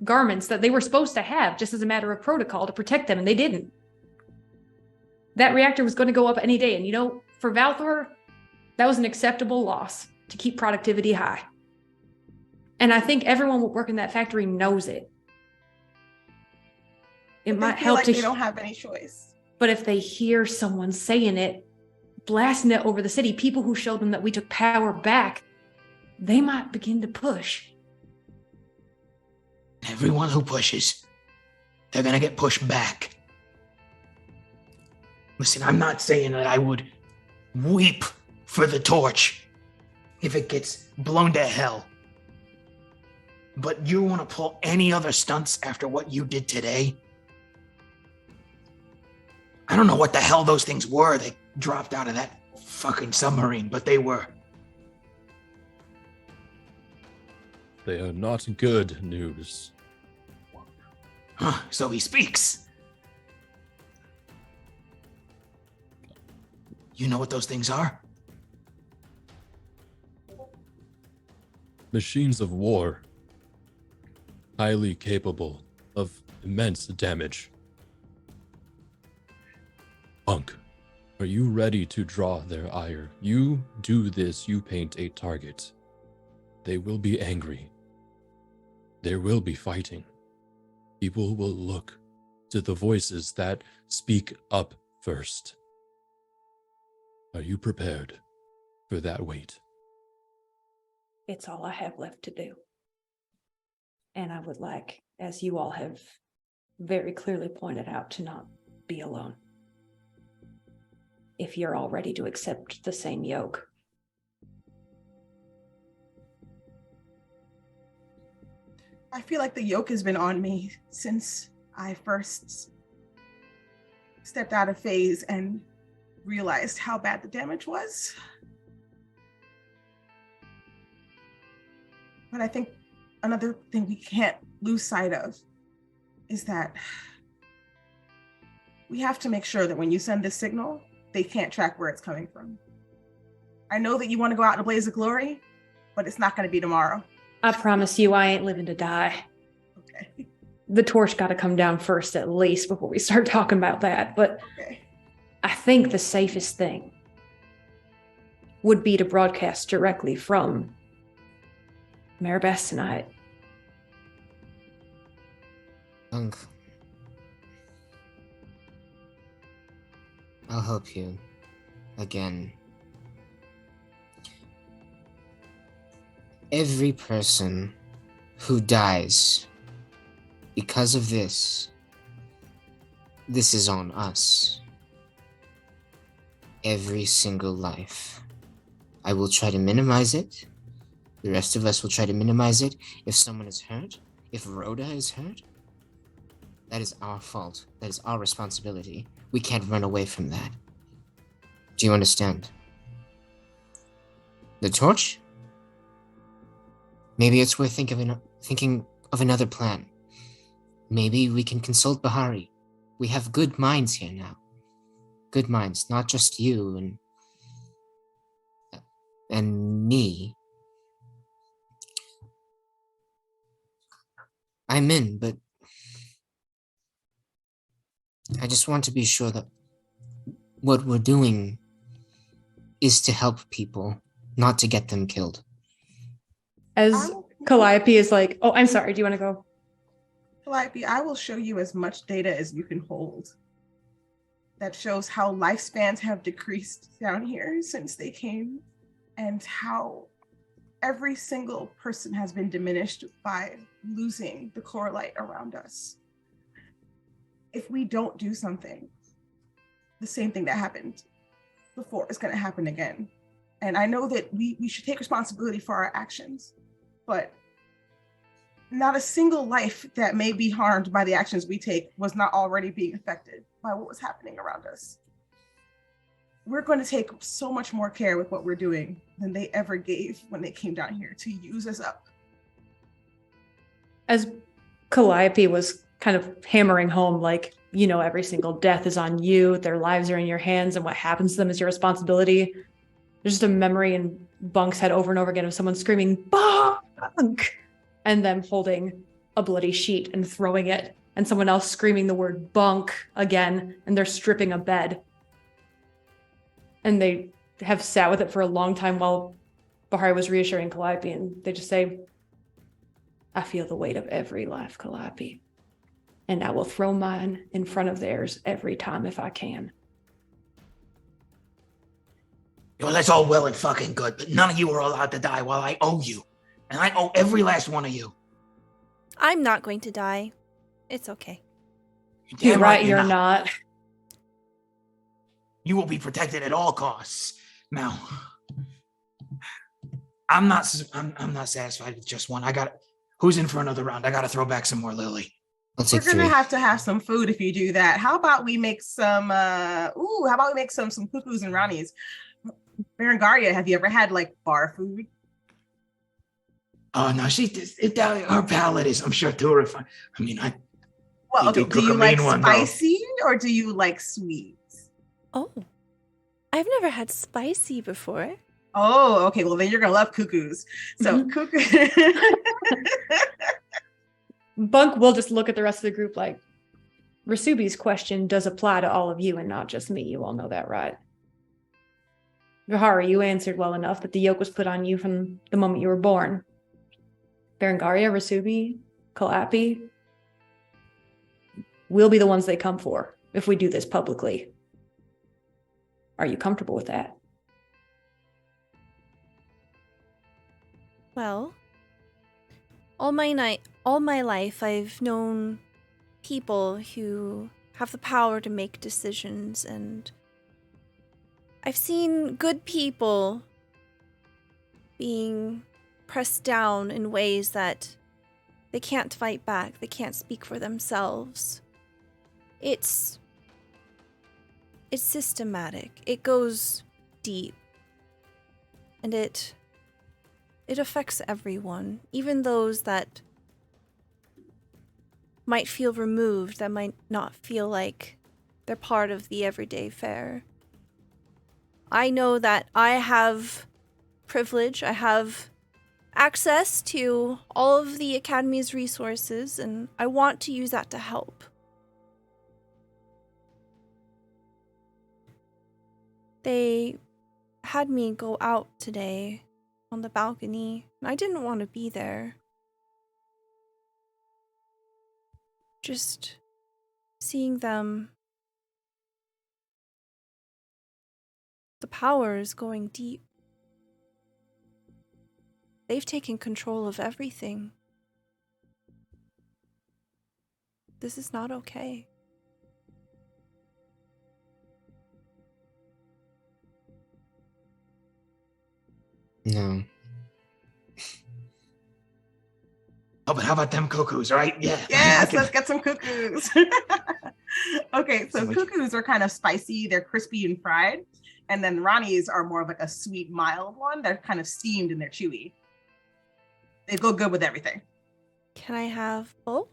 garments that they were supposed to have just as a matter of protocol to protect them, and they didn't. That reactor was going to go up any day. And you know, for Valthor, that was an acceptable loss to keep productivity high. And I think everyone working in that factory knows it. It might help like they don't have any choice. But if they hear someone saying it, blasting it over the city, people who showed them that we took power back, they might begin to push. Everyone who pushes, they're gonna get pushed back. Listen, I'm not saying that I would weep for the torch if it gets blown to hell. But you want to pull any other stunts after what you did today? I don't know what the hell those things were. They dropped out of that fucking submarine, but they were. They are not good news. Huh, so he speaks. You know what those things are? Machines of war. Highly capable of immense damage. Punk, are you ready to draw their ire? You do this, you paint a target. They will be angry. There will be fighting. People will look to the voices that speak up first. Are you prepared for that weight? It's all I have left to do. And I would like, as you all have very clearly pointed out, to not be alone. If you're all ready to accept the same yoke. I feel like the yoke has been on me since I first stepped out of phase and realized how bad the damage was. But I think another thing we can't lose sight of is that we have to make sure that when you send this signal, they can't track where it's coming from. I know that you want to go out in a blaze of glory, but it's not going to be tomorrow. I promise you, I ain't living to die. Okay. The torch got to come down first, at least, before we start talking about that. But Okay. I think the safest thing would be to broadcast directly from Maribas tonight. Unk, I'll help you again. Every person who dies because of this is on us. Every single life. I will try to minimize it. The rest of us will try to minimize it. If someone is hurt, if Rhoda is hurt, that is our fault. That is our responsibility. We can't run away from that. Do you understand? The torch? Maybe it's worth thinking of another plan. Maybe we can consult Bahari. We have good minds here now. Good minds, not just you and me. I'm in, but I just want to be sure that what we're doing is to help people, not to get them killed. As Calliope is like, oh, I'm sorry, do you want to go? Calliope, I will show you as much data as you can hold. That shows how lifespans have decreased down here since they came and how every single person has been diminished by losing the core light around us. If we don't do something, the same thing that happened before is going to happen again. And I know that we should take responsibility for our actions, but not a single life that may be harmed by the actions we take was not already being affected by what was happening around us. We're going to take so much more care with what we're doing than they ever gave when they came down here to use us up. As Calliope was kind of hammering home, like, you know, every single death is on you, their lives are in your hands, and what happens to them is your responsibility. There's just a memory in Bunk's head over and over again of someone screaming, "Bunk!" and them holding a bloody sheet and throwing it, and someone else screaming the word bunk again, and they're stripping a bed. And they have sat with it for a long time while Bahari was reassuring Calliope, and they just say, I feel the weight of every life, Calliope, and I will throw mine in front of theirs every time if I can. Well, that's all well and fucking good, but none of you are allowed to die while I owe you. And I owe every last one of you. I'm not going to die. It's okay. You're right, you're not. You will be protected at all costs. Now, I'm not satisfied with just one. Who's in for another round? I got to throw back some more Lily. Let's We're take gonna three. have to have some food if you do that. How about we make some some cuckoos and Ronnies? Berengaria, have you ever had like bar food? Oh no, her palate is, I'm sure, too refined. I mean, Well, okay. do Do you cook a like mean one, though. spicy or do you like sweet? Oh, I've never had spicy before. Oh, okay. Well, then you're gonna love cuckoos. So cuckoo. Bunk will just look at the rest of the group like, Rasubi's question does apply to all of you and not just me. You all know that, right? Vihari, you answered well enough that the yoke was put on you from the moment you were born. Berengaria, Rasubi, Calliope, we'll be the ones they come for if we do this publicly. Are you comfortable with that? Well, all my life I've known people who have the power to make decisions, and I've seen good people being pressed down in ways that they can't fight back, they can't speak for themselves. It's systematic. It goes deep. And it affects everyone, even those that might feel removed, that might not feel like they're part of the everyday fare. I know that I have privilege, I have access to all of the Academy's resources, and I want to use that to help. They had me go out today on the balcony, and I didn't want to be there. Just seeing them, the power is going deep. They've taken control of everything. This is not okay. No. Oh, but how about them cuckoos, right? Yeah. Yes, let's get some cuckoos. Okay, so cuckoos are kind of spicy. They're crispy and fried. And then Ronnies are more of like a sweet, mild one. They're kind of steamed and they're chewy. They go good with everything. Can I have both?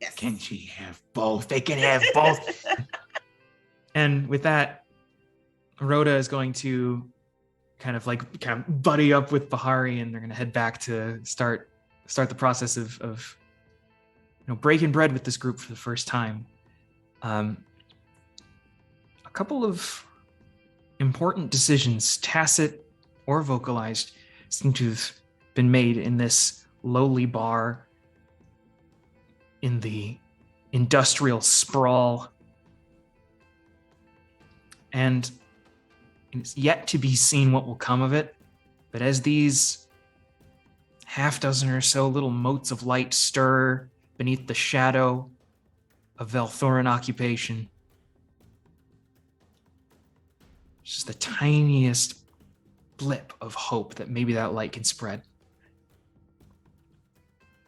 Yes. Can she have both? They can have both. And with that, Rhoda is going to kind of buddy up with Bahari, and they're going to head back to start the process of breaking bread with this group for the first time. A couple of important decisions, tacit or vocalized, seem to have been made in this lowly bar in the industrial sprawl. And it's yet to be seen what will come of it, But as these half dozen or so little motes of light stir beneath the shadow of Valthuran occupation, just the tiniest blip of hope that maybe that light can spread.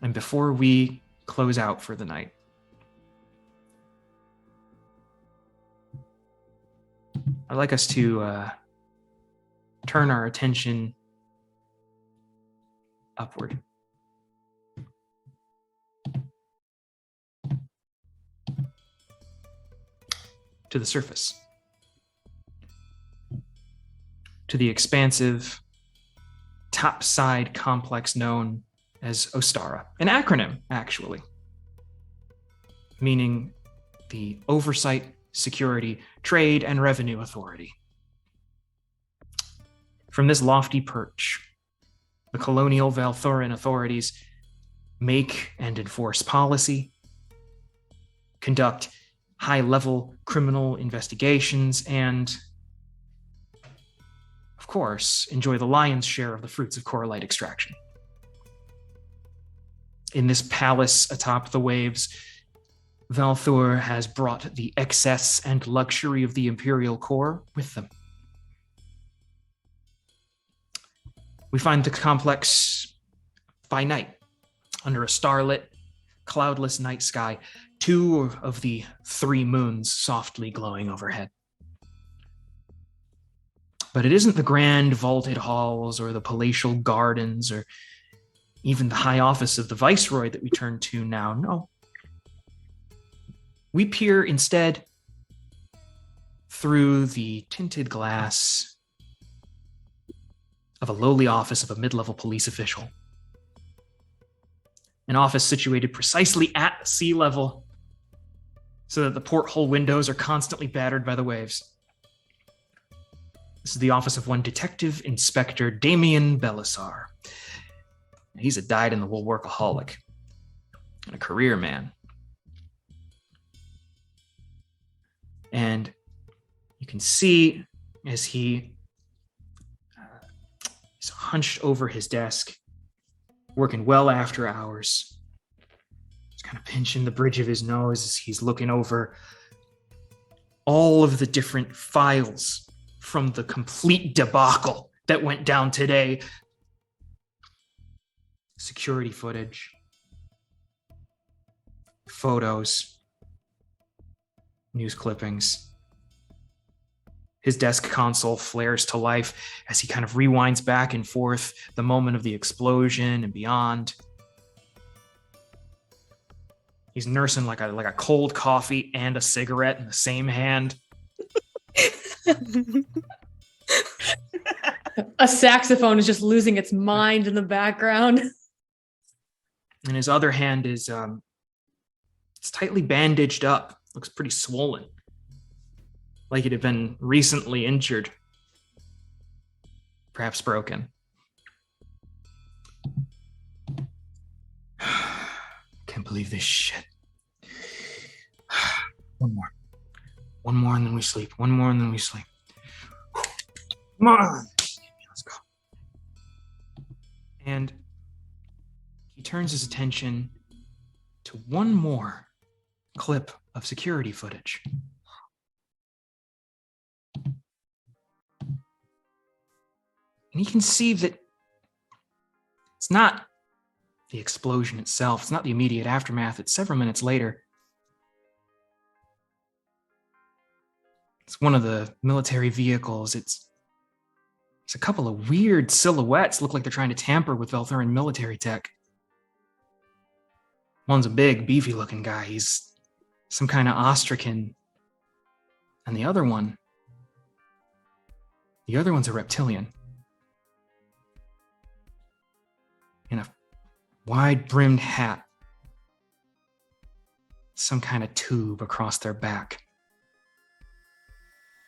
And before we close out for the night, I'd like us to turn our attention upward. To the surface. To the expansive topside complex known as Ostara. An acronym, actually. Meaning the Oversight, Security, Trade, and Revenue Authority. From this lofty perch, the colonial Valthuran authorities make and enforce policy, conduct high-level criminal investigations, and, of course, enjoy the lion's share of the fruits of coralite extraction. In this palace atop the waves, Valthur has brought the excess and luxury of the imperial core with them. We find the complex by night, under a starlit, cloudless night sky, 2 of the 3 moons softly glowing overhead. But it isn't the grand vaulted halls or the palatial gardens or even the high office of the viceroy that we turn to now. No. We peer instead through the tinted glass of a lowly office of a mid-level police official. An office situated precisely at sea level so that the porthole windows are constantly battered by the waves. This is the office of one Detective Inspector Damien Belisar. He's a dyed-in-the-wool workaholic and a career man. And you can see as he is hunched over his desk, working well after hours. He's kind of pinching the bridge of his nose as he's looking over all of the different files from the complete debacle that went down today. Security footage, photos, news clippings. His desk console flares to life as he kind of rewinds back and forth the moment of the explosion and beyond. He's nursing like a cold coffee and a cigarette in the same hand. A saxophone is just losing its mind in the background. And his other hand is it's tightly bandaged up. Looks pretty swollen. Like it had been recently injured. Perhaps broken. Can't believe this shit. One more. One more and then we sleep. One more and then we sleep. Come on. Let's go. And he turns his attention to one more clip of security footage. And he can see that it's not the explosion itself. It's not the immediate aftermath. It's several minutes later. It's one of the military vehicles. It's a couple of weird silhouettes. Look like they're trying to tamper with Valthuran military tech. One's a big, beefy-looking guy. He's some kind of Ostracan. And the other one's a reptilian. In a wide-brimmed hat. Some kind of tube across their back.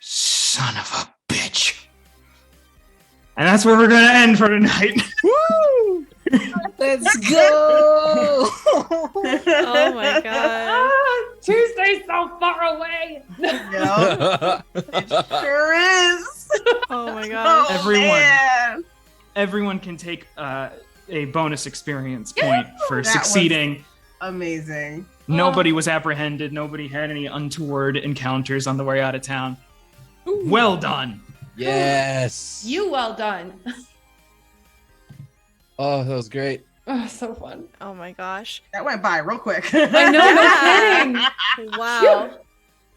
Son of a bitch. And that's where we're going to end for tonight. Woo! Let's go! Oh my god. Tuesday's so far away. Yep. It sure is. Oh my god. Oh, Everyone. man. everyone can take a bonus experience point for That succeeding. Amazing. Nobody was apprehended. Nobody had any untoward encounters on the way out of town. Well done. Yes. You well done. Oh, that was great. Oh, so fun. Oh my gosh. That went by real quick. I know, no kidding. Wow.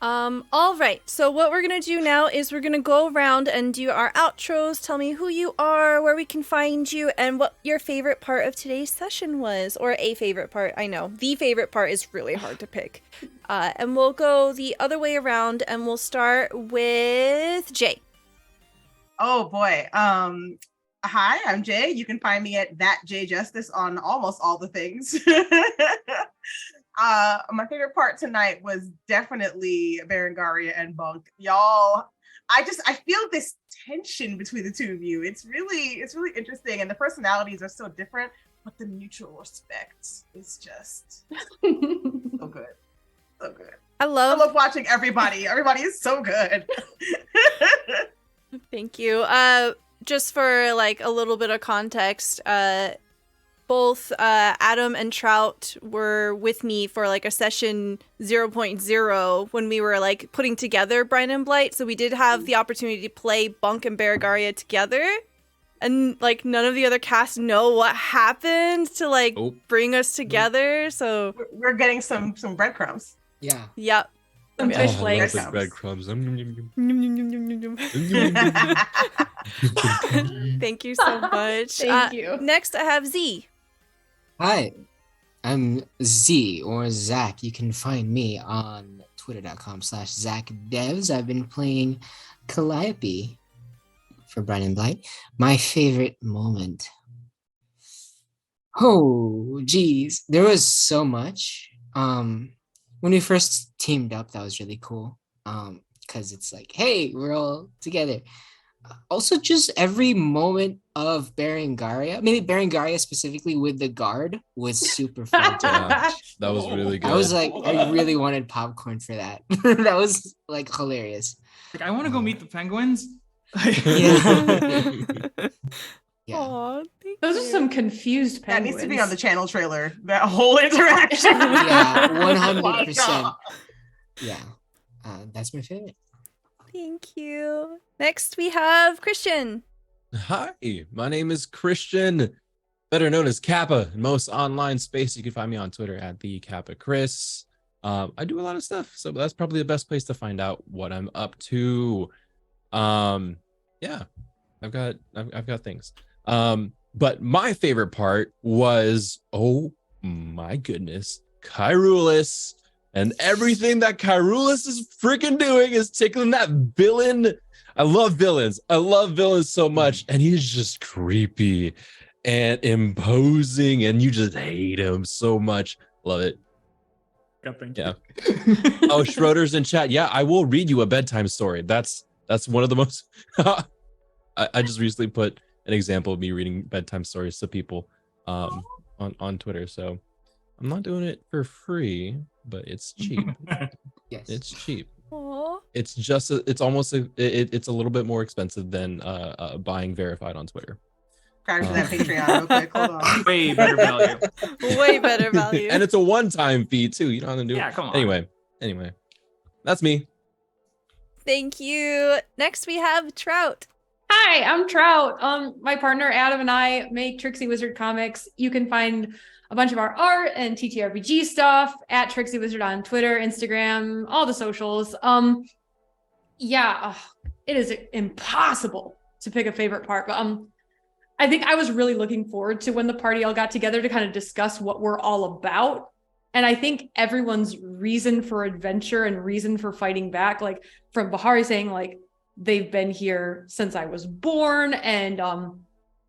All right. So what we're gonna do now is we're gonna go around and do our outros. Tell me who you are, where we can find you, and what your favorite part of today's session was, or a favorite part. I know the favorite part is really hard to pick. And we'll go the other way around, and we'll start with Jay. Oh boy. Hi, I'm Jay. You can find me at that Jay Justice on almost all the things. My favorite part tonight was definitely Berengaria and Bunk. Y'all, I feel this tension between the two of you. It's really interesting, and the personalities are so different, but the mutual respect is just so good. So good. I I love love watching everybody. Everybody is so good. Thank you. Just for like a little bit of context, both Adam and Trout were with me for like a session 0.0 when we were like putting together Brine Blight. So we did have the opportunity to play Bunk and Berengaria together. And like none of the other cast know what happened to like bring us together. So We're getting some breadcrumbs. Yeah. yep. Some fish flakes. Breadcrumbs. Thank you so much. Thank you. Next, I have Z. Hi, I'm Z or Zach. You can find me on twitter.com/ZachDevs. I've been playing Calliope for Brine Blight. My favorite moment. Oh, geez. There was so much. When we first teamed up, that was really cool. Because it's like, hey, we're all together. Also, just every moment of Berengaria, maybe Berengaria specifically with the guard, was super fun to watch. That was really good. I was like, I really wanted popcorn for that. That was like hilarious. Like, I want to go meet the penguins. Yeah. Yeah. Aw, thank Those are you. some confused That penguins. needs to be on the channel trailer. That whole interaction. Yeah, Oh my 100%. God. Yeah. That's my favorite. Thank you. Next, we have Christian. Hi, my name is Christian, better known as Kappa in most online space. You can find me on Twitter at the Kappa Chris. I do a lot of stuff, so that's probably the best place to find out what I'm up to. Yeah, I've got things. But my favorite part was, oh my goodness, Kyrulus. And everything that Kyrulus is freaking doing is tickling that villain. I love villains. I love villains so much. And he's just creepy and imposing, and you just hate him so much. Love it. Yeah. Oh, Schroeder's in chat. Yeah, I will read you a bedtime story. That's one of the most... I just recently put an example of me reading bedtime stories to people on Twitter. So I'm not doing it for free, but it's cheap. Yes. It's cheap. Aww. It's just it's a little bit more expensive than buying verified on Twitter. Subscribe to that Patreon real quick. Hold on. Way better value. Way better value. And it's a one-time fee too. You don't have to do Yeah, it. come on. Anyway, that's me. Thank you. Next, we have Trout. Hi, I'm Trout. My partner Adam and I make TricksyWizard comics. You can find a bunch of our art and TTRPG stuff at TricksyWizard on Twitter, Instagram, all the socials. It is impossible to pick a favorite part, but I think I was really looking forward to when the party all got together to kind of discuss what we're all about. And I think everyone's reason for adventure and reason for fighting back, like from Bahari saying like they've been here since I was born, and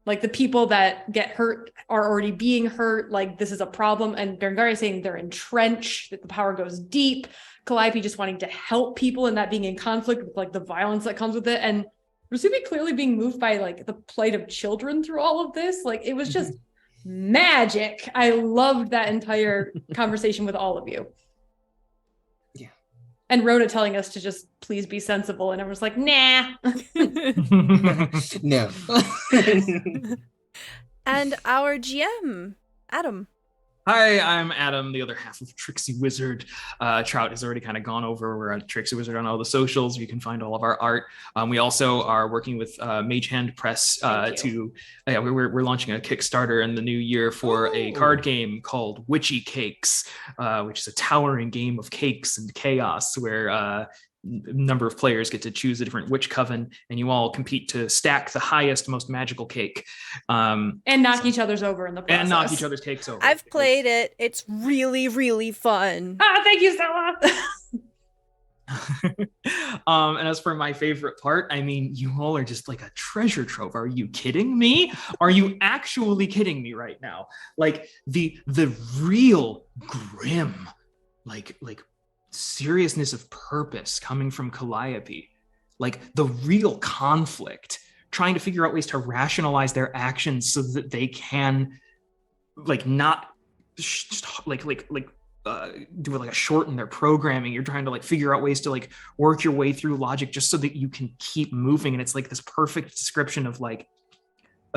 like the people that get hurt are already being hurt, like this is a problem. And Berengaria saying they're entrenched, that the power goes deep. Calliope just wanting to help people and that being in conflict with like the violence that comes with it. And Rasumi clearly being moved by like the plight of children through all of this. Like it was just magic. I loved that entire conversation with all of you. Yeah. and Rhoda telling us to just please be sensible, and everyone's like, nah. No. And our GM, Adam. Hi, I'm Adam, the other half of TricksyWizard. Trout has already kind of gone over. We're at TricksyWizard on all the socials. You can find all of our art. We also are working with Mage Hand Press we're launching a Kickstarter in the new year for a card game called Witchy Cakes, which is a towering game of cakes and chaos where number of players get to choose a different witch coven, and you all compete to stack the highest, most magical cake, and knock each other's over in the process. And knock each other's cakes over. I've played it. It's really, really fun. Thank you, Stella. And as for my favorite part, I mean, you all are just like a treasure trove. Are you kidding me? Are you actually kidding me right now? Like the real grim, like seriousness of purpose coming from Calliope, like the real conflict, trying to figure out ways to rationalize their actions so that they can like not do like a shorten their programming. You're trying to like figure out ways to like work your way through logic just so that you can keep moving. And it's like this perfect description of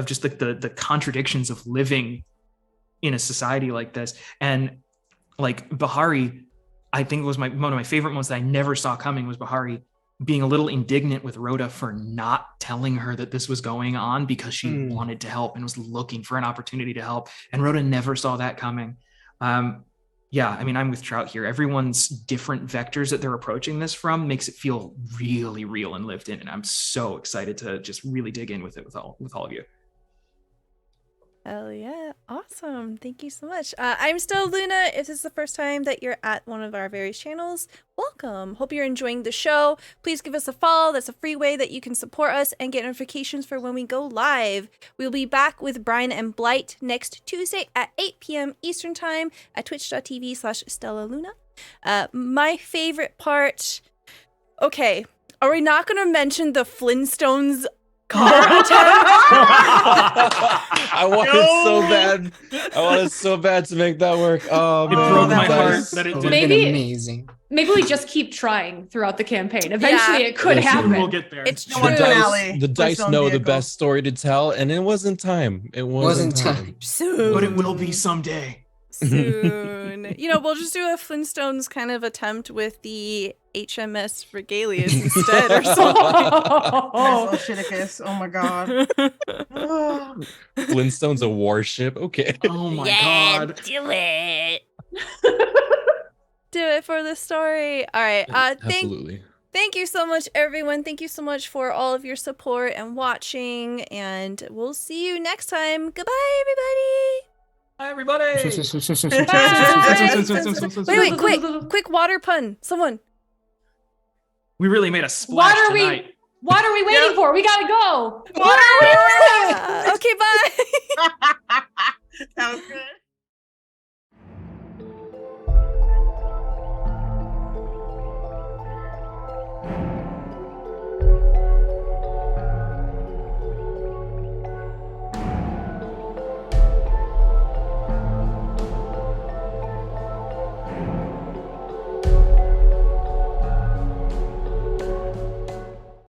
just like the contradictions of living in a society like this. And like Bahari, I think it was one of my favorite ones that I never saw coming was Bahari being a little indignant with Rhoda for not telling her that this was going on because she wanted to help and was looking for an opportunity to help. And Rhoda never saw that coming. Yeah, I mean, I'm with Trout here. Everyone's different vectors that they're approaching this from makes it feel really real and lived in. And I'm so excited to just really dig in with it with all of you. Hell yeah. Awesome. Thank you so much. I'm still Luna. If this is the first time that you're at one of our various channels, welcome. Hope you're enjoying the show. Please give us a follow. That's a free way that you can support us and get notifications for when we go live. We'll be back with Brine and Blight next Tuesday at 8 p.m. Eastern Time at twitch.tv/StellaLuna. My favorite part... Okay, are we not going to mention the Flintstones I wanted so bad to make that work. Oh, it broke my heart nice. that it did. Maybe amazing. Maybe we just keep trying throughout the campaign. Eventually, it could Yes, happen. We'll get there. It's No true. one finale. The dice Flintstone know the vehicle. best story to tell, and it wasn't time. It wasn't time. Soon. But it will be someday. Soon. We'll just do a Flintstones kind of attempt with the HMS Regalias instead or something. Nice little Shiticus. Oh my god. Flintstone's a warship. Okay. Oh my god. Do it. Do it for the story. All right. Absolutely. Thank you so much, everyone. Thank you so much for all of your support and watching. And we'll see you next time. Goodbye, everybody. Hi, everybody. Wait, quick water pun. Someone. We really made a splash tonight. What are we waiting for? We gotta go. Okay, bye.